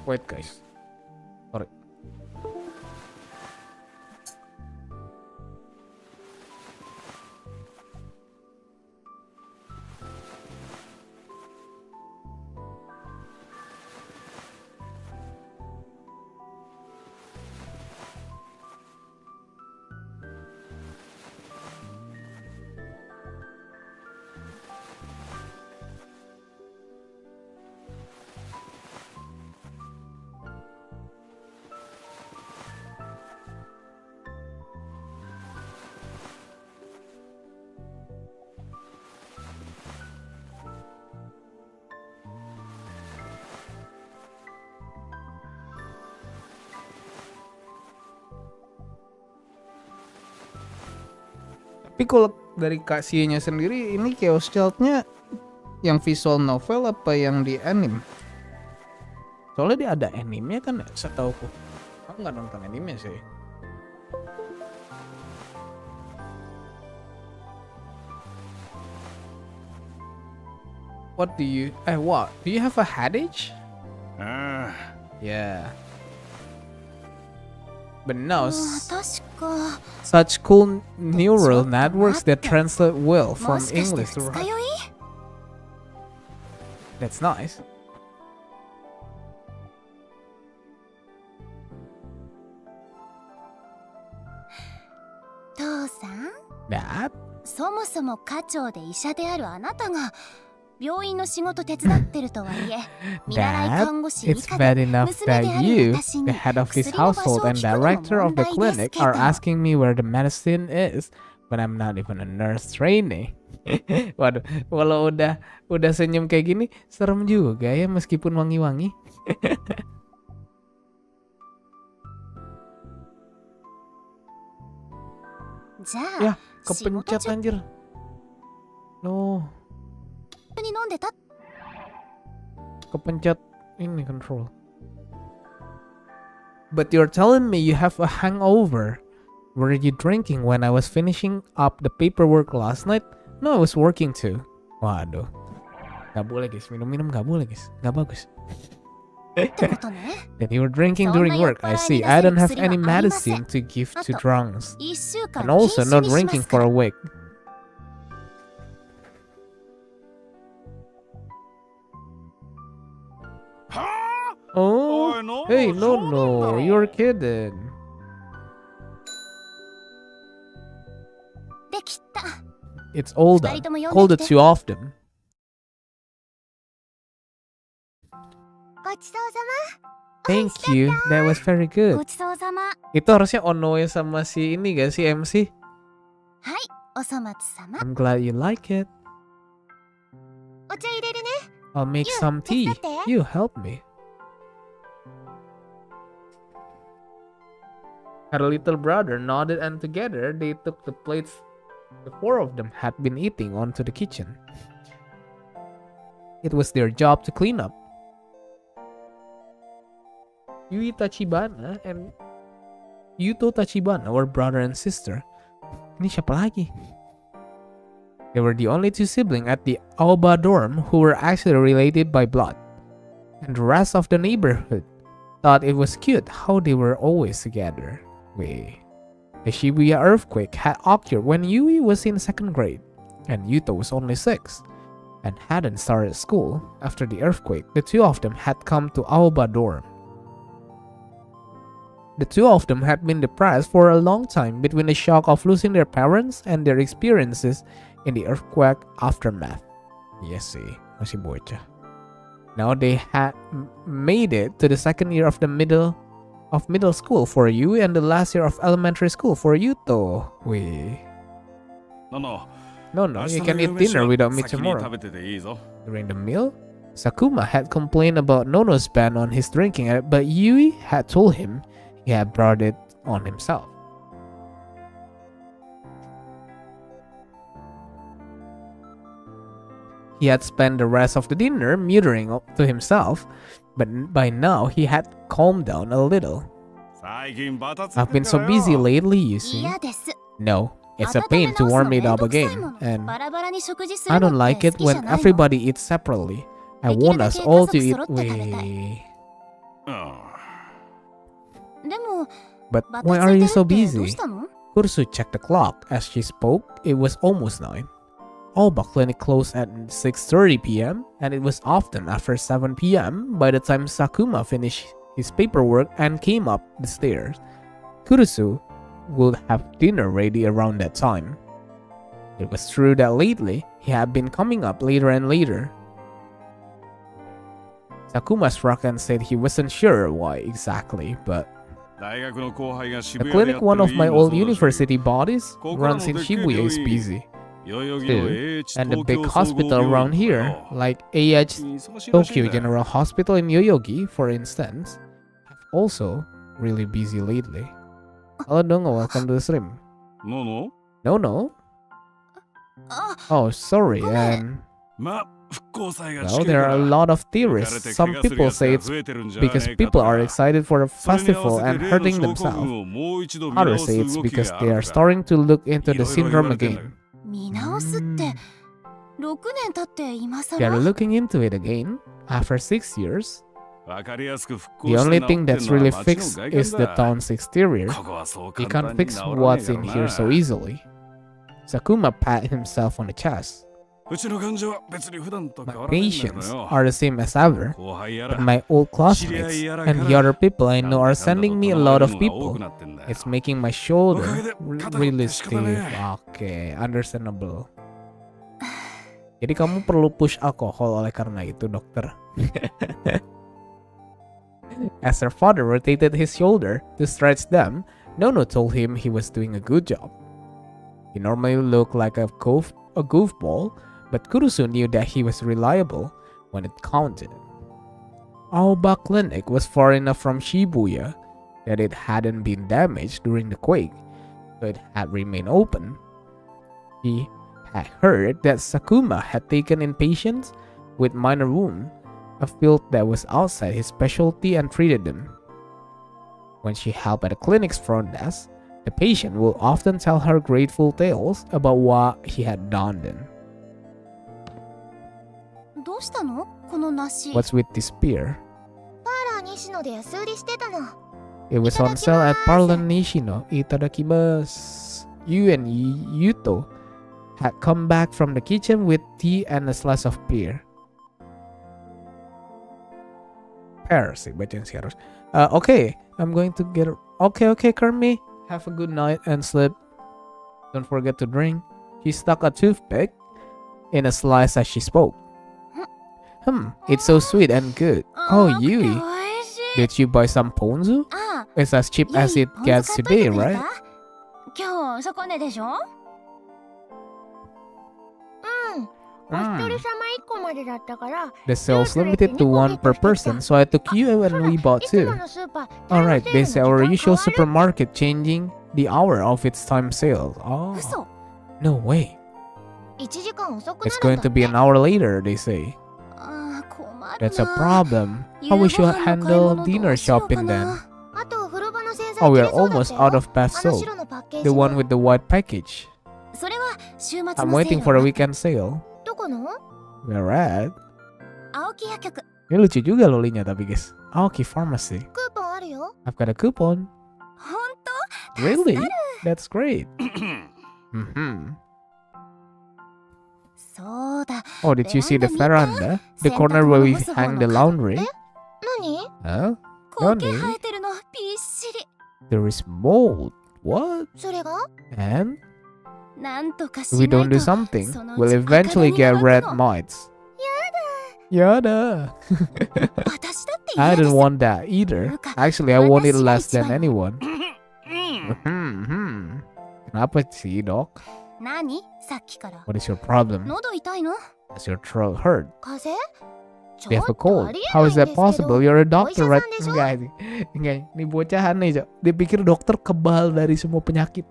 Wait, guys. Sorry. Tapi kalau dari kasihnya sendiri, ini Chaos Child-nya yang visual novel apa yang di anime? Soalnya dia ada anime kan ya, setauku. Aku nggak nonton anime sih. What? Do you have a headache? あ Yeah. But no, 確か such cool neural networks that translate well も from しかして English to 二日酔 Russian. い That's nice. 父さん Dad? そもそも課長で医者であるあなたが病院の仕事手伝ってるとはいえ見習い Dad, 看護師以 it's 下 bad で enough 娘 that である you, 私 the に head of this 薬の場所 household を and 聞くのも director of 問 the 題です clinic, けど are asking me where the medicine is, but I'm not even a nurse trainee. Waduh, kalau udah senyum kayak gini, serem juga ya meskipun wangi-wangi. Ya, じゃあ仕事 kepencet 中 anjir. No, に飲んでた kepencet ini control. But you're telling me you have a hangover. Were you drinking when I was finishing up the paperwork last night? No, I was working too. Waduh. Gak boleh guys, minum-minum gak boleh guys. Gak bagus. ってことね That you were drinking during work. I see. I don't have any medicine to give to drunks. 1週間 And 禁 also 止 not にしま drinking すか for ら a week. Oh, Oh, no, hey, no, so no, no. you're kidding. できた It's older. 二人とも呼ん Called で it きて too often. ごちそうさ Thank you. That was very ま good. ごちそうさま Itu harusnya Onoe sama si ini gak sih MC? はいおそ松様 I'm glad you like it. お茶入れるね I'll make You, some tea. 手伝って You help me. Her little brother nodded and together they took the plates the four of them had been eating onto the kitchen. It was their job to clean up. Yui Tachibana and Yuto Tachibana were brother and sister. Ini siapa lagi? They were the only two siblings at the Aoba dorm who were actually related by blood. And the rest of the neighborhood thought it was cute how they were always together. Wait. The Shibuya earthquake had occurred when Yui was in second grade, and Yuto was only 6, and hadn't started school. After the earthquake, the two of them had come to Aoba dorm. The two of them had been depressed for a long time between the shock of losing their parents and their experiences in the earthquake aftermath. Yes, sih, masih bocah. Now they had made it to the second year of the middle school for Yui and the last year of elementary school for Yuto. Wait. No, No, you can eat dinner without me tomorrow. During the meal, Sakuma had complained about Nono's ban on his drinking, but Yui had told him he had brought it on himself. He had spent the rest of the dinner muttering to himself, but by now he had calmed down a little. I've been so busy lately, you see. No, it's a pain to warm it up again, and I don't like it when everybody eats separately. I want us all to eat But why are you so busy? Kursu checked the clock. As she spoke, it was almost 9. Alba clinic closed at 6:30 p.m. and it was often after 7 p.m. by the time Sakuma finished his paperwork and came up the stairs. Kurusu would have dinner ready around that time. It was true that lately he had been coming up later and later. Sakuma shrugged and said he wasn't sure why exactly, but the clinic one of my old university buddies runs in Shibuya is busy too, and the big hospital around here, like AH Tokyo General Hospital in Yoyogi, for instance, have also really busy lately. Hello Dongo, welcome to the stream. No? Oh, sorry, and well, there are a lot of theories. Some people say it's because people are excited for the festival and hurting themselves. Others say it's because they are starting to look into the syndrome again. They are looking into it again after 6 years. The only thing that's really fixed is the town's exterior. You can't fix what's in here so easily. Sakuma pat himself on the chest. My patients are the same as ever, but my old classmates and the other people I know are sending me a lot of people. It's making my shoulder really stiff. Okay, understandable. Jadi kamu perlu push alkohol oleh karena itu, dokter. As her father rotated his shoulder to stretch them, Nono told him he was doing a good job. He normally looked like a goofball, but Kurusu knew that he was reliable when it counted. Aoba Clinic was far enough from Shibuya that it hadn't been damaged during the quake, so it had remained open. He had heard that Sakuma had taken in patients with minor wounds, a field that was outside his specialty, and treated them. When she helped at the clinic's front desk, the patient will often tell her grateful tales about what he had done then. What's with this spear? It was on sale at Parlor Nishino. Itadakimasu. You and Yuto had come back from the kitchen with tea and a slice of pear. Pear sih bacaan sih harus. Okay, I'm going to get. Okay, Kermi. Have a good night and sleep. Don't forget to drink. She stuck a toothpick in a slice as she spoke. It's so sweet and good. Oh, Yui, did you buy some ponzu? It's as cheap as it gets today, right? The sale's limited to 1 per person, so I took you and we bought 2. Alright, this is our usual supermarket changing the hour of its time sale. Oh, no way. It's going to be an hour later, they say. That's a problem. How we should handle dinner shopping then? Oh, we are almost out of bath soap. The one with the white package. I'm waiting for a weekend sale. Where at? Ini lucu juga lolinya tapi guys. Aoki Pharmacy. I've got a coupon. Really? That's great. Oh, did you see the veranda? The corner where we hang the laundry? Huh? Nani? There is mold. What? And? If we don't do something, we'll eventually get red mites. Yada. I don't want that either. Actually, I want it less than anyone. Kenapa sih, Doc? What is your problem? Does your throat hurt? They have a cold. How is that possible? You're a doctor, right? Enggak sih. Enggak. Ini bocah aneh, Cok. Dia pikir dokter kebal dari semua penyakit.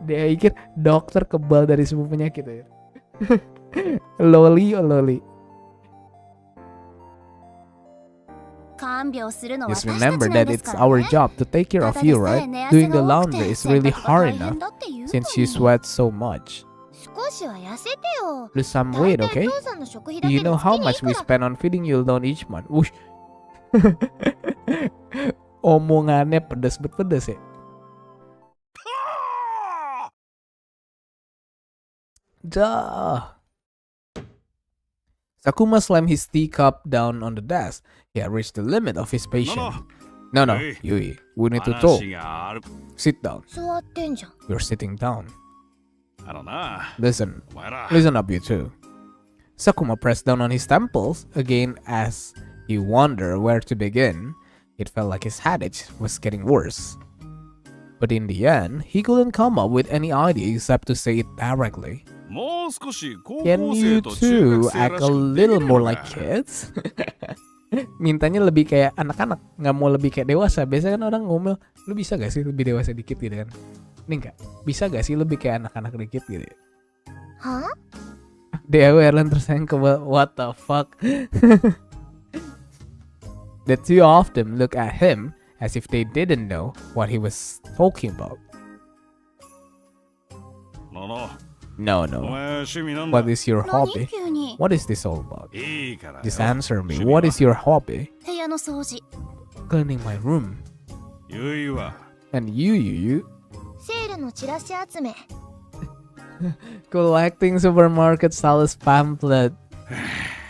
Dia pikir dokter kebal dari semua penyakit ya. Loli. Just remember that it's our job to take care of you, right? Doing the laundry is really hard enough since you sweat so much. Lose some weight, okay? Do you know how much we spend on feeding you alone each month? Wush. Omongannya pedas ya. Duh. Sakuma slammed his teacup down on the desk. He had reached the limit of his patience. No, Yui, we need to talk. Sit down. You're sitting down. Listen up, you two. Sakuma pressed down on his temples again as he wondered where to begin. It felt like his headache was getting worse. But in the end, he couldn't come up with any idea except to say it directly. Can you two act a little more like kids? Mintanya lebih kayak anak-anak, nggak mau lebih kayak dewasa. Biasanya kan orang ngomel, lu bisa gak sih lebih dewasa dikit gitu kan? Ini enggak, bisa gak sih lebih kayak anak-anak dikit gitu? Hah? Dewa Erlen tersayang ke what the fuck? The two of them look at him as if they didn't know what he was talking about. No. What is your hobby? What is this all about? Just answer me. What is your hobby? Cleaning my room. And you? Collecting supermarket sales pamphlet.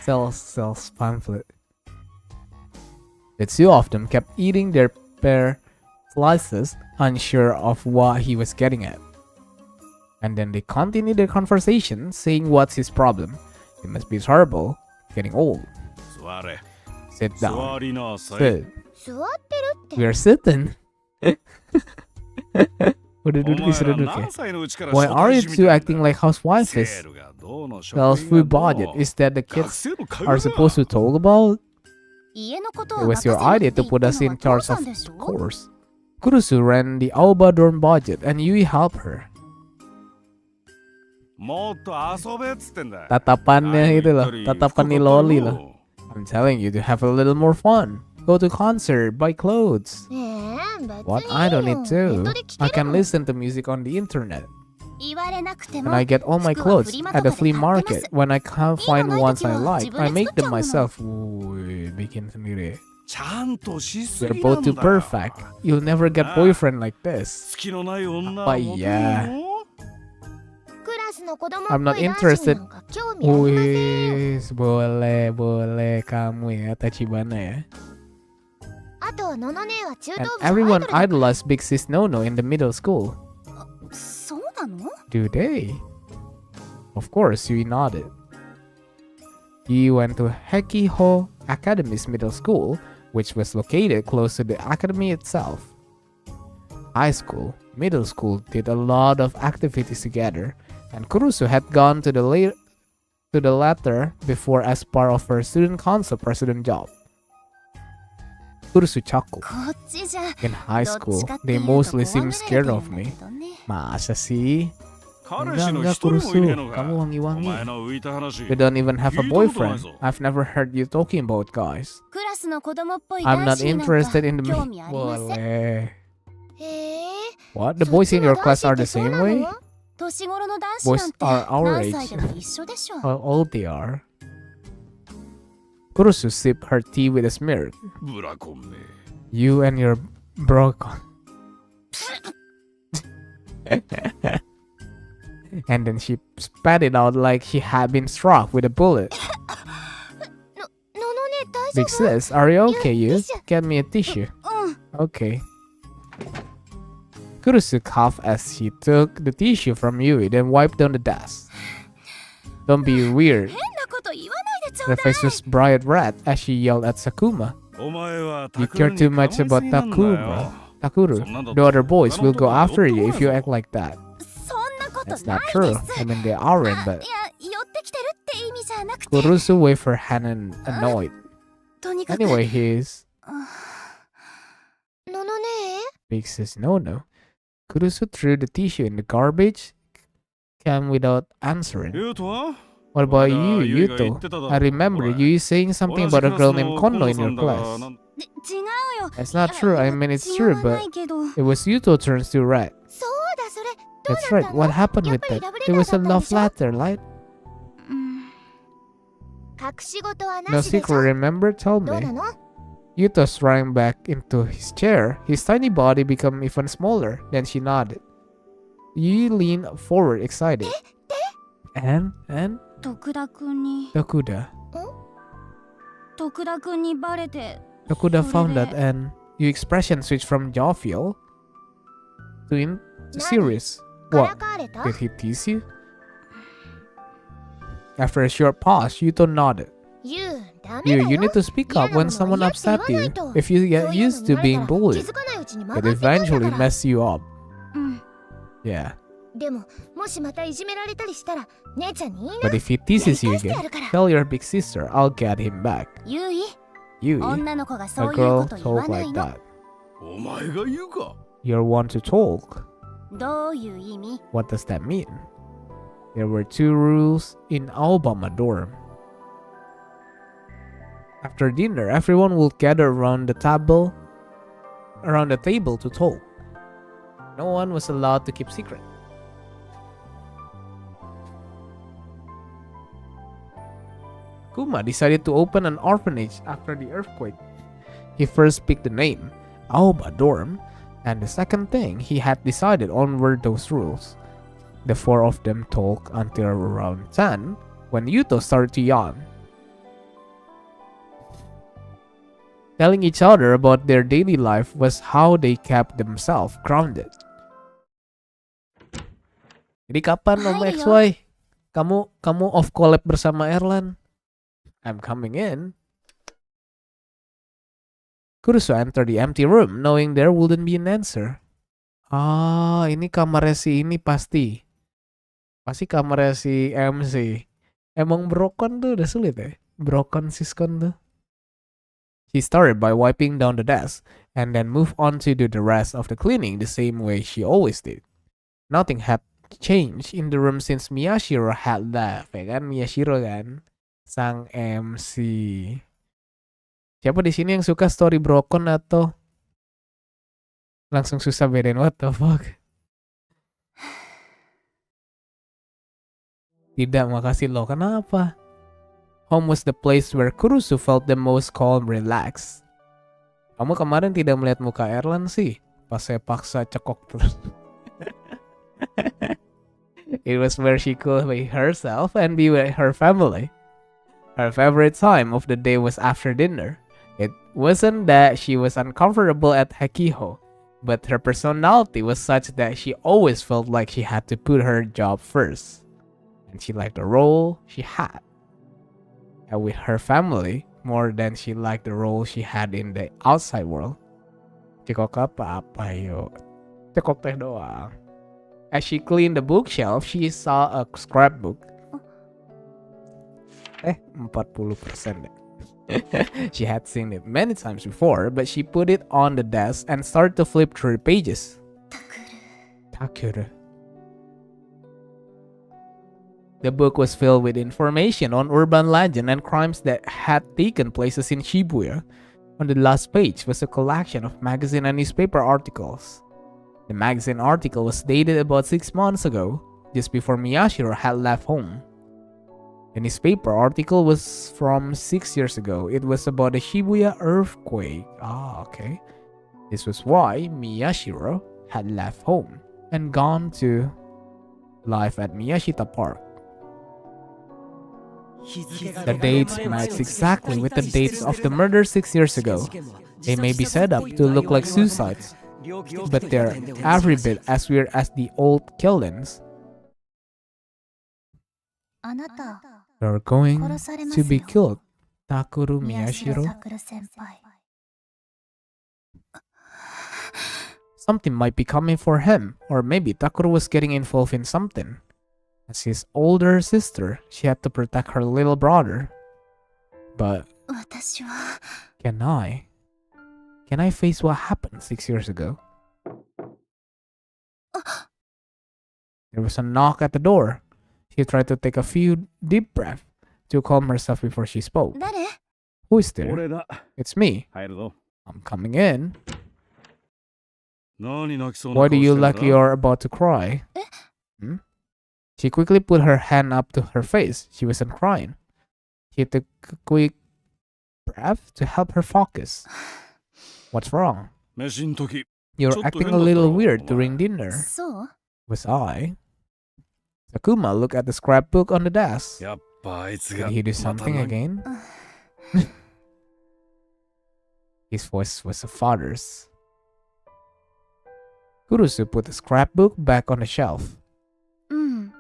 Sales pamphlet. The two of them kept eating their pear slices, unsure of what he was getting at. And then they continued their conversation, saying what's his problem. It must be terrible, getting old. Sit down. Sit. We are sitting. Why are you two acting like housewives? Well, food budget. Is that the kids are supposed to talk about? It was your idea to put us in charge of the course. Kurusu ran the Aoba dorm budget and Yui helped her. Tatapannya itu loh, tatapan ni loli loh. I'm telling you to have a little more fun. Go to concert, buy clothes. What? I don't need to. I can listen to music on the internet. And I get all my clothes at the flea market. When I can't find ones I like, I make them myself. Wih, bikin sendiri. You're both too perfect. You'll never get boyfriend like this. Apa iya? I'm not interested. Wih, boleh kamu ya, Tachibana ya. And everyone idolized Big Sis Nono in the middle school. Do they? Of course, Yui nodded. He went to Hekiho Academy's middle school, which was located close to the academy itself. High school, middle school did a lot of activities together, and Kurusu had gone to the latter before as part of her student council president job. Kurusu chuckled. In high school, they mostly seemed scared of me. Masa sih? Enggak Kurusu, kamu wangi-wangi. You don't even have a boyfriend. I've never heard you talking about guys. I'm not interested in the Boleh. What? The boys in your class are the same way? Boys are our age. How old they are? Kurusu sipped her tea with a smirk. You and your brocon. And then she spat it out like she had been struck with a bullet. Big sis, are you okay? You get me a tissue. Okay. Kurusu coughed as she took the tissue from Yui, then wiped down the desk. Don't be weird. Her face was bright red as she yelled at Sakuma. You care too much about Takuru. The other boys will go after you if you act like that. That's not true. I mean, they aren't, but... じゃなくて Kurusu waved her hand and annoyed. とにかく Anyway, his のね big says no. Kurusu threw the tissue in the garbage can without answering. ユウトは What about 俺 you, がユイが言 Yuto? ってただろ。 I remember you saying something about a girl named Kono in your class. なん違うよ That's not true. I mean, it's 違 true, わな but いけど it was Yuto turns to red. そうだそれ That's right. What happened with that? It was a love letter, right? 隠し事は No なしでし secret, ょ remember? Tell どうな me. の Yuto sprang back into his chair. His tiny body became even smaller. Then she nodded. Yui leaned forward, excited. And 徳田くんに Tokuda. 徳田くんにバレて Tokuda found that それで and Yui's expression switched from jovial to serious. から What? かわれた Did he tease you? After a short pause, Yuto nodded. 言うダメだ You よ need to speak up when someone upset you. If you get used to being 気 bullied, づかないうちに曲 it がってたんだ eventually から mess you up. うん Yeah. でももしまたいじめられたりしたら姉ちゃんに言いな But if he teases you やり返してや again, るから tell your big sister I'll get him back. ゆい Yui, 女の子がそ a ういうこ girl と言わ talk ない like の that. お前が言うか。 You're one to talk. どういう意味 What does that mean? There were two rules in Alabama dorm. After dinner, everyone would gather around the table to talk. No one was allowed to keep secret. Kuma decided to open an orphanage after the earthquake. He first picked the name, Aoba Dorm, and the second thing he had decided on were those rules. The four of them talked until around 10, when Yuto started to yawn. Telling each other about their daily life was how they kept themselves grounded. Jadi kapan Om Hai, XY? Kamu off collab bersama Erlan? I'm coming in. Kurusu entered the empty room, knowing there wouldn't be an answer. Ah, ini kamarnya si ini pasti. Pasti kamarnya si MC. Emang brokon tuh udah sulit ya? Brokon siskon tuh. She started by wiping down the desk, and then moved on to do the rest of the cleaning the same way she always did. Nothing had changed in the room since Miyashiro had left, ya kan? Miyashiro kan? Sang MC. Siapa di sini yang suka story brokon atau langsung susah bedain what the fuck? Tidak, makasih lo. Kenapa? Home was the place where Kurusu felt the most calm, relaxed. Kamu kemarin tidak melihat muka Erlan sih, pas saya paksa cekok terus. It was where she could be herself and be with her family. Her favorite time of the day was after dinner. It wasn't that she was uncomfortable at Hakiho, but her personality was such that she always felt like she had to put her job first. And she liked the role she had. And with her family, more than she liked the role she had in the outside world. Cekok apa yo? Cekok teh doang. As she cleaned the bookshelf, she saw a scrapbook. 40%. She had seen it many times before, but she put it on the desk and started to flip through the pages. Takuru. The book was filled with information on urban legend and crimes that had taken places in Shibuya. On the last page was a collection of magazine and newspaper articles. The magazine article was dated about 6 months ago, just before Miyashiro had left home. The newspaper article was from 6 years ago. It was about the Shibuya earthquake. Ah, okay. This was why Miyashiro had left home and gone to live at Miyashita Park. The dates match exactly with the dates of the murder 6 years ago. They may be set up to look like suicides, but they're every bit as weird as the old killings. あなた You're going 殺されます to よ be killed, Takuru 宮代 Miyashiro. 拓先輩 Something might be coming for him, or maybe Takuru was getting involved in something. As his older sister, she had to protect her little brother. But 私は can I? Can I face what happened 6 years ago? There was a knock at the door. She tried to take a few deep breaths to calm herself before she spoke. 誰 Who is there? 俺だ。 It's me. 入るぞ。 I'm coming in. 何泣きそうな Why 顔 do して you んだ like you're about to cry? Hmm? She quickly put her hand up to her face. She wasn't crying. She took a quick breath to help her focus. What's wrong? 飯ん時。 You're ちょっと acting 変 a だったろ、 little お前。 weird during dinner. そう Was I? Sakuma looked at the scrapbook on the desk. やっぱあいつ Did が he do また something な again? His voice was a father's. Kurusu put the scrapbook back on the shelf. うん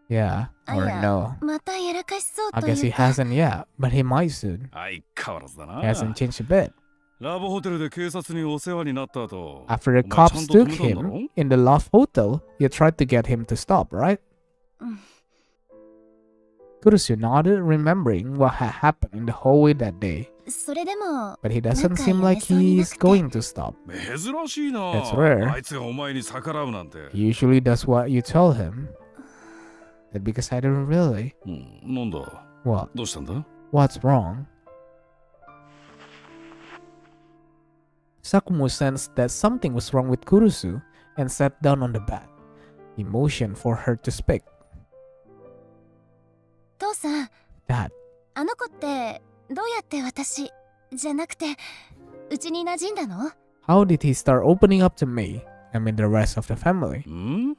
Yeah, or Yeah. no. またやらかしそう I と guess い he うか hasn't yet, but he might soon. 相変わらずだな He hasn't changed a bit. ラブホテルで警察にお世話になった後 After the お前ちゃ cops んと止 took めたんだろ him in the loft hotel, you tried to get him to stop, right? うん Kurusu nodded, remembering what had happened in the hallway that day. それでも But he doesn't なんか seem like やめそうにな he's くて going to stop. 珍しいな That's rare. あいつがお前に逆らうなんて He usually does what you tell him. But because I didn't really. うんなんだ What? どうしたんだ What's wrong? Sakumo sensed that something was wrong with Kurusu and sat down on the bed. He motioned for her to speak. 父さん Dad, あの子ってどうやって私じゃなくてうちに馴染んだの how did he start opening up to me? I mean the rest of the family. ん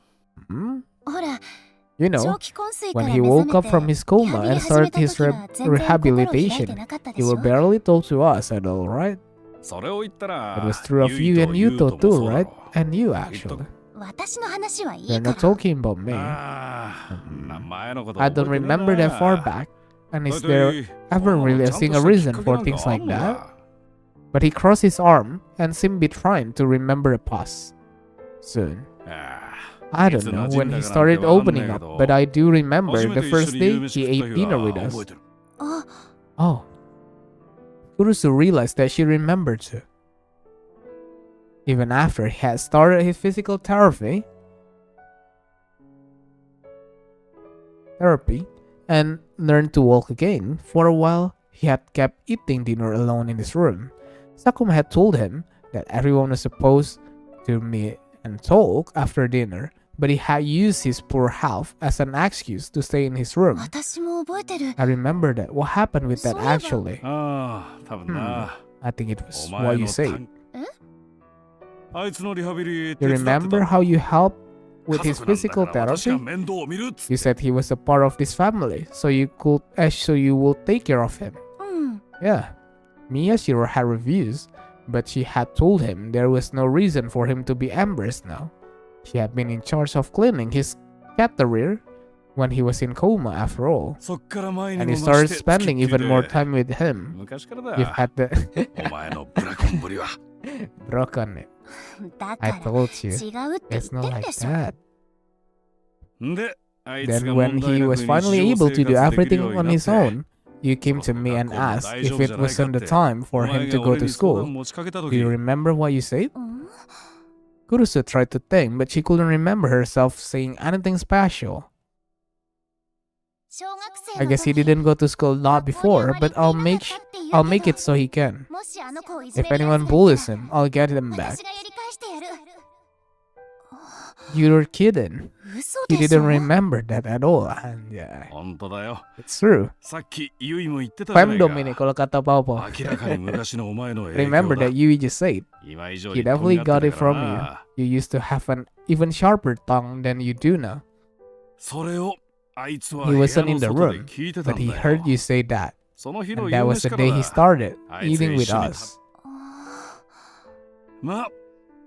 Hmm? ほら You 長 know, 期昏睡か when ら he 目 woke 覚 up め from て his リ coma ハビ and リ始め started た his 時は全然心を開い rehabilitation, てなかったで he しょ will barely talk to us at all, right? それを言ったら It was true of ユイ you と and ユ Yuto ウとも too, そうだ right? ろ And you actually. 私の話はいい You're か not ら talking about me. ああ前のこと I don't 覚えてねえな remember that far back. And is だいた there い ever really a ちゃんと single したきっ reason かけ for なんか things あ like んの that? か But he crossed his arm and seemed be trying to remember the past. Soon. ああ I don't know when he started opening up, but I do remember 初め the て一 first 緒に夕 day 飯 he 食った ate 日 dinner は with 覚 us. えてる あ Oh. Kurusu realized that she remembered too. Even after he had started his physical therapy and learned to walk again, for a while he had kept eating dinner alone in his room. Sakuma had told him that everyone was supposed to meet and talk after dinner, but he had used his poor health as an excuse to stay in his room. 私も覚えてる I remember that. What happened with that そういえば actually? ああ多分な I think it was お what 前 you の said. 短あいつのリハビリ You 手伝ってた remember how you helped with 家 his 族なんだ physical から私 therapy? が面倒を見るっつって You said he was a part of this family, so you will take care of him. うん Yeah. Miyashiro had reviews, but she had told him there was no reason for him to be embarrassed now. She had been in charge of cleaning his trakteer when he was in coma after all. そっから前に And も he 増 started して spending 付きっき even り more で time with him. 昔からだ You've had the お前のブラコンぶりは Brock on it. だか I ら told you. 違うって It's 言っ not てる like でしょ that. んであいつが Then 問 when 題 he なく was 日 finally 常 able to 生 do 活できる everything ように on なっ his て own, you came そ to の me 学 and 校も asked 大 if 丈夫 it じゃない was か on っ the て time お for 前 him が to go 俺 to に相談 school. 持ちかけた Do you 時 remember what you said? うん Kurusu tried to think, but she couldn't remember herself saying anything special. 小学生 I の guess he 時 didn't go to school not 学校にあ before, まり but 行っていなかったって言う I'll make け it so he can. どもしあの子をいじ If めるや anyone つがい bullies たら him, I'll get him back. 私がやり返してやる You're kidding. 嘘 He でし didn't ょ remember that at all. And yeah, 本当だよ it's true. さっきユイも言ってたじゃない Pamdom ini か kalau kata Papa. 明らかに昔のお前の影響 Remember だ that Yui just said 今以上 he にとん definitely がって got た it から from you. な You used to have an even sharper tongue than you do now. それをあいつは He 部屋 wasn't の in the 外で room, 聞いてた but ん he だ heard よ you say that. その日 And の that 夕 was 飯 the か day ら he だ started あいつが eating 一 with 緒に us. まあ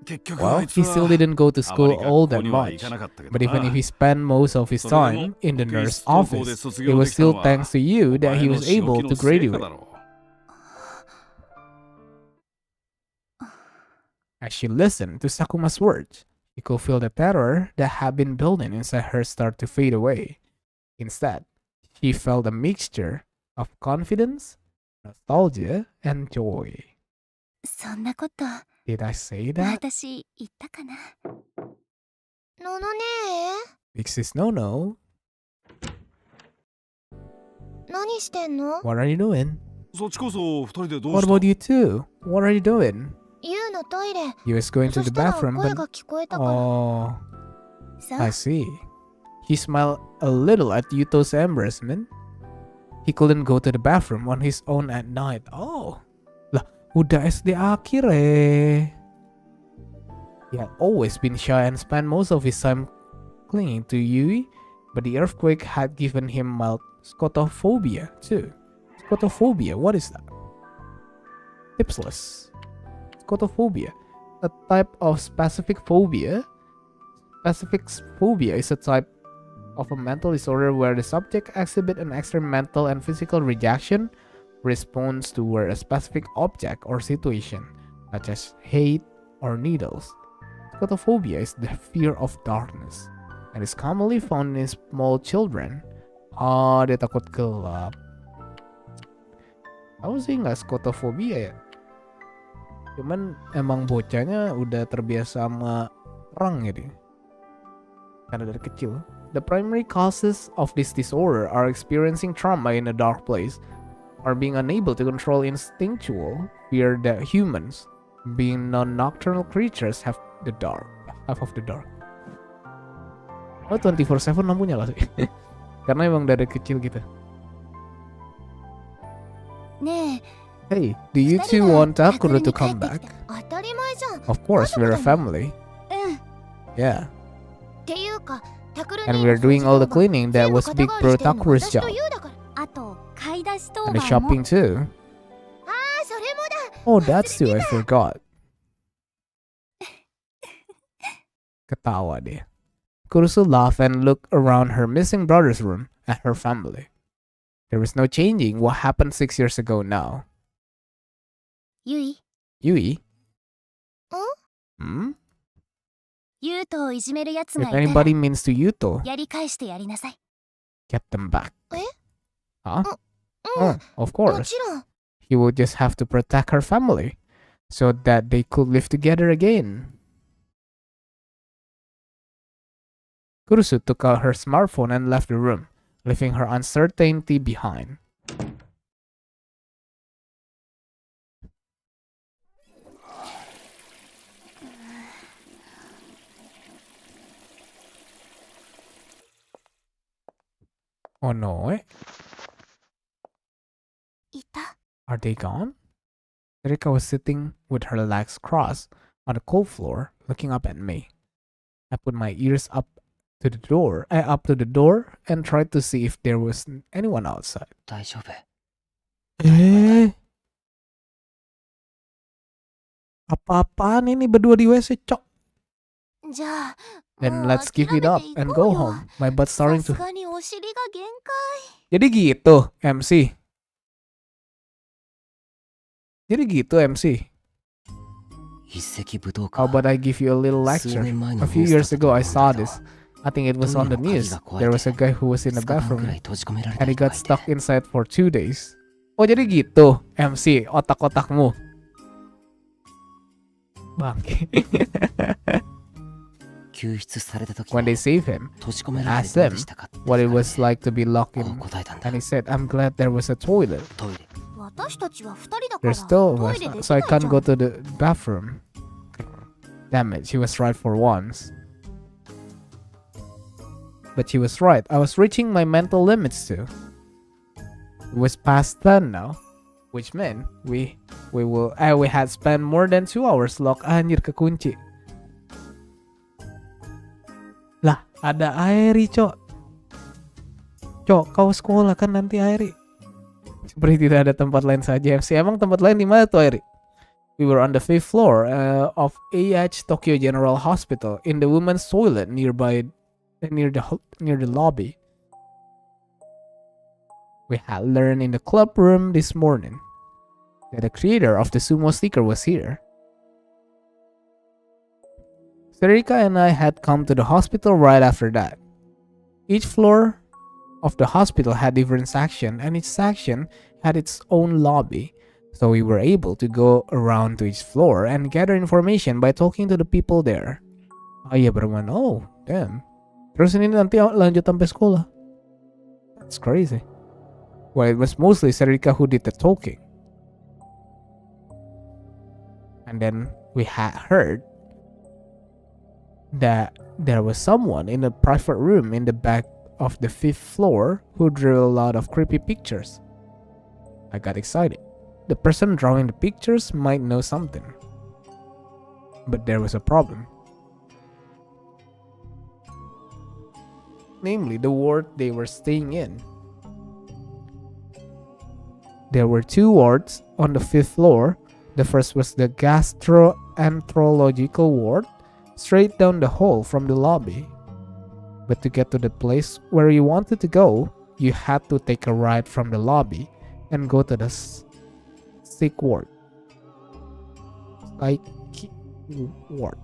結局 Well, あいつ he は still didn't go to あま school り all 学校 that には行 much. かなかったけ But ど even な if he spent most of his それでも time in the 保健 nurse 室登校で office, 卒 it 業 was できたの still は thanks to you お that 前 he の was 仕置 able き to の成果 graduate. だろ As she listened to Sakuma's words, she could feel the terror that had been building inside her start to fade away. Instead, she felt a mixture of confidence, nostalgia, and joy. そんなこと Did I say that? 私言ったかな。ののね Big sis, no, no. 何してんの？ What are you doing? そっちこそ二人でどう What した about you two? What are you doing? ユウのトイレ。 You was going to そ the したら bathroom, 声 but が聞こえたから。 oh, さ I see. He smiled a little at Yuto's embarrassment. He couldn't go to the bathroom on his own at night. Oh, lah, udah SD akhir eh. He had always been shy and spent most of his time clinging to Yui, but the earthquake had given him mild scotophobia too. Scotophobia, what is that? Tipsless. Scotophobia, a type of specific phobia. Specific phobia is a type of a mental disorder where the subject exhibits an extreme mental and physical rejection response toward a specific object or situation, such as hate or needles. Scotophobia is the fear of darkness and is commonly found in small children. Ah, dia takut gelap. Aku sih nggak scotophobia ya. Cuman emang bocahnya udah terbiasa sama terang gitu. Karena dari kecil. The primary causes of this disorder are experiencing trauma in a dark place, or being unable to control instinctual fear that humans, being non-nocturnal creatures, have of the dark. Oh, 24/7 lampunya lah sih. Karena emang dari kecil gitu. ねえ、 Hey, do you two want Takuro to come back? 当たり前じゃん。 Of course, we're a family. うん。 Yeah, っていうか、タクル and we're doing all the cleaning that was Big Bro Takuro's job. あと、買い出し当 And 番 the も。 shopping too. あ、それもだ。 Oh, that's too, I forgot. Ketawa dia. Kurusu laughed and looked around her missing brother's room at her family. There was no changing what happened 6 years ago now. ゆい、 Yui? ん？ Hmm? ユウトをいじめるやつが If いたら anybody means to Yuto, やり返してやりなさい。 get them back. え？ Huh? うん、 Oh, of も course. ちろん。 He would just have to protect her family so that they could live together again. Kurusu took out her smartphone and left the room, leaving her uncertainty behind. Oh no, eh? いた。 Are they gone? Erika was sitting with her legs crossed on the cold floor, looking up at me. I put my ears up to the door, and tried to see if there was anyone outside. 大丈夫。 Eh? Apa-apaan ini berdua di WC, cok? じゃあ、 Then もう let's give 諦 it め up てい and こう go よ。 home. My butt's さ starting す to... がにお尻が限界。 Jadi gitu, MC. Jadi gitu, MC. 一石武道 How か。 about I give you a little lecture? A few years ago, I saw this. I think it was on the news. There was a guy who was in the 2日間く bathroom らい閉じ込められ and た he 人が got いて stuck inside for 2 days. Oh, jadi gitu, MC. Otak-otakmu. Bangke. 救出された時 When they saved him, 閉じ込められてどうでしたかって what 聞 it かれ was like to be locked こう in, 答えたんだ and he said, I'm glad there was a toilet. トイレ私たちは二人だから There's still ト of イレで us, きな so い I じゃ can't ん。 go to the bathroom. Damn it, she was right for once. But she was right. I was reaching my mental limits too. It was past 10 now, which meant we had spent more than 2 hours locked. Anjir, kekunci. Lah, ada Airi, Cok. Cok, kau sekolah kan nanti Airi. Seperti tidak ada tempat lain saja, MC. Emang tempat lain di mana tuh, Airi? We were on the 5th floor of AH Tokyo General Hospital in the women's toilet near the lobby. We had learned in the club room this morning that the creator of the sumo sticker was here. Serika and I had come to the hospital right after that. Each floor of the hospital had different section, and each section had its own lobby. So we were able to go around to each floor and gather information by talking to the people there. Oh iya bermain. Oh, damn. Terus ini nanti lanjut sampai sekolah. That's crazy. Well, it was mostly Serika who did the talking. And then we had heard that there was someone in a private room in the back of the 5th floor who drew a lot of creepy pictures. I got excited. The person drawing the pictures might know something. But there was a problem. Namely, the ward they were staying in. There were 2 wards on the 5th floor. The first was the gastroenterological ward, straight down the hall from the lobby. But to get to the place where you wanted to go, you had to take a ride from the lobby and go to the sick ward. Psych ward.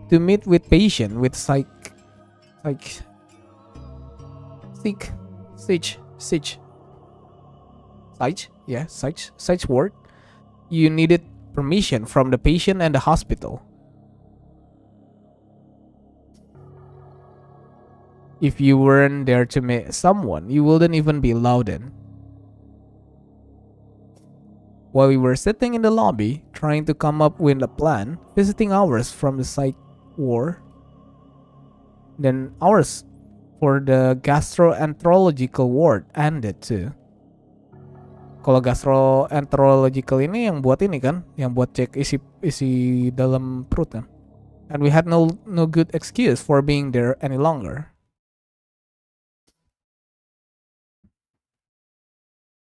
To meet with patient with psych ward, you needed permission from the patient and the hospital. If you weren't there to meet someone, you wouldn't even be allowed in. While we were sitting in the lobby, trying to come up with a plan, visiting hours from the psych ward, then ours for the gastroenterological ward ended too. Kalau gastroenterological ini yang buat ini kan, yang buat cek isi dalam perut kan. And we had no good excuse for being there any longer.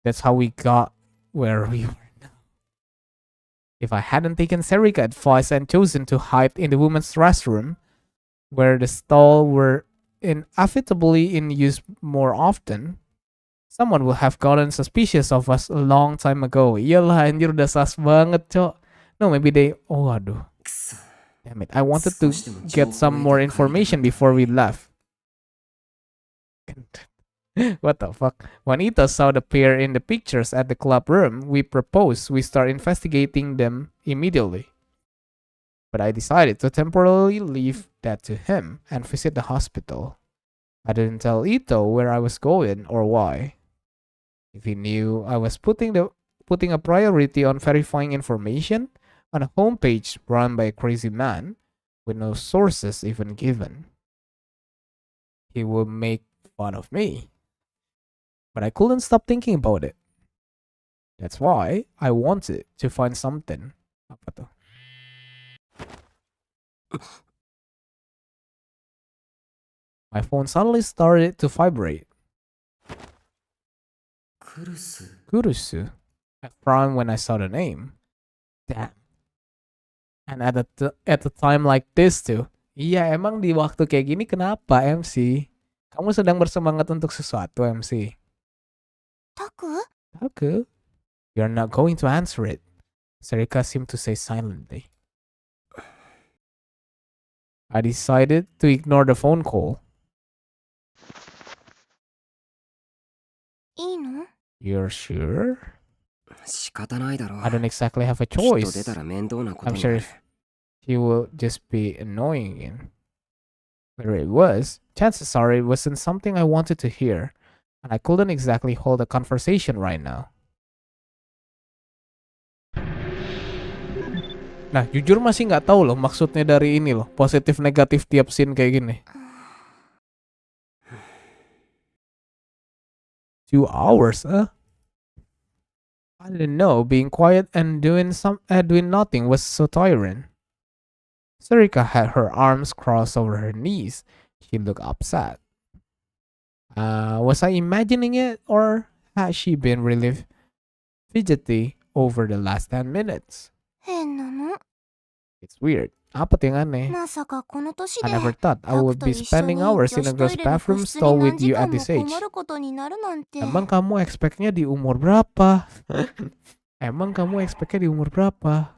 That's how we got where we were now. If I hadn't taken Serika's advice and chosen to hide in the women's restroom, where the stall were inevitably in use more often, someone would have gotten suspicious of us a long time ago. Iyalah anjir udah sas banget, cok. No, maybe they... Oh, aduh. Damn it. I wanted to get some more information before we left. What the fuck? When Ito saw the pair in the pictures at the club room, we proposed we start investigating them immediately. But I decided to temporarily leave that to him and visit the hospital. I didn't tell Ito where I was going or why. If he knew I was putting a priority on verifying information on a homepage run by a crazy man with no sources even given, he would make fun of me. But I couldn't stop thinking about it. That's why I wanted to find something. Apa tuh? My phone suddenly started to vibrate. Kurusu. I frowned when I saw the name. Damn. And at a time like this too. Iya, emang di waktu kayak gini kenapa, MC? Kamu sedang bersemangat untuk sesuatu, MC. Taku? You're not going to answer it. Serika seemed to say silently. I decided to ignore the phone call. You're sure? I don't exactly have a choice. I'm sure if he will just be annoying again. Whether it was, chances are it wasn't something I wanted to hear, and I couldn't exactly hold a conversation right now. Nah, jujur masih nggak tahu loh maksudnya dari ini loh, positif negatif tiap scene kayak gini. 2 hours, huh? I didn't know being quiet and doing nothing was so tiring. Serika had her arms crossed over her knees. She looked upset. Was I imagining it, or had she been really fidgety over the last 10 minutes? It's weird. Apa tuh yang aneh? I never thought I would be spending hours in a girl's bathroom stall with you at this age. Emang kamu expect-nya di umur berapa? Emang kamu expect-nya di umur berapa?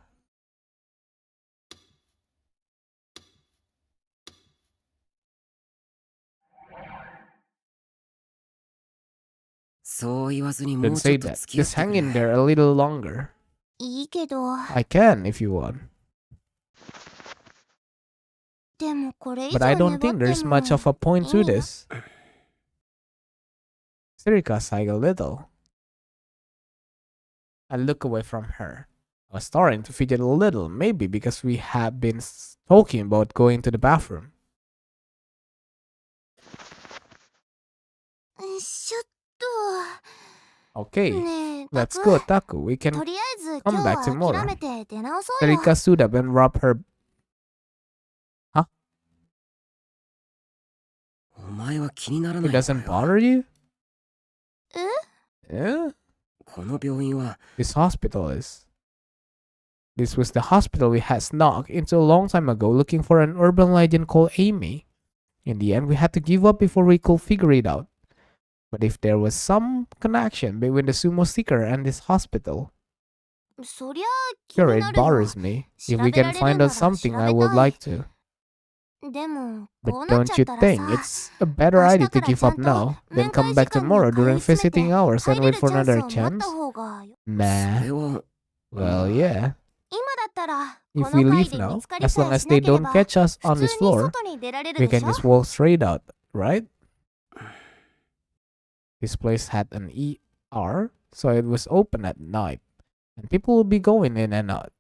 そう言わずにも Don't うちょ say っと that. 付き合っ Just て hang く in れ there a little longer. いいけど、 I can if you want. でもこれ以 But 上 I 粘 don't って think there's も much of a point い to いの？ this. Sirika sighed a little. I looked away from her. I was starting to fidget a little, maybe because we had been talking about going to the bathroom. ちょっと Okay, ねえ、 let's タ go, ク Taku. We と can. りあえず come 今 back 日は tomorrow. 諦めて出直そうよ。 Sirika stood up and rubbed her. Huh? お前は気になら It ないの doesn't よ bother you? え？ Yeah. この病院は This hospital is. This was the hospital we had snuck into a long time ago looking for an urban legend called Amy. In the end, we had to give up before we could figure it out. But if there was some connection between the sumo seeker and this hospital, そりゃ気 sure, に it なるよ。 bothers me. If we 調べら can れる find な out ら something, 調 I べ would たい。 like to. でも But こうなっ don't ちゃ you ったら think さ、 it's a better 明 idea 日 to から give ちゃ up んと now, 面 then 会 come 時 back 間に tomorrow 通い during 詰めて visiting hours 入 and れ る wait チ for ャンス another を待った chance? 方が。そ Nah. れは Well, yeah. 今だったら If こ we の階 leave で見 now, つかり as さ long え as しな they けれ don't ば catch us 普 on 通 this に floor, 外に出られる we でし can ょ？ just walk straight out, right? This place had an ER, so it was open at night, and people would be going in and out.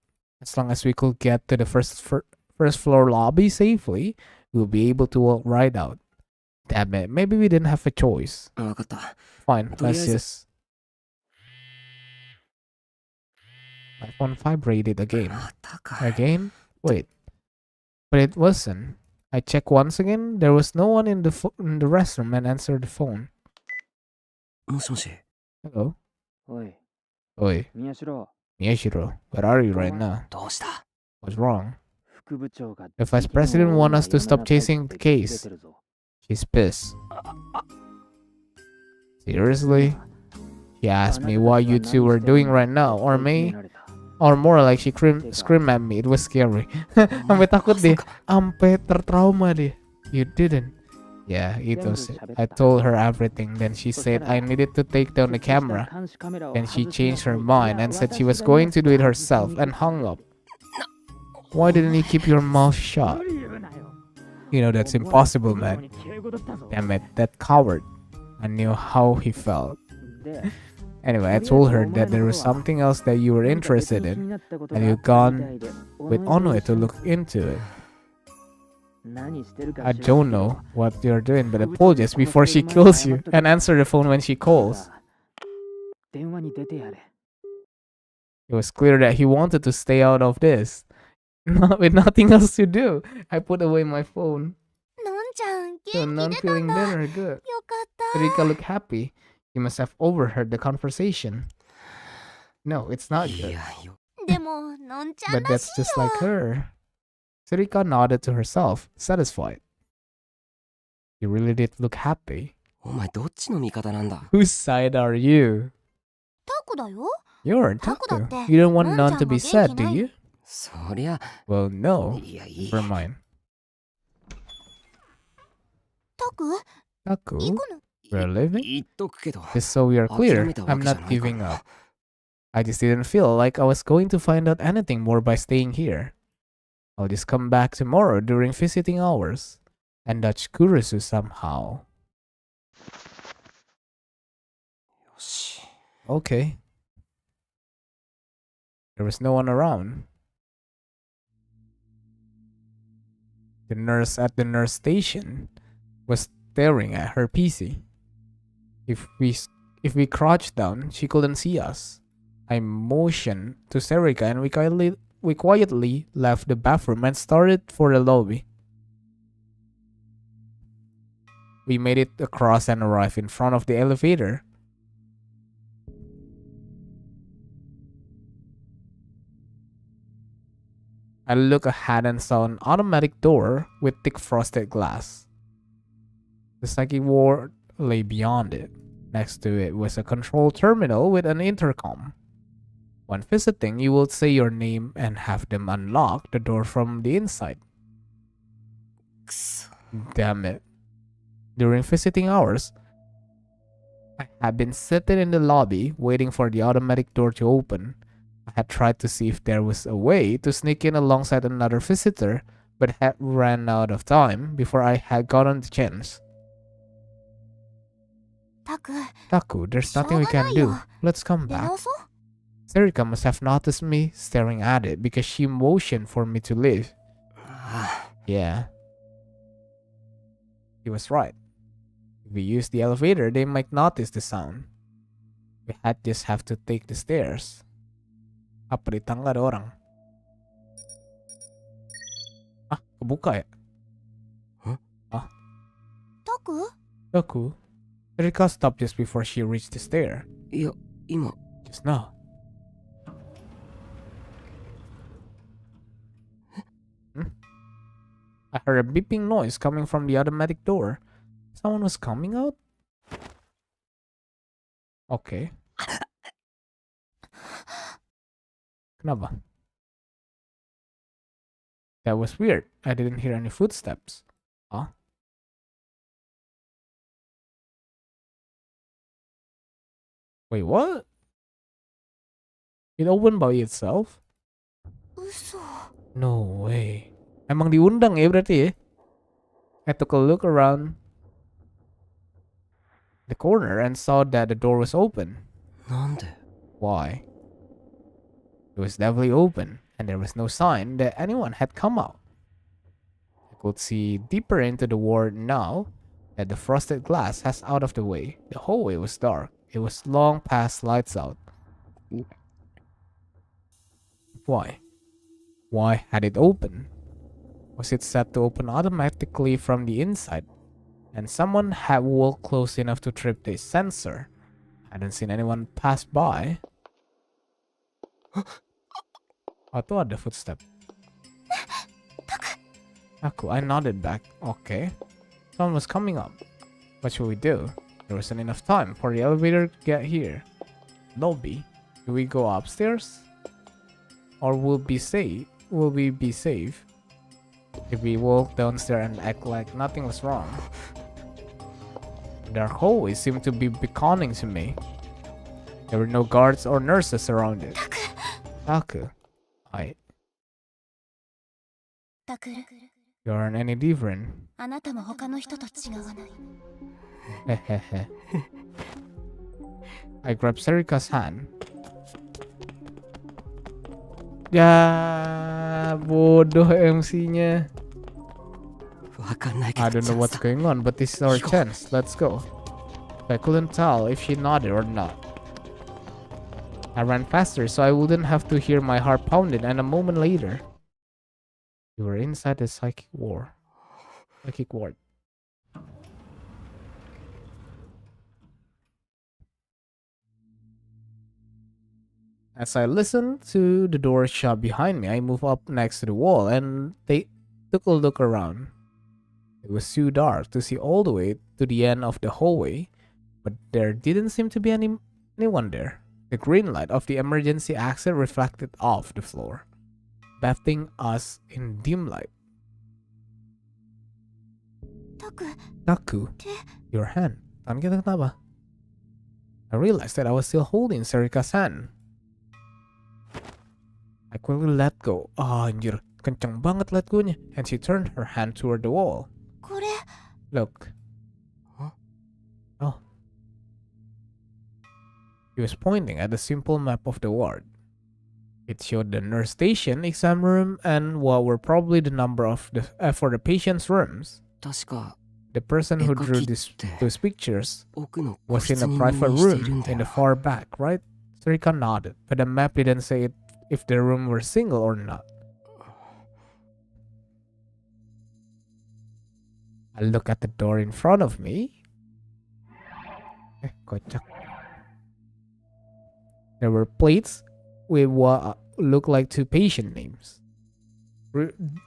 As long as we could get to the first floor lobby safely, we'll be able to walk right out. Damn it, maybe we didn't have a choice. 分かった Fine, let's とりあえず just. My phone vibrated again. またか Again? Wait. But it wasn't. I checked once again. There was no one in the restroom and answered the phone. もしもし Hello? おい Oi, 宮代 Miyashiro. Where are you right now? どうした What's wrong? 副部長が The vice president wants us to stop chasing the case. She's pissed. Seriously? She asked me what you two were doing right now, or me? Or more like she screamed at me. It was scary. Sampai takut deh. Sampai tertrauma deh. You didn't. Yeah, it was it. I told her everything. Then she said I needed to take down the camera. Then she changed her mind and said she was going to do it herself and hung up. Why didn't you keep your mouth shut? You know that's impossible, man. Damn it, that coward. I knew how he felt. Anyway, I told her that there was something else that you were interested in, and you'd gone with Onue to look into it. I don't know what you're doing, but apologize before she kills you, and answer the phone when she calls. It was clear that he wanted to stay out of this. With nothing else to do, I put away my phone. のんちゃん So 元 none 気出たん feeling だ。 better, よ good. かった。 Rika looked happy. You must have overheard the conversation. No, it's not い good. やよでものんちゃん But らし that's い just like よ。 her. Surika nodded to herself, satisfied. You really did look happy. お前どっちの味方なんだ Whose side are you? タクだよ。 You're Taku Taku. だって You don't want のんちゃん none to も be 元気 sad, な do い you? そりゃ Well, no. いやいい Never mind. タク Taku, 行くの？ we're leaving? 言っとくけど Just so we are clear, 諦めたわ I'm けじゃ not ないから giving な up. I just didn't feel like I was going to find out anything more by staying here. I'll just come back tomorrow during visiting hours and dodge Kurusu somehow. よし Okay. There was no one around. The nurse at the nurse station was staring at her PC. If we crouched down, she couldn't see us. I motioned to Serika and we quietly left the bathroom and started for the lobby. We made it across and arrived in front of the elevator. I looked ahead and saw an automatic door with thick frosted glass. The psychic ward lay beyond it. Next to it was a control terminal with an intercom. When visiting, you will say your name and have them unlock the door from the inside. くそ Damn it. During visiting hours, I had been sitting in the lobby waiting for the automatic door to open. I had tried to see if there was a way to sneak in alongside another visitor, but had ran out of time before I had gotten the chance. タク Taku, there's nothing we can do. Let's come 出 back. 直そう Serika must have noticed me staring at it because she motioned for me to leave. Yeah. He was right. If we use the elevator, they might notice the sound. We had just have to take the stairs. Apa di tangga ada orang? Ah, kebuka ya? タク Taku. Serika stopped just before she reached the stair. いや今 Just now. I heard a beeping noise coming from the automatic door. Someone was coming out? Okay. Kenapa? That was weird. I didn't hear any footsteps. Huh? Wait, what? It opened by itself? 嘘 No way. Emang diundang ya berarti ya? I took a look around the corner and saw that the door was open. なんで Why? It was definitely open, and there was no sign that anyone had come out. I could see deeper into the ward now that the frosted glass has out of the way. The hallway was dark. It was long past lights out. Why? Why had it opened? Was it set to open automatically from the inside? And someone had walked close enough to trip the sensor. I hadn't seen anyone pass by. Oh, tuh ada footstep. Aku, I nodded back. Okay. Someone was coming up. What should we do? There wasn't enough time for the elevator to get here. Lobby. Do we go upstairs? Or will we be safe if we walk downstairs and act like nothing was wrong? The dark hallway seemed to be beckoning to me. There were no guards or nurses around it. Taku. I. タクル You aren't any different. あなたも他の人と違わない Hehehe. I grabbed Serika's hand. Ya, bodoh MC-nya. わかんないけど I don't know what's going on, but this is our chance. Let's go. I couldn't tell if she nodded or not. I ran faster so I wouldn't have to hear my heart pounding, and a moment later, we were inside the psychic ward. As I listened to the door shut behind me, I moved up next to the wall and they took a look around. It was too dark to see all the way to the end of the hallway, but there didn't seem to be anyone there. The green light of the emergency exit reflected off the floor, bathing us in dim light. タク Taku, your hand. Tangan kita kenapa? I realized that I was still holding Serika's hand. I quickly let go. Ah, anjir, kenceng banget let go-nya. And she turned her hand toward the wall. これ Look. Huh? Oh. He was pointing at the simple map of the ward. It showed the nurse station, exam room, and what were probably the number of for the patient's rooms. 確か The person who drew those pictures was in a private room in the far back, right? Serika nodded, but the map didn't say if the room were single or not. I look at the door in front of me. Kocak. There were plates with what looked like two patient names.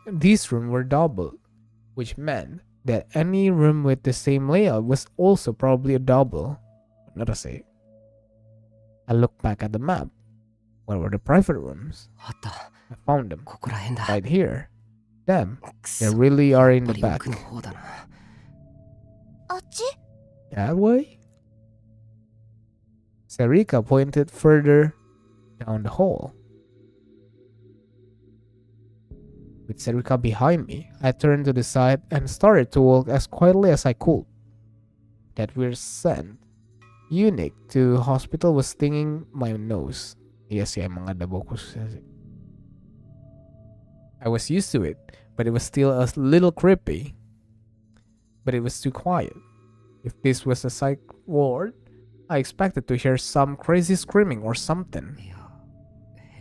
These rooms were double, which meant that any room with the same layout was also probably a double. Not a say. I looked back at the map. Where were the private rooms? あった I found them ここら辺だ right here. Damn, く they そ really are や in っぱ the り back. 奥の方だなあっち That way? Sarika pointed further down the hall. With Sarika behind me, I turned to the side and started to walk as quietly as I could. That weird scent unique to hospital was stinging my nose. Iya sih, emang ada bau khususnya sih. I was used to it, but it was still a little creepy. But it was too quiet. If this was a psych ward, I expected to hear some crazy screaming or something.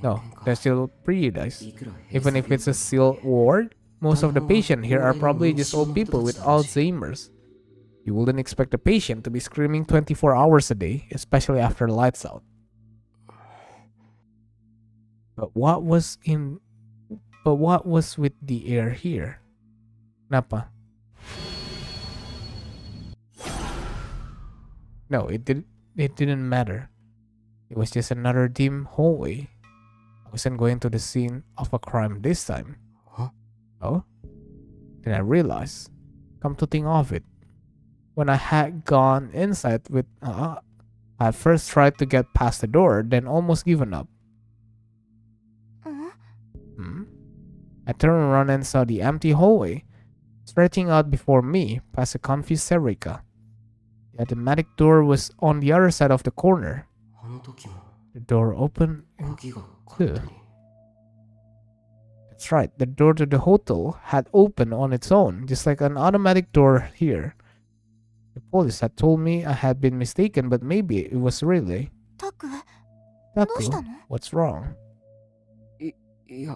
No, they're still pretty nice. Even if it's a sealed ward, most of the patients here are probably just old people with Alzheimer's. You wouldn't expect a patient to be screaming 24 hours a day, especially after the lights out. But what was with the air here? Kenapa? No, it didn't matter. It was just another dim hallway. I wasn't going to the scene of a crime this time. Huh? Oh? Then I realized, come to think of it, when I had gone inside with I had first tried to get past the door, then almost given up. I turned around and saw the empty hallway stretching out before me past a confused Sarika. The automatic door was on the other side of the corner. The door opened too. That's right, the door to the hotel had opened on its own, just like an automatic door here. The police had told me I had been mistaken, but maybe it was really. Taku, what's wrong?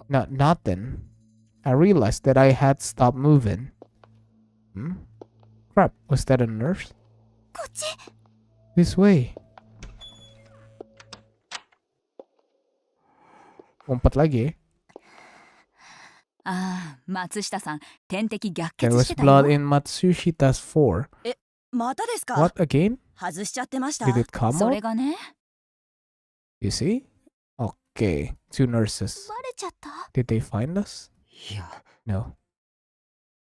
Nothing. I realized that I had stopped moving. Crap, was that a nurse? This way. Lompat lagi. There was blood in Matsushita's floor. What again? Did it come out? You see? Okay, 2 nurses. Did they find us? No.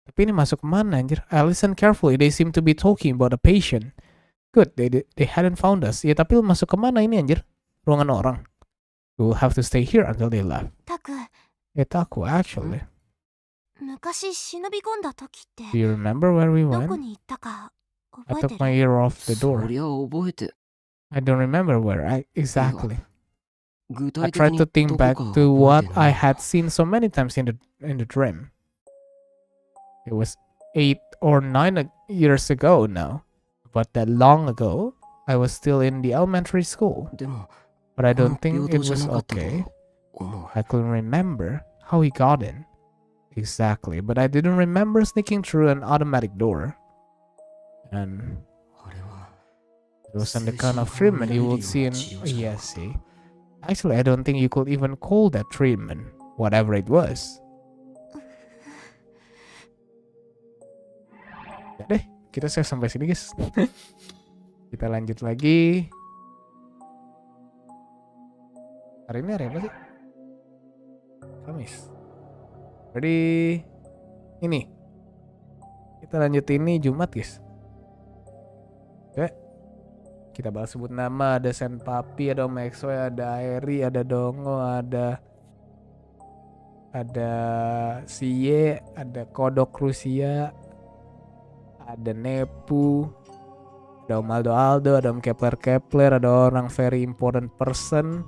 Tapi ini masuk mana anjir? I listened carefully. They seem to be talking about a patient. Good, they hadn't found us. Ya tapi masuk ke mana ini anjir? Ruangan orang. We will have to stay here until they left. Taku, actually. Do you remember where we went? I took my ear off the door. I don't remember where exactly. I tried to think back to what I had seen so many times in the dream. It was 8 or 9 years ago now. But that long ago, I was still in the elementary school. But I don't think it was okay. I couldn't remember how he got in. Exactly, but I didn't remember sneaking through an automatic door. And it wasn't the kind of treatment you would see in... Yeah, see. Actually, I don't think you could even call that treatment, whatever it was. Ya deh, kita save sampai sini guys. Kita lanjut lagi. Hari ini hari apa sih? Kamis. Jadi ini kita lanjut ini Jumat guys. Oke. Kita bahas sebut nama, ada Senpapi, ada Om Exoy, ada Aeri, ada Dongo, ada Siye, ada Kodok Rusia, ada Nepu, ada Om Aldo, ada Om Kepler, ada orang very important person,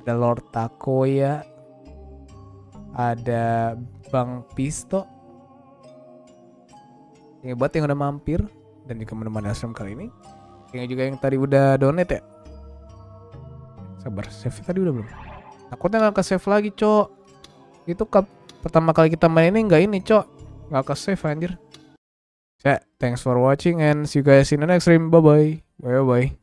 ada Lord Takoya, ada Bang Pisto, yang buat yang udah mampir dan juga menemani stream kali ini. Yang juga yang tadi udah donate ya. Sabar, save tadi udah belum? Takutnya gak ke save lagi cok. Itu pertama kali kita main ini gak ini cok. Gak ke save anjir. Thanks for watching and see you guys in the next stream. Bye bye. Bye bye.